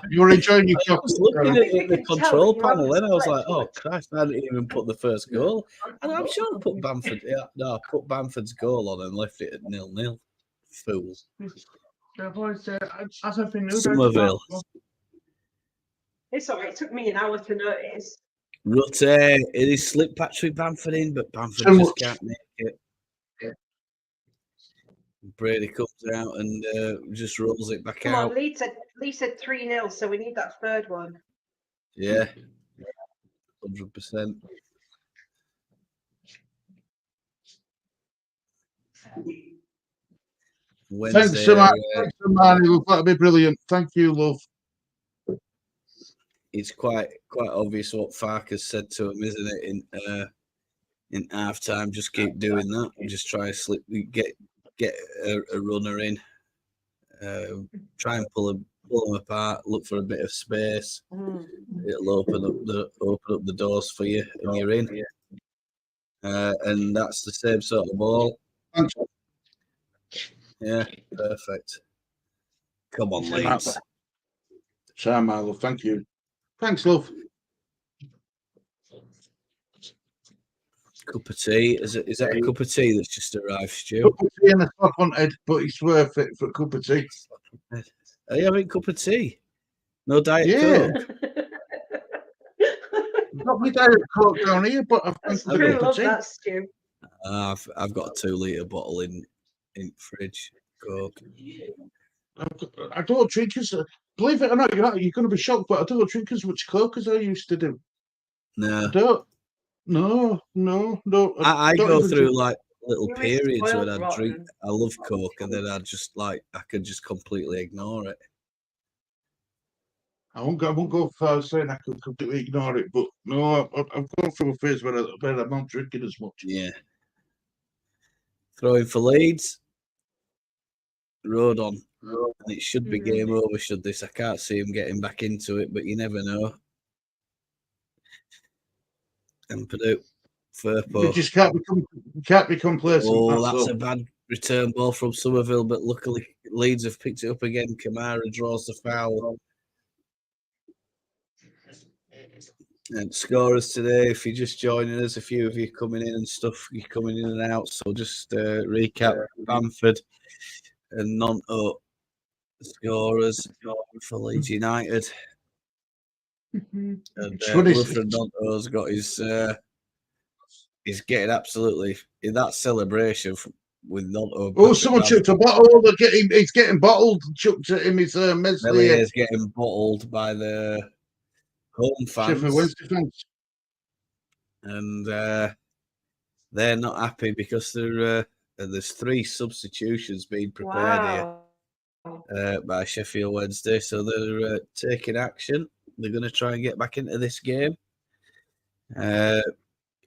You're enjoying your I was looking at the control panel then I was like, oh Christ, I didn't even put the first goal. And I'm sure I put Bamford. Yeah, no, I put Bamford's goal on and left it at 0-0. Fool. Somerville. It's all right. It took me an hour to notice. Rutte, it slipped Patrick Bamford in, but Bamford just can't make it. Brady comes out and just rolls it back out. Come on, Leeds said 3-0, so we need that third one. Yeah, 100%. Wednesday, thanks, Amani. That'd be brilliant. Thank you, love. It's quite obvious what Farkas said to him, isn't it? In half time, just keep doing that. Just try to get a runner in. Try and pull them apart. Look for a bit of space. It'll open up the doors for you, and you're in. And that's the same sort of ball. Yeah, perfect. Come on, Leeds. Sam, my love. Thank you. Thanks, love. Cup of tea. Is that a cup of tea that's just arrived, Stu? Cup of tea and a slap on head, but it's worth it for a cup of tea. Are you having a cup of tea? No Diet Yeah. Coke? Got me Diet Coke down here, but I've That's got a true. cup of Love tea. that, Stu. I've got a 2-litre bottle in fridge. Coke. I don't drink as believe it or not, you're going to be shocked, but I don't drink as much Coke as I used to do. No. I don't. No. I don't go even through drink. like little You were periods when spoiled I rotten. drink. I love Coke, and then I could just completely ignore it. I won't go far saying I could completely ignore it, but no, I've gone through a phase where I'm not drinking as much. Yeah. Throwing for Leeds. Road on. And it should be game over, should this. I can't see him getting back into it, but you never know. And Purdue. Firpo. You just can't be complacent. Oh, that's a bad return ball from Somerville, but luckily Leeds have picked it up again. Kamara draws the foul. And scorers today, if you're just joining us, a few of you coming in and stuff, you're coming in and out. So just recap Bamford and Nonto scorers for Leeds United. And Wilfred Nonto's got his. He's getting absolutely in that celebration with Nonto. Oh, someone chucked a bottle. He's getting bottled. Chucked at him. He's Meslier is getting bottled by the home fans. Sheffield Wednesday fans. And they're not happy because there's 3 substitutions being prepared here by Sheffield Wednesday. So they're taking action. They're going to try and get back into this game.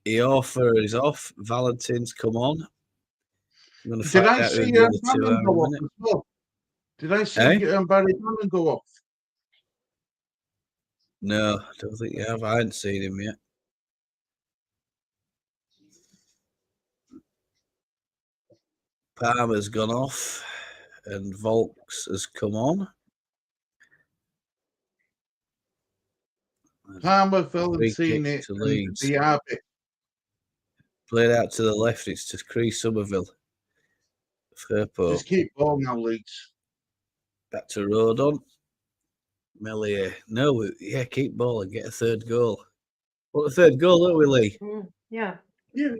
Eofa is off. Valentin's come on. I'm going to find out who the other 2 are in a minute. Well? Did I see Barry Bannon go off? No, I don't think you have. I hadn't seen him yet. Palmer's gone off and Volks has come on. Palmer, Valentini, and Diaby. Played out to the left. It's to Chris Somerville. Firpo. Just keep ball now, Leeds. Back to Rodon. Meslier. No, keep ball and get a 3rd goal. What a 3rd goal, don't we, Lee? Yeah. Yeah,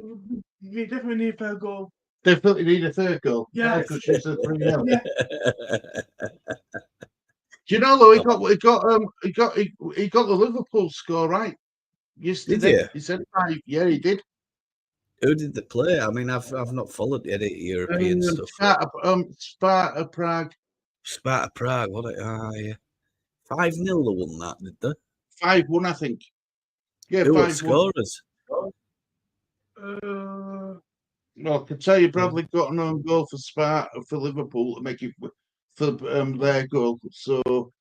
we definitely need a 3rd goal. Definitely need a 3rd goal. Yeah. Because she's a 3-0. Yeah. Do you know though he got the Liverpool score right yesterday? Did you? He said 5. Yeah, he did. Who did they play? I mean, I've not followed any European stuff. Sparta Prague. Sparta Prague, what it? Yeah. 5-0 they won that, did they? 5-1, I think. Yeah, Who were 5-1. scorers? No, I can tell you Bradley got an own goal for Sparta for Liverpool to make it for their goal. So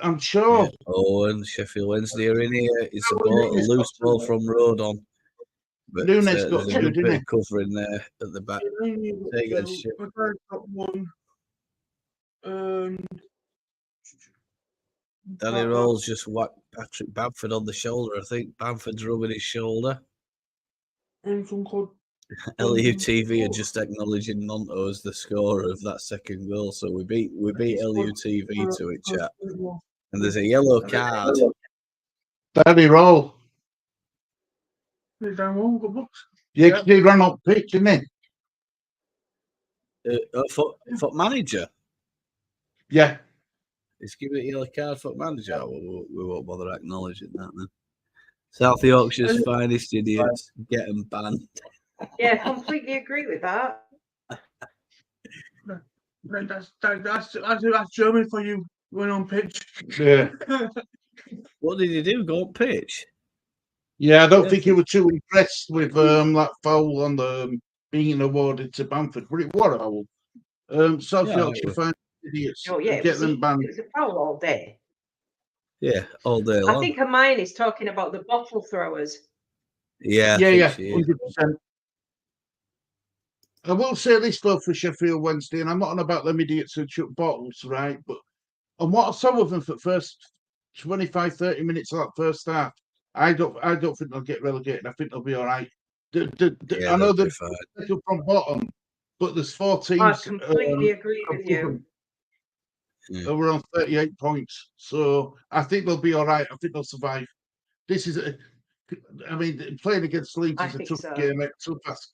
I'm sure. Yeah. Oh, and Sheffield Wednesday are in here. It's a loose ball from Rodon. But Nunes got there's a good bit of cover in there at the back. Got one. Danny Rolls just whacked Patrick Bamford on the shoulder. I think Bamford's rubbing his shoulder. And some called LUTV are just acknowledging Nonto as the scorer of that 2nd goal. So we beat LUTV to it, chat. And there's a yellow card. Danny Roll. Yeah, Yeah, he ran up pitch, didn't he? For manager? Yeah. He's giving a yellow card for manager. We won't bother acknowledging that then. South Yorkshire's finest idiots get them banned. Yeah, completely agree with that. That's German for you. Went on pitch. Yeah. What did he do? Go on pitch? Yeah, I don't think he was too impressed with that foul on the being awarded to Bamford, but it was a foul. South Yorkshire fine idiots. Oh, yeah, get them banned. It was a foul all day. Yeah, all day long. I think Hermione's talking about the bottle throwers. Yeah, 100%. I will say this though for Sheffield Wednesday, and I'm not on about them idiots who chuck bottles, right? But on what I saw of them for the first 25, 30 minutes of that first half, I don't think they'll get relegated. I think they'll be all right. Yeah, I know they'll be they're fine. second from bottom, but there's 4 I teams completely agree with you. who are on 38 points. So I think they'll be all right. I think they'll survive. This is, I mean, playing against Leeds I is a think tough so. game. Tough task.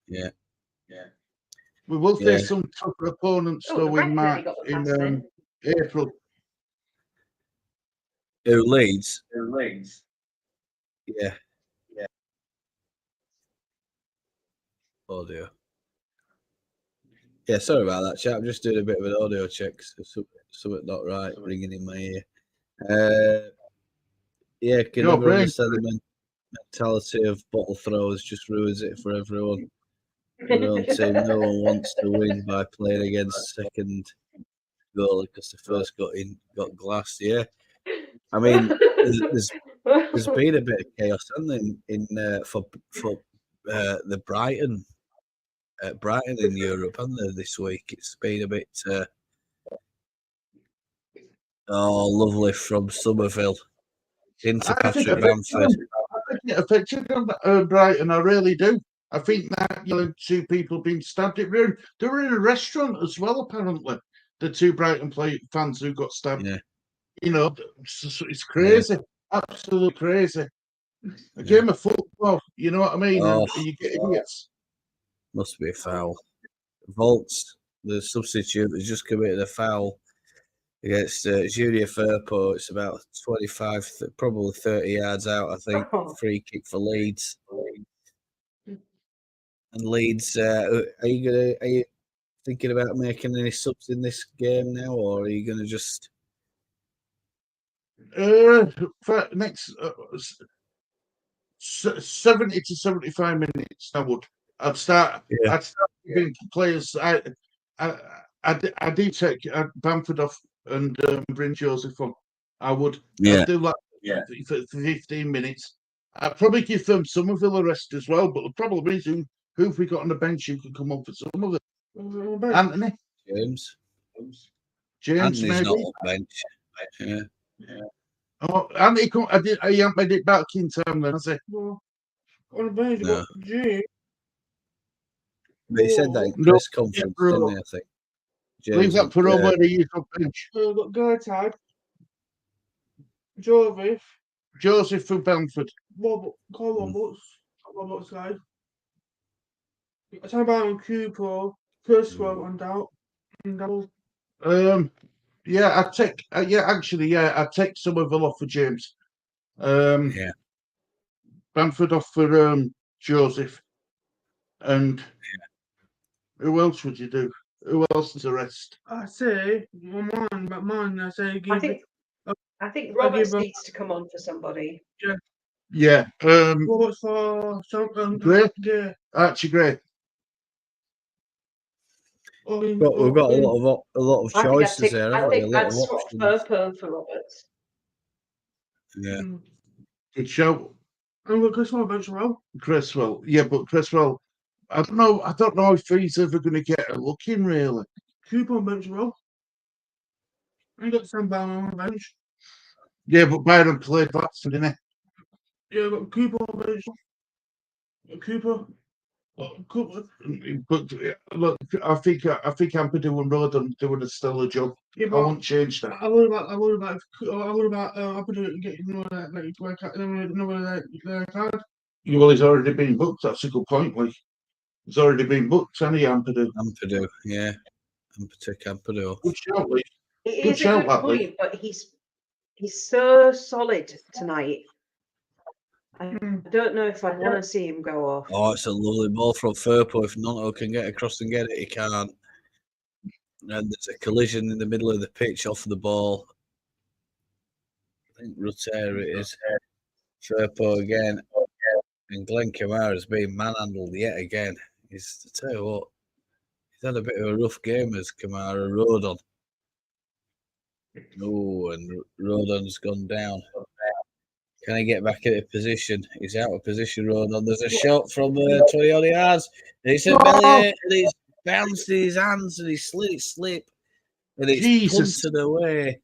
Yeah. We will Yeah. face some tougher opponents Oh, the though in ref March, nearly got the pass then. April. Who Leeds? Yeah. Oh dear. Yeah, sorry about that, chat. I'm just doing a bit of an audio check. So something not right ringing in my ear. Yeah, can Your never brain. understand the mentality of bottle throwers. Just ruins it for everyone. Their own team. No one wants to win by playing against second goal because the first got glassed. Yeah, I mean, there's been a bit of chaos, hasn't there, for the Brighton in Europe, hasn't there, this week? It's been a bit. Oh, lovely from Somerville into I think Patrick Bamford. it affected Brighton. I really do. I think that two people being stabbed. They were in a restaurant as well, apparently. The two Brighton fans who got stabbed. Yeah. You know, it's crazy, absolutely crazy. A game of football, you know what I mean? Oh. And you get idiots. Must be a foul. Volts, the substitute, has just committed a foul against Junior Firpo. It's about 25, probably 30 yards out, I think. Free kick for Leeds. And Leeds, are you thinking about making any subs in this game now, or are you going to just? For next 70 to 75 minutes, I'd start giving players. I do take Bamford off and bring Joseph on. I would. Yeah. I'd do that for 15 minutes. I'd probably give them Somerville a rest as well, but the problem is who have we got on the bench who can come on for Somerville? Anthony? James Anthony's maybe? not on bench. Yeah. Oh, Anthony, he hasn't made it back in time then, has he? Well, on the bench, No. James. But he said that in press conference, didn't he, I think? James Leave that for over the years on bench. Got Gertad, Joseph from Bamford. Roberts guy. I talk about Cooper, Kurzweil and doubt. Yeah, I'd take. I'd take Somerville off for James. Yeah. Bamford off for Joseph. And who else would you do? Who else is the rest? I say, mine. I say, I think Roberts needs to come on for somebody. Yeah. Roberts for Gray. Yeah. Archie Gray. We've got a lot of choices there. I think I'd swap Firpo for Roberts. Yeah. Good show. And we've got Cresswell bench well. Cresswell. Yeah, but Cresswell, I don't know if he's ever going to get a look in, really. Cooper on bench well. And got Sam Brown on the bench. Yeah, but Byron played last, didn't he? Yeah, got Cooper on bench. Cooper. But look, I think Ampadu and Rodon doing a stellar job. Yeah, I won't change that. I worry about Ampadu getting another card. Well, he's already been booked. That's a good point. Like, he's already been booked, hasn't he, Ampadu? Ampadu, yeah. Ampadu. Good shout, Lee. It is a good point, but he's so solid tonight. I don't know if I want to see him go off. Oh, it's a lovely ball from Firpo. If Nonto can get across and get it, he can't. And there's a collision in the middle of the pitch off the ball. I think Rutera it is. Firpo again. And Glenn Kamara's being manhandled yet again. I tell you what, he's had a bit of a rough game as Kamara Rodon. Oh, and Rodon's gone down. Can he get back into position? He's out of position, Rodon. There's a shot from 20 odd yards. And it's a belly, and he's bounced in his hands, and he slip, and it's punted away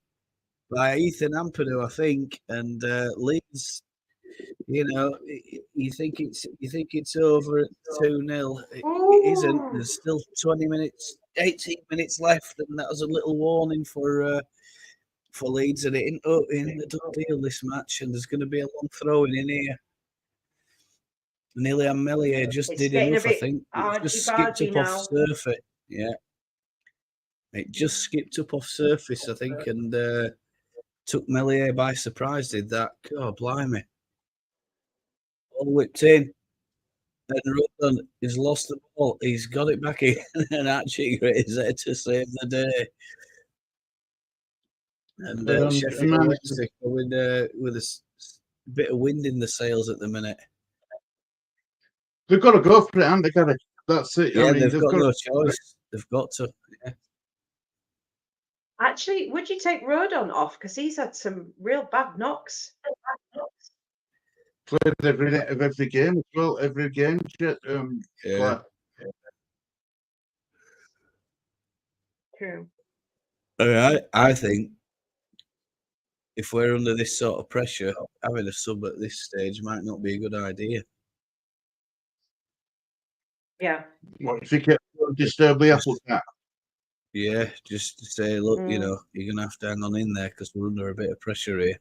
by Ethan Ampadu, I think. And Leeds You know, you think it's over at 2-0. It isn't. Ooh. There's still 20 minutes, 18 minutes left, and that was a little warning for Leeds, and it ain't the done deal this match, and there's going to be a long throw-in in here. Nearly Amelie just It's did getting enough, a I bit think. It just skipped argy-bargy up off now. surface. Yeah. It just skipped up off surface, I think, and took Melier by surprise, did that. God, blimey. All whipped in. And Rutland has lost the ball. He's got it back in, and Archie is there to save the day. And Sheffield Wednesday with a bit of wind in the sails at the minute. They've got to go for it, haven't they, Gary? That's it. Yeah, I mean, they've got no choice. They've got to. Yeah. Actually, would you take Rodon off? Because he's had some real bad knocks. Played every game as well. Every game. Yeah. True. I think if we're under this sort of pressure, having a sub at this stage might not be a good idea. Yeah. What if you get disturb the apple cart? Yeah, just to say, look, you know, you're going to have to hang on in there because we're under a bit of pressure here.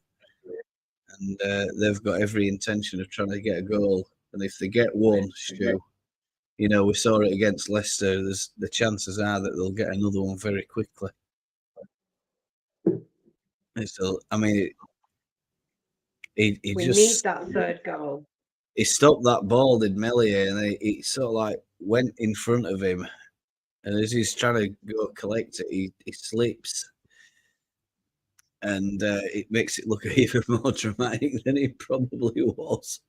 And they've got every intention of trying to get a goal. And if they get one, Stu, you know, we saw it against Leicester. The chances are that they'll get another one very quickly. So, I mean, we need that third goal. He stopped that ball, did Melier, and he sort of like went in front of him. And as he's trying to go collect it, he slips. And it makes it look even more dramatic than it probably was.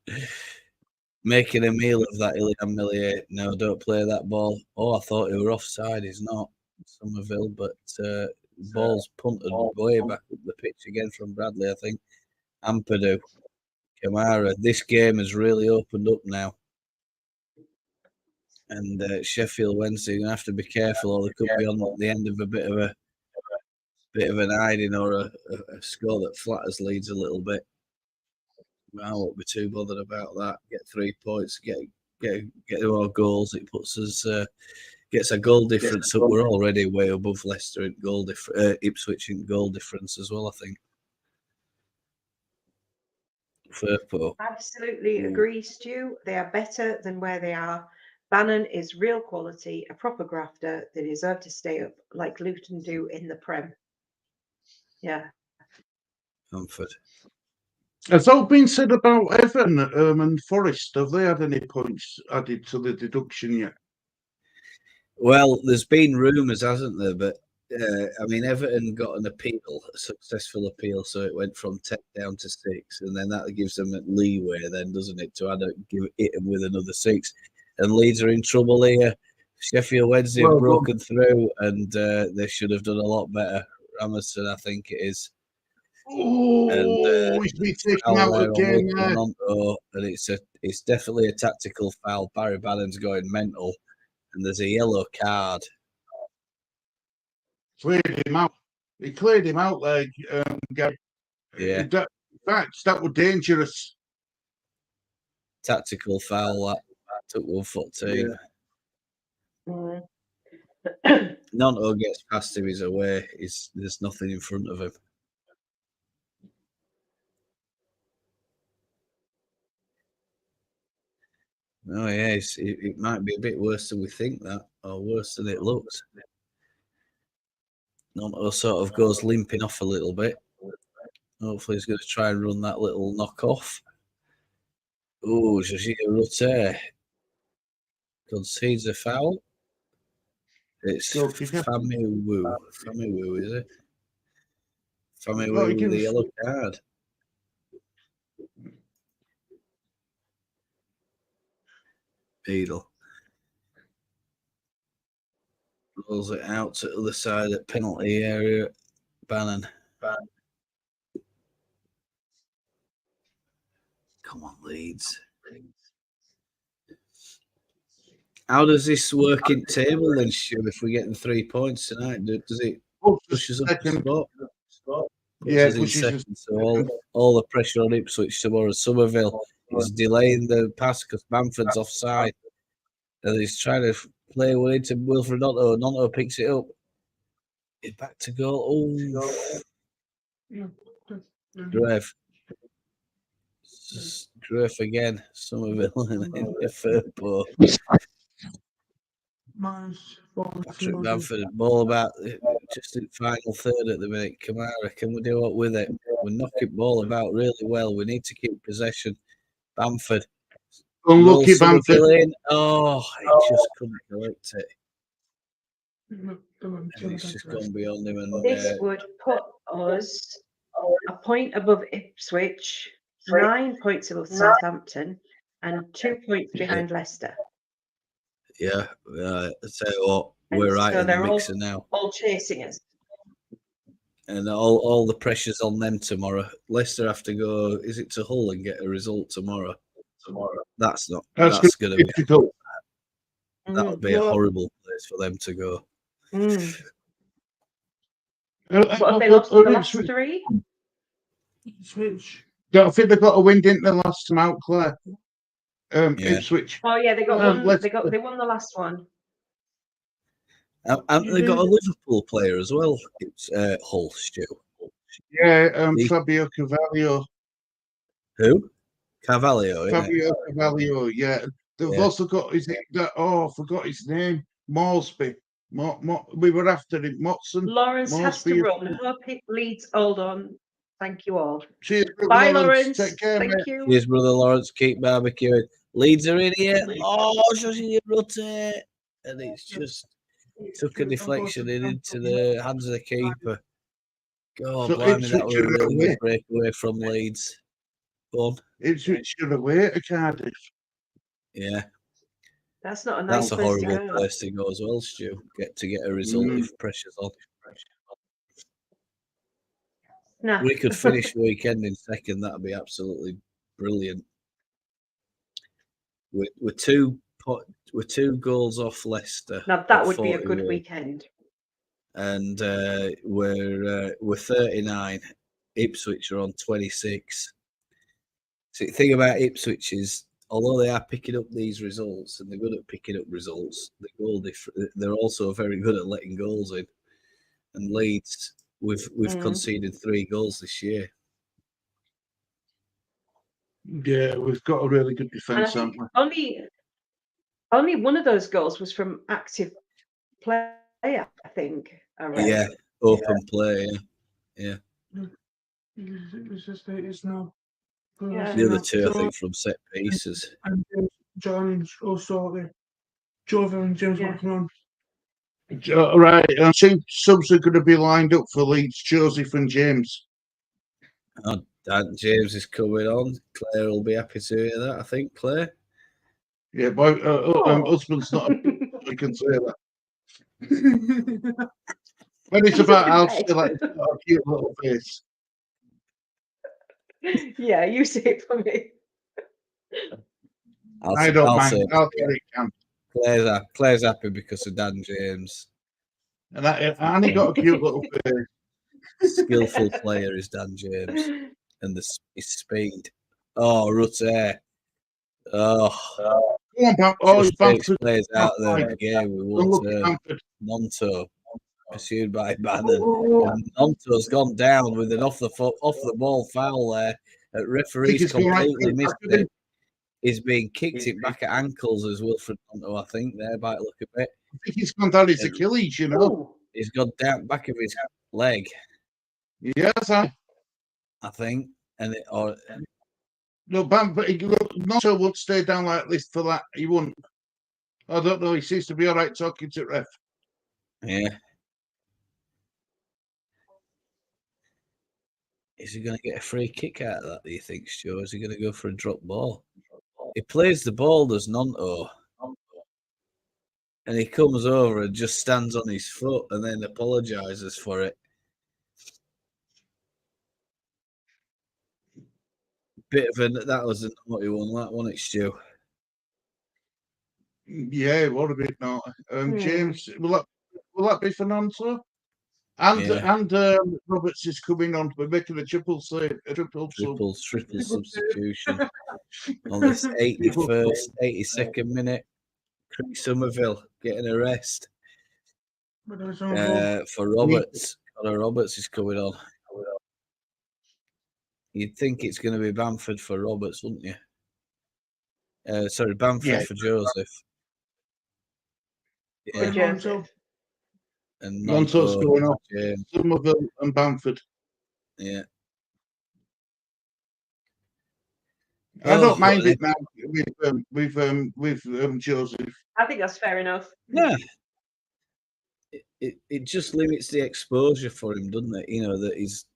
Making a meal of that, Ilian Melier. No, don't play that ball. Oh, I thought he were offside. He's not, Somerville, but ball's punted way back up the pitch again from Bradley, I think. Ampadu, Kamara. This game has really opened up now. And Sheffield Wednesday are going to have to be careful, or they could be on the end of a bit of an hiding or a score that flatters Leeds a little bit. I won't be too bothered about that. Get 3 points, get our goals. It puts us gets a goal difference up. We're already way above Leicester in goal Ipswich in goal difference as well, I think. Absolutely agree, Stu. They are better than where they are. Bannon is real quality, a proper grafter. They deserve to stay up like Luton do in the Prem. Yeah. Comfort. Has all been said about Everton and Forest? Have they had any points added to the deduction yet? Well, there's been rumours, hasn't there? But I mean, Everton got an appeal, a successful appeal, so it went from 10 down to 6, and then that gives them a leeway, then, doesn't it, to hit them with another 6. And Leeds are in trouble here. Sheffield Wednesday have broken through, and they should have done a lot better. Ramerson, I think it is. Oh, he's been taken out again. And it's definitely a tactical foul. Barry Bannon's going mental, and there's a yellow card. Cleared him out. He cleared him out, like Gary. Yeah. In fact, that was dangerous. Tactical foul. That took 1 foot team. Nonto gets past him. He's away. There's nothing in front of him. Oh, yeah, it might be a bit worse than we think, that, or worse than it looks. Nonto sort of goes limping off a little bit. Hopefully, he's going to try and run that little knock off. Oh, José Rutte concedes a foul. It's Famiwu. Famiwu, is it? Famiwu with the yellow card. Beadle rolls it out to the other side at penalty area. Bannon. Come on, Leeds. How does this work in table then, Stu, if we're getting 3 points tonight? Does it push us up the spot? Puts us in second. So all the pressure on Ipswich tomorrow. Somerville is delaying the pass because Bamford's offside. And he's trying to play one into Wilfred Nonto. Nonto picks it up. It's back to goal. Oh, Grave. Grave again. Somerville in the third post. Patrick Bamford, ball about just in final third at the minute. Kamara, can we do what with it? We're knocking ball about really well. We need to keep possession. Bamford. Unlucky Bamford. Oh, he just couldn't collect it. And it's just gone beyond him. And this would put us a point above Ipswich, 9 points above Southampton, and 2 points behind Leicester. Yeah, I tell you what, we're right in the mixer now. All chasing us. And all the pressure's on them tomorrow. Leicester have to go, is it to Hull and get a result tomorrow? That's going to be difficult. That'll be a horrible place for them to go. What have they lost the last three? Switch. I think they've got a win, didn't they, last time out, Claire? Ipswich. Oh yeah, they got one. They won the last one. And they got a Liverpool player as well. It's Hull, Stu. Yeah, Fabio Carvalho. Who? Carvalho. Fabio Carvalho. Yeah, they've also got. Is it that? Oh, I forgot his name. Moresby. We were after him. Motson. Lawrence has to run. Hope it leads. Hold on. Thank you all. Cheers, bye, Lawrence. Take care, Thank mate. you. Cheers, brother Lawrence. Keep barbecuing. Leeds are in here. Oh, Josie rotate. And it's just took a deflection into the hands of the keeper. God, blimey, that was a really good breakaway from Leeds. Go on. Ipswich should have away to Cardiff. Yeah. That's not a nice That's a horrible place to go as well, Stu. Get a result if pressure's on. No. We could finish the weekend in second. That'd be absolutely brilliant. We're two goals off Leicester. Now that would be a good weekend. And we're 39. Ipswich are on 26. See, the thing about Ipswich is, although they are picking up these results and they're good at picking up results, they're also very good at letting goals in. And Leeds, we've conceded 3 goals this year. Yeah, we've got a really good defence, haven't we? Only one of those goals was from active play, I think. Yeah, open play. Yeah. It's now. The other two, I think, from set pieces. And John also the Jover and James working on. Right, I think subs are going to be lined up for Leeds, Joseph and James. Oh, Dan James is coming on. Claire will be happy to hear that, I think, Claire. Yeah, but husband's not. I can say that. When it's about Alf, still like a cute little face. Yeah, you say it for me. I don't mind. I'll get it, can. Claire's happy because of Dan James. And he got a cute little face. Skillful player is Dan James. And his speed. Oh, Rutte. Oh. Bamford plays out there again. We want Nonto pursued by Bannon. And Nonto's gone down with an off the ball foul there. Referee's completely missed it. He's being kicked it back at ankles as Wilfred Nonto, I think, there by the look of it. I think he's gone down his Achilles, you know. He's gone down back of his leg. Yes, I think. No, but Nonto would stay down like this for that. He wouldn't. I don't know. He seems to be all right talking to ref. Yeah. Is he going to get a free kick out of that, do you think, Stu? Is he going to go for a drop ball? He plays the ball, does Nonto. And he comes over and just stands on his foot and then apologises for it. That was a naughty one, that wasn't it, Stu? Yeah, what a bit naughty. James, will that be for Nonto? And Roberts is coming on. We're making a triple save, a triple sub. Triple substitution on this 81st, 82nd minute. Chris Somerville getting a rest for Roberts. Connor Roberts is coming on. You'd think it's going to be Bamford for Roberts, wouldn't you? Sorry, Bamford for Joseph. For Joseph. And Monto's going off. James. Somerville and Bamford. Yeah. I don't mind it now with Joseph. I think that's fair enough. Yeah. It just limits the exposure for him, doesn't it? You know, that he's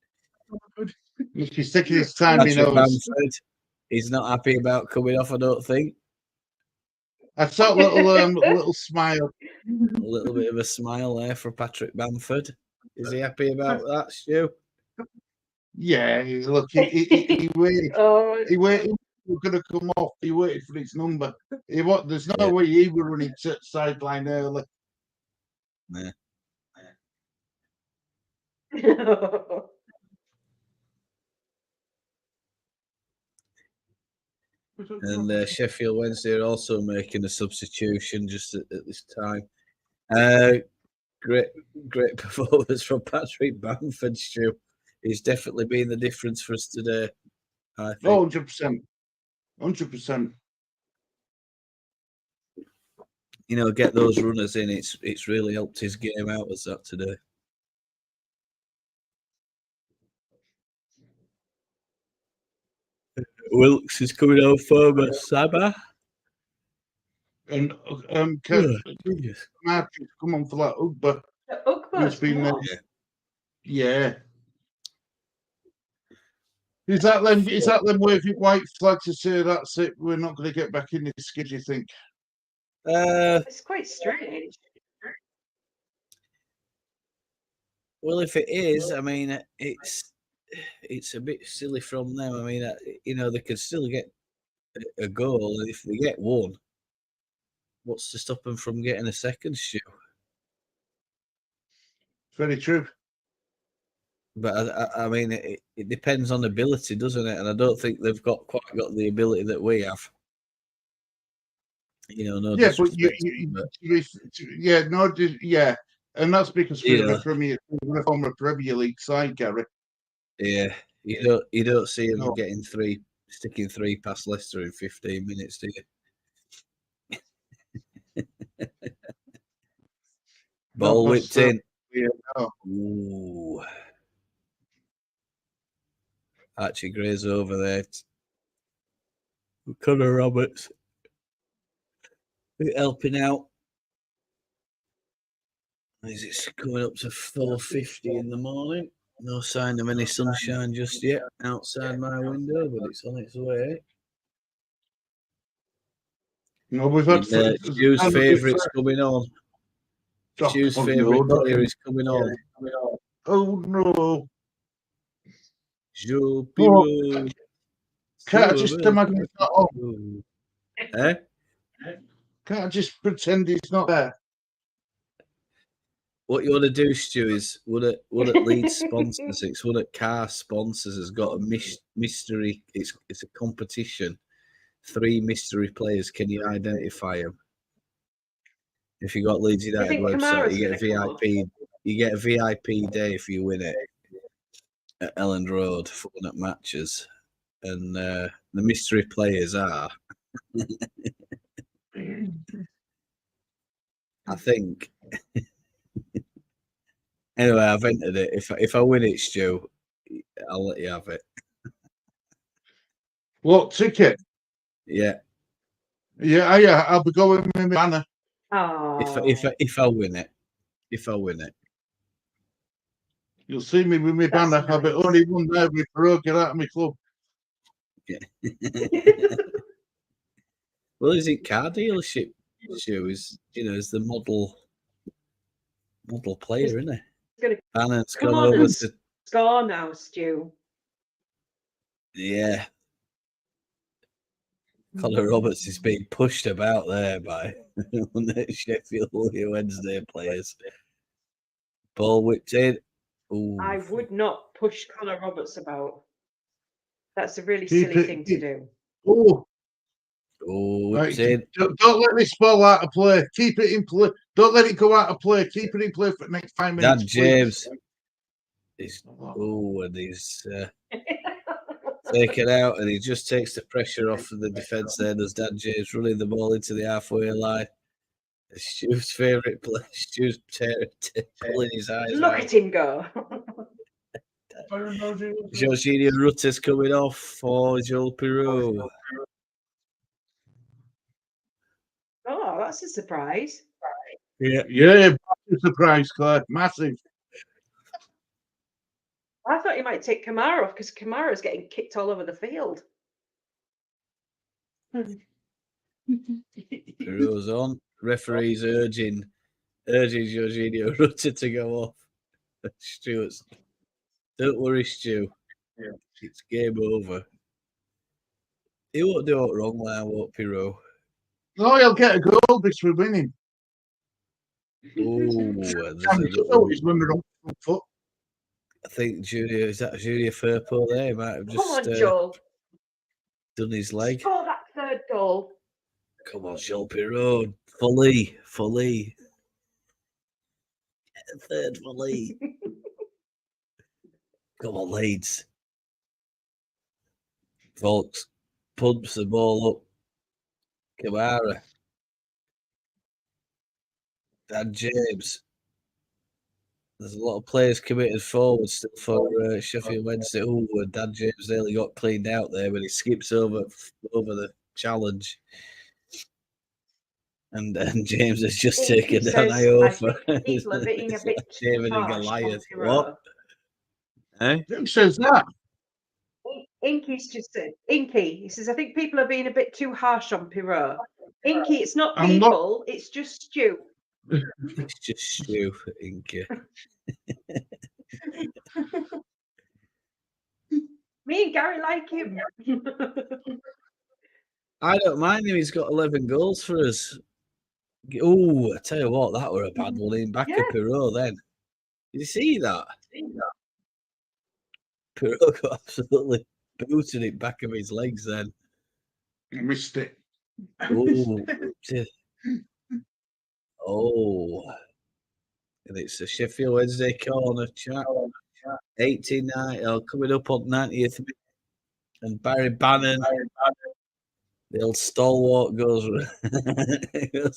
taking his time. Bamford, he's not happy about coming off, I don't think. I saw a little smile. A little bit of a smile there for Patrick Bamford. Is he happy about that, Stu? Yeah, look, he waited. He waited. He was going to come off. He waited for his number. There's no way he was running sideline early. Yeah. And Sheffield Wednesday are also making a substitution just at this time. Great performance from Patrick Bamford, Stu. He's definitely been the difference for us today, I think. 100%. 100%. You know, get those runners in. It's really helped his game out as that today. Wilkes is coming on for Saba. And Martin's come on for that Ugba. Ugba's been yeah. Is that them waving white flag to say that's it? We're not going to get back in this skid, you think? It's quite strange. Well, if it is, I mean, it's a bit silly from them. I mean, you know, they could still get a goal, and if they get one, what's to stop them from getting a second, Stu? Very true. But I mean, it depends on ability, doesn't it? And I don't think they've quite got the ability that we have. You know, no. Yeah, but and that's because we're a former Premier League side, Gary. Yeah, you don't see them sticking three past Leicester in 15 minutes, do you? Ball whipped in. Yeah, no. Ooh. Archie Gray's over there. Connor Roberts helping out. Is it coming up to 4:50 in the morning? No sign of any sunshine just yet outside my window, but it's on its way. No, we've had Stu's favourites coming on. Stu's favourite player is coming on. Oh no! Joe Piro. Can't I just imagine he's not on? Eh? Can't I just pretend he's not there? What you want to do, Stu, is one at Leeds sponsors, it's one at car sponsors has got a mystery. It's a competition. 3 mystery players. Can you identify them? If you got Leeds United website, you get a VIP. You get a VIP day if you win it at Elland Road for one at matches, and the mystery players are. I think. Anyway, I've entered it. If I win it, Stu, I'll let you have it. What ticket? Yeah. Yeah. I'll be going with my banner. Oh. If I win it, you'll see me with my banner. Nice. I've only one there before I get out of my club. Yeah. Well, is it car dealership? Stu is the model player, isn't it? Bannon's gone over to score now, Stu. Yeah. Connor Roberts is being pushed about there by one of the Sheffield Wednesday players. Ball whipped in. Ooh. I would not push Connor Roberts about. That's a really Keep silly it- thing to do. Oh, Oh, right. it's in. Don't let this ball out of play. Keep it in play. Don't let it go out of play. Keep it in play for the next 5 minutes. Dan James. Please. And he's taken out, and he just takes the pressure off of the defence there. Does Dan James running the ball into the halfway line? It's Stu's favourite play. Stu's pulling his eyes Look out. at him go. Jorginho Rutter's coming off for Joel Pirou. Oh, that's a surprise. Yeah, surprise, Claire. Massive. I thought you might take Kamara off because Kamara's getting kicked all over the field. Pirou's on. Referee's urging Jorginho Rutter to go off. Stuart's. Don't worry, Stu. Yeah. It's game over. He won't do it wrong now, won't Pirou? No, he'll get a goal because we're winning. Oh, I think Junior, is that Junior Firpo there? He might have Come just on, Joel. done his leg. Score that third goal. Come on, Joel Pirou. Fully. Third fully. Come on, Leeds. Folks, pumps the ball up. Kamara. Dan James. There's a lot of players committed forward still for Sheffield Wednesday. Oh, and Dan James nearly got cleaned out there, but he skips over the challenge. And James has just taken down Iofa. People are being a bit David and Goliath. What? Eh? Who says that? Inky's just said, Inky, he says, I think people are being a bit too harsh on Pirou. Inky, it's not people, it's just Stu. It's just Stu, Inky. Me and Gary like him. I don't mind him. He's got 11 goals for us. Oh, I tell you what, that were a bad one in back of Pirou then. Did you see that? Pirou got absolutely booted it back of his legs then. I missed it. Oh. And it's a Sheffield Wednesday corner chat. 89, coming up on 90th minute. And Barry Bannon, the old stalwart, goes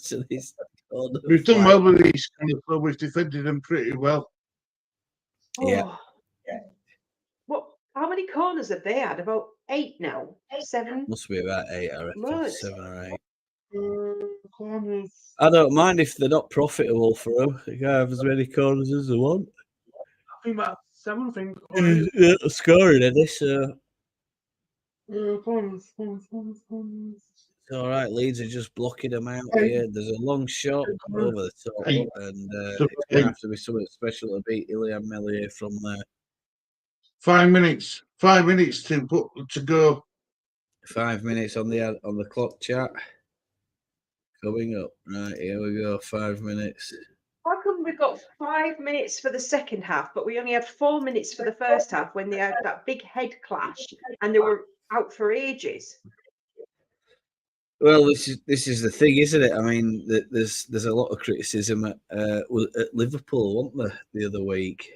to this corner. We've done well with these kind of clubs. We've defended them pretty well. Yeah. What? How many corners have they had? About 8 now? 7? Must be about 8, I reckon. Loads. 7 or 8. Corners. I don't mind if they're not profitable for them. They can have as many corners as they want. I think about 7, I think. Yeah, scoring in this. Corners. It's all right. Leeds are just blocking them out here. There's a long shot over the top, and it's going to have to be something special to beat Ilian Melier from there. 5 minutes. 5 minutes to go. 5 minutes on the clock, chat. Coming up. Right, here we go. 5 minutes. How come we got 5 minutes for the second half, but we only had 4 minutes for the first half when they had that big head clash and they were out for ages? Well, this is the thing, isn't it? I mean, there's a lot of criticism at Liverpool, wasn't there, the other week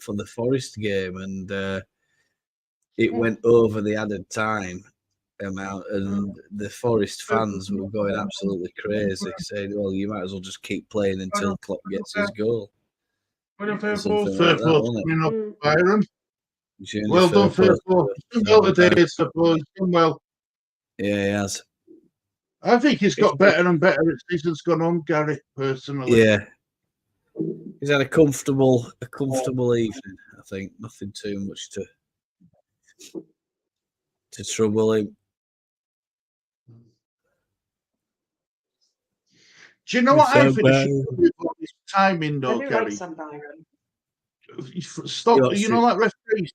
for the Forest game, and it went over the added time amount, and the Forest fans were going absolutely crazy, saying, "Well, you might as well just keep playing until Klopp gets his goal." Something like that, wasn't it? Byron. Well done, Fairfield. Done well. Yeah, he has. I think he's got better and better as season's gone on, Gary, personally. Yeah. He's had a comfortable evening, I think. Nothing too much to trouble him. Do you know what I think this timing though, Gary? Stop, you know, like referees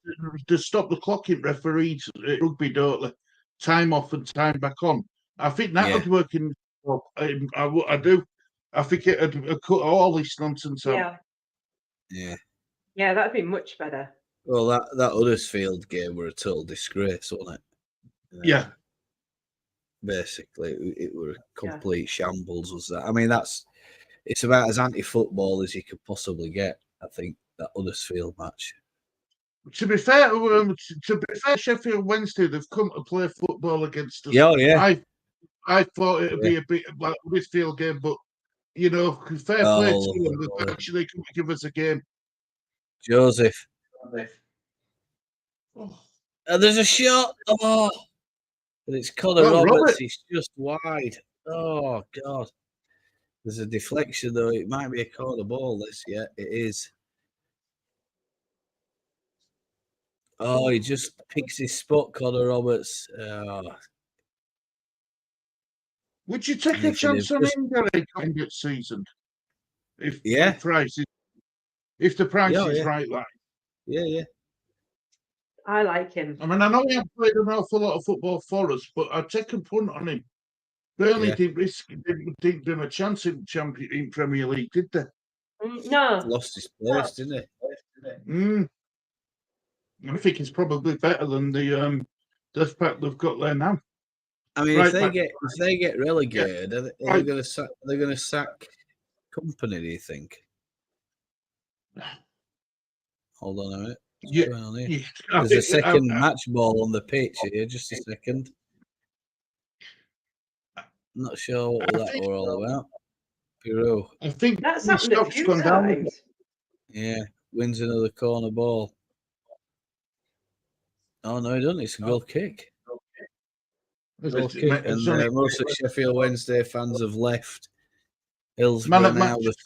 to stop the clocking, referees at rugby, don't they? Time off and time back on. I think that would work in. I do. I think it would cut all this nonsense out. Yeah. Yeah, that'd be much better. Well, that Huddersfield game were a total disgrace, wasn't it? Yeah. Basically, it were a complete shambles. Was that? I mean, it's about as anti-football as you could possibly get. I think that Huddersfield match. To be fair, Sheffield Wednesday, they've come to play football against us. Yeah. I thought it'd be a bit like a Huddersfield game, but fair play to them. They've actually come to give us a game. Joseph. Oh. There's a shot. Oh, but it's Connor Roberts. He's just wide. Oh God. There's a deflection though. It might be a corner ball. It is. Oh, he just picks his spot, Connor Roberts. Would you take a chance on him, Gary, end of season? If the price is right, like. I like him. I mean, I know he hasn't played an awful lot of football for us, but I'd take a punt on him. Burnley didn't give him a chance in Premier League, did they? No. Lost his place, didn't he? I think it's probably better than the death pack they've got there now. I mean, if they get relegated, are they going to sack Company? Do you think? Hold on a minute. What's going on here? There's a second match ball on the pitch here. Just a second. I'm not sure what that were all about. Peru. I think that's happened a few times. Yeah, wins another corner ball. Oh no, he doesn't. It's a goal kick. Goal kick. And most of Sheffield Wednesday fans have left. Hillsborough now with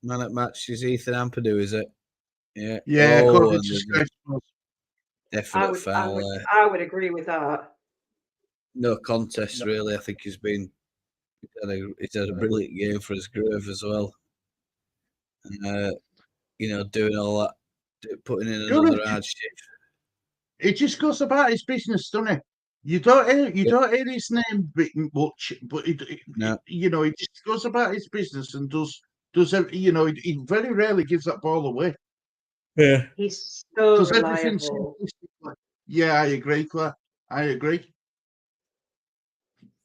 Man at match is Ethan Ampadu, is it? Yeah. Yeah, definite foul. I would agree with that. No contest, really. I think he's had a brilliant game for his grove as well. Doing all that, putting in another hard shift. It just goes about his business, doesn't it? You don't hear his name much, but he just goes about his business and does he very rarely gives that ball away. Yeah, he's so reliable. Yeah, I agree, Claire. I agree.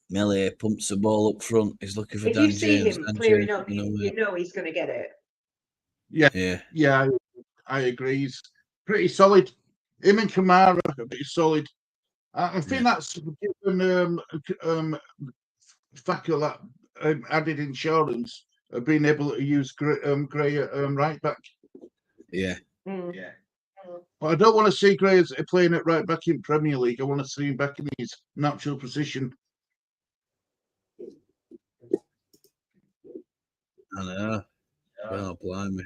Melee pumps the ball up front. He's looking for if Dan you see James. him clearing up, you know he's going to get it. Yeah, I agree. He's pretty solid. Him and Kamara are pretty solid. I think that's given Thacker that added insurance of being able to use Gray right back. Yeah. Yeah. But I don't want to see Gray playing at right back in Premier League. I want to see him back in his natural position. I know. Oh, blimey.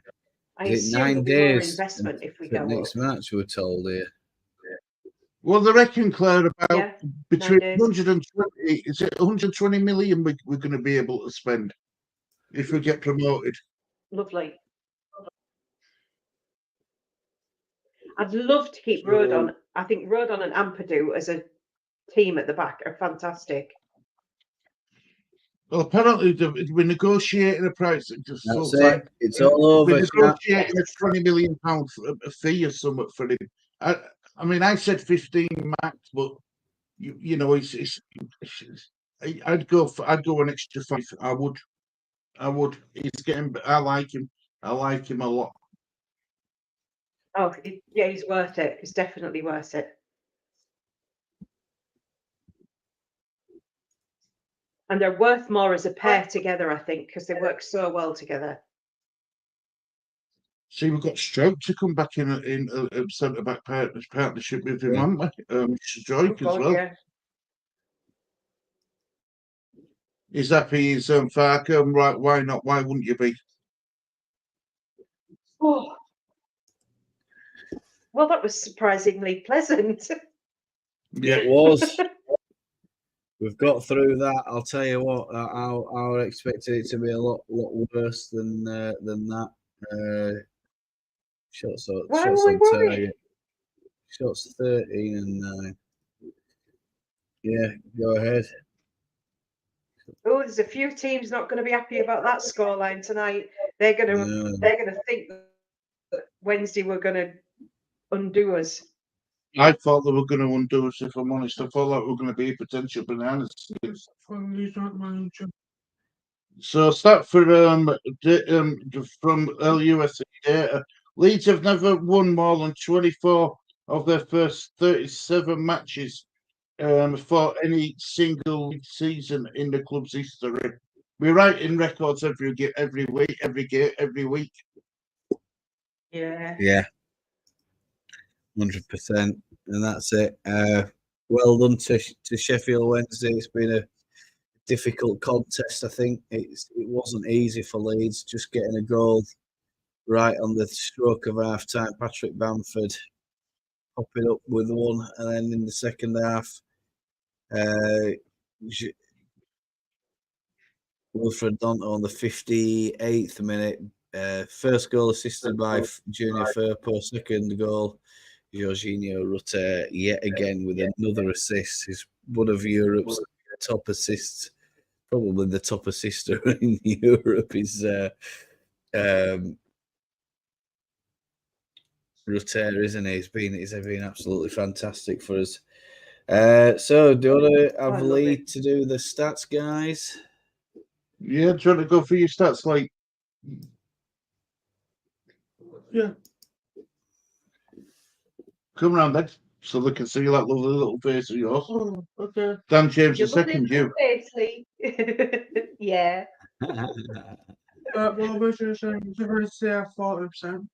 I assume 9 days investment if we go next match, we're told here. Well, they reckon, Claire, about between 120. Is it 120 million we're going to be able to spend if we get promoted? Lovely. I'd love to keep Rodon. I think Rodon and Ampadu as a team at the back are fantastic. Well, apparently we're negotiating a price. It's all over. We're negotiating a £20 million fee or something for him. I mean, I said 15 max, but I'd go an extra 5. I would. I like him. I like him a lot. Oh, yeah, he's worth it. He's definitely worth it. And they're worth more as a pair together, I think, because they work so well together. See, we've got Stroke to come back in centre back partnership with him, haven't we? Stroke as well. Yeah. He's happy. He's Farker. Right? Why not? Why wouldn't you be? Oh. Well, that was surprisingly pleasant. Yeah, it was. We've got through that. I'll tell you what. I expected it to be a lot worse than that. Shots on target. Shots 13 and 9. Yeah, go ahead. Oh, there's a few teams not going to be happy about that scoreline tonight. They're gonna think that Wednesday were gonna undo us. I thought they were going to undo us, if I'm honest. I thought that were going to be potential bananas. From Leeds United. So start for from LUSC data. Leeds have never won more than 24 of their first 37 matches for any single season in the club's history. We're writing records every week, every week. Yeah. Yeah. 100%. And that's it. Well done to Sheffield Wednesday. It's been a difficult contest. I think it wasn't easy for Leeds, just getting a goal right on the stroke of half time. Patrick Bamford popping up with one, and then in the second half, Wilfred Donto on the 58th minute. First goal assisted by Junior Firpo. Second goal, Jorginho Rutter yet again with another assist. He's one of Europe's top assists, probably the top assister in Europe. Is Rutter, isn't he? He's been absolutely fantastic for us. So, do you want to have Lee to do the stats, guys? Yeah, trying to go for your stats, like. Yeah. Come round then, so they can see that lovely little face of yours. Oh, okay. Dan James You're the second, you. Yeah. Well, we're just saying 40%.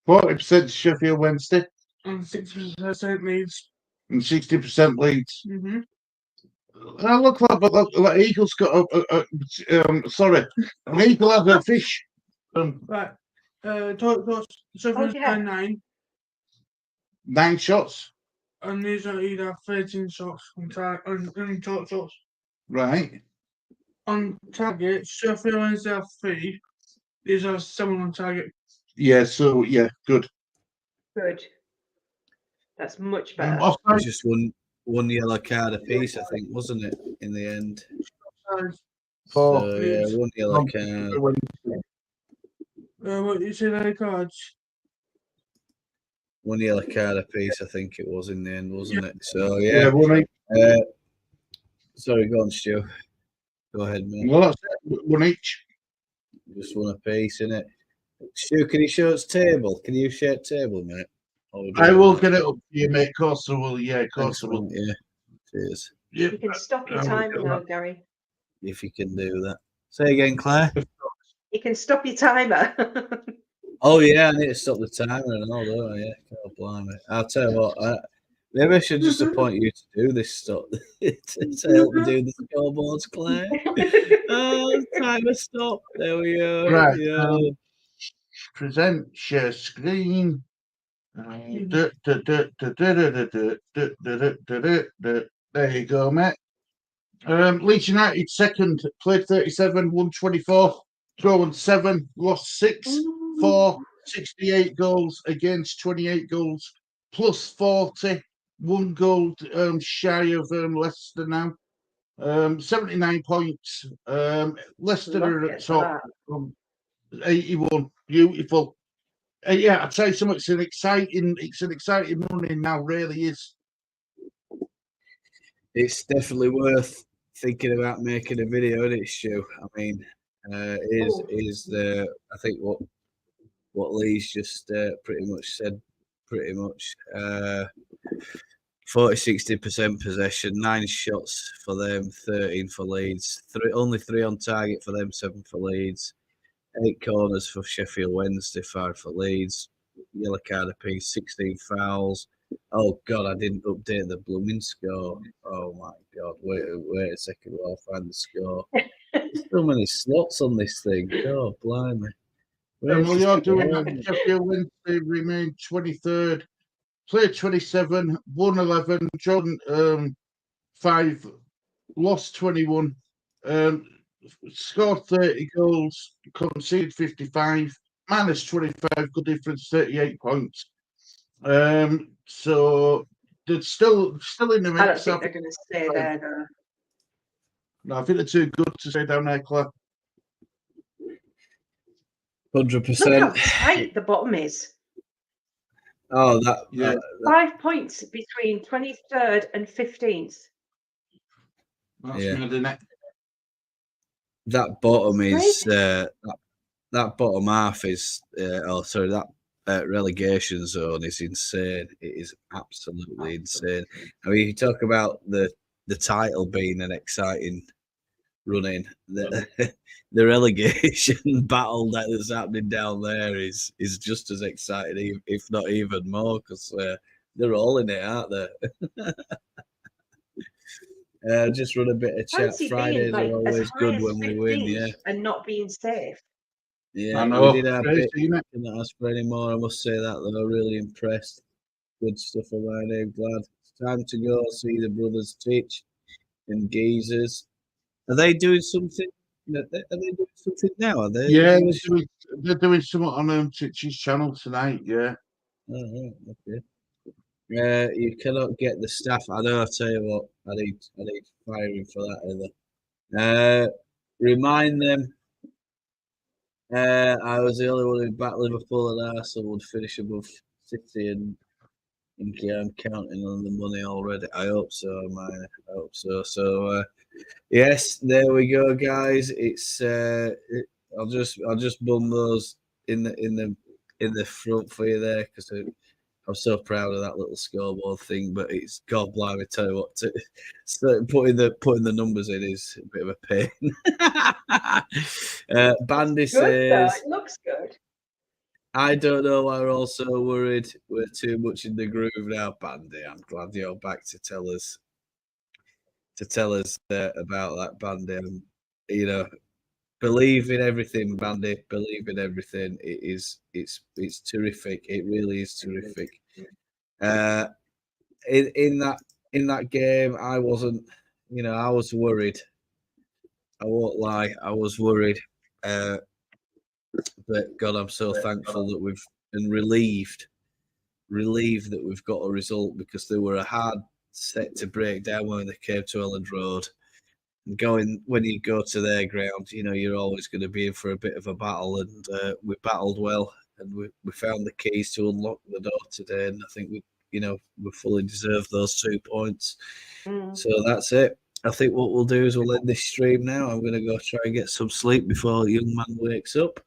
40% Sheffield Wednesday And 60% Leeds. and 60% Leeds. Mm-hmm. I look like Eagle's got sorry, an eagle has a fish. Right. Total shots, 9. 9 shots. And Leeds United have 13 shots on target. And total shots. Right. On target, Sheffield Wednesday have 3. These are 7 on target. Yeah, so yeah, good. Good. That's much better. It was just one yellow card apiece, I think, wasn't it, in the end? So, yeah, one yellow card. What you say, there, cards? One yellow card apiece, I think it was in the end, wasn't it? So, yeah. Yeah, one each. Sorry, go on, Stu. Go ahead, mate. Well, that's it. One each. Just one apiece, innit? Stu, can you show us table? Can you share table, mate? I will get it up to you, mate. Of course I will. Yeah, of course I will. Yeah. Cheers. Yep. You can stop your timer now, Gary. If you can do that. Say again, Claire. You can stop your timer. Oh, yeah, I need to stop the timer and all, don't I? Yeah, God blimey. I'll tell you what, maybe I should just appoint you to do this stuff, to help me do the scoreboards, Claire. Oh, timer stop. There we go. Right. Yeah. Present, share screen. There you go, mate. Leeds United second, played 37, won 24, drawn 7, lost 6, 4, 68 goals against 28 goals, plus 40, 1 goal shy of Leicester now. 79 points. Leicester are at top. 81. Beautiful. Yeah, I'd say something. It's an exciting running now. Really is. It's definitely worth thinking about making a video, isn't it, Stu? I mean, is the I think what Lee's just pretty much said. Pretty much 40-60% possession, 9 shots for them, 13 for Leeds, only 3 on target for them, 7 for Leeds, 8 corners for Sheffield Wednesday, 5 for Leeds, yellow card apiece, 16 fouls. Oh God, I didn't update the blooming score. Oh my God, wait a second while I find the score. There's so many slots on this thing. God blimey. Well, you're doing that. Sheffield Wednesday remained 23rd, played 27, won 11, drawn 5, lost 21, scored 30 goals, conceded 55, minus 25, good difference, 38 points. So they're still in the mix. I don't think they're going to stay there. No, I think they're too good to stay down there, Claire. Look how 100%. tight the bottom is. Oh, that, Yeah. 5 points between 23rd and 15th. That's Yeah. mad, isn't it? that bottom is Crazy. that bottom half is that relegation zone is insane. It is absolutely insane. I mean, you talk about the title being an exciting run-in. The relegation battle that's happening down there is just as exciting, if not even more, because they're all in it, aren't they? Just run a bit of chat. Fancy Fridays being like are as always high good as when we win. 15th Yeah, and not being safe. yeah. I know. We did our Crazy, bit. isn't it? Cannot ask for any more. I must say that though. Really impressed. Good stuff of my name. Glad. It's time to go see the brothers teach and geezers. Are they doing something? Are they doing something now? Are they? Yeah, they're doing something on Titch's channel tonight. Yeah. Oh, right, okay. You cannot get the staff. I know. I tell you what. I need firing for that either. Remind them. I was the only one who backed Liverpool, and Arsenal would finish above City, and I'm counting on the money already. I hope so, man. I hope so. So yes, there we go, guys. It's I'll just bum those in the front for you there, because I'm so proud of that little scoreboard thing. But it's God blimey, tell you what, so putting the numbers in is a bit of a pain. Bandy Good though. says, It looks good. I don't know why we're all so worried. We're too much in the groove now, Bandy. I'm glad you're back to tell us about that, Bandy. Believe in everything, Bandy. Believe in everything. It's terrific. It really is terrific. In that game, I wasn't. I was worried. I won't lie. I was worried. But God, I'm so thankful that we've and relieved that we've got a result, because they were a hard set to break down when they came to Elland Road. And when you go to their ground, you're always going to be in for a bit of a battle, and we battled well, and we found the keys to unlock the door today, and I think we fully deserve those 2 points. So that's it. I think what we'll do is we'll end this stream now. I'm going to go try and get some sleep before the young man wakes up.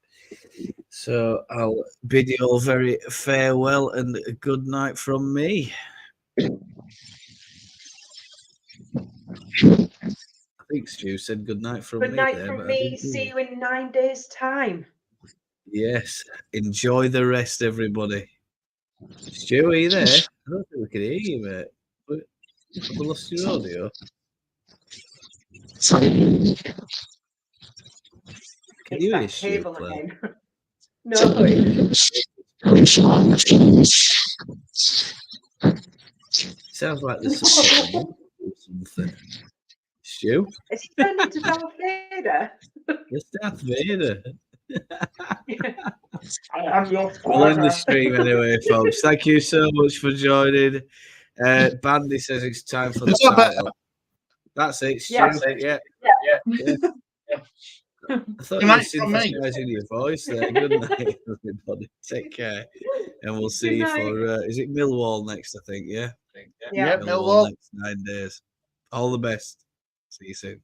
So I'll bid you all very farewell and a good night from me. I think Stu said good night from me. Good night there, from but me. See you in 9 days' time. Yes. Enjoy the rest, everybody. Stu, are you there? I don't think we can hear you, mate. Have we lost your audio? Can you hear It's that Stu, cable Claire? again. No. Sounds like there's something. Stu? Is he turned into Darth Vader? It's Darth Vader. I am your We'll end the father. stream anyway, folks. Thank you so much for joining. Bandy says it's time for the title. That's it, Stu. Yeah. I thought you were synthesizing your voice there. Good night, everybody. Take care. And we'll see you for, is it Millwall next, I think, yeah? Yeah, Millwall next 9 days. All the best. See you soon.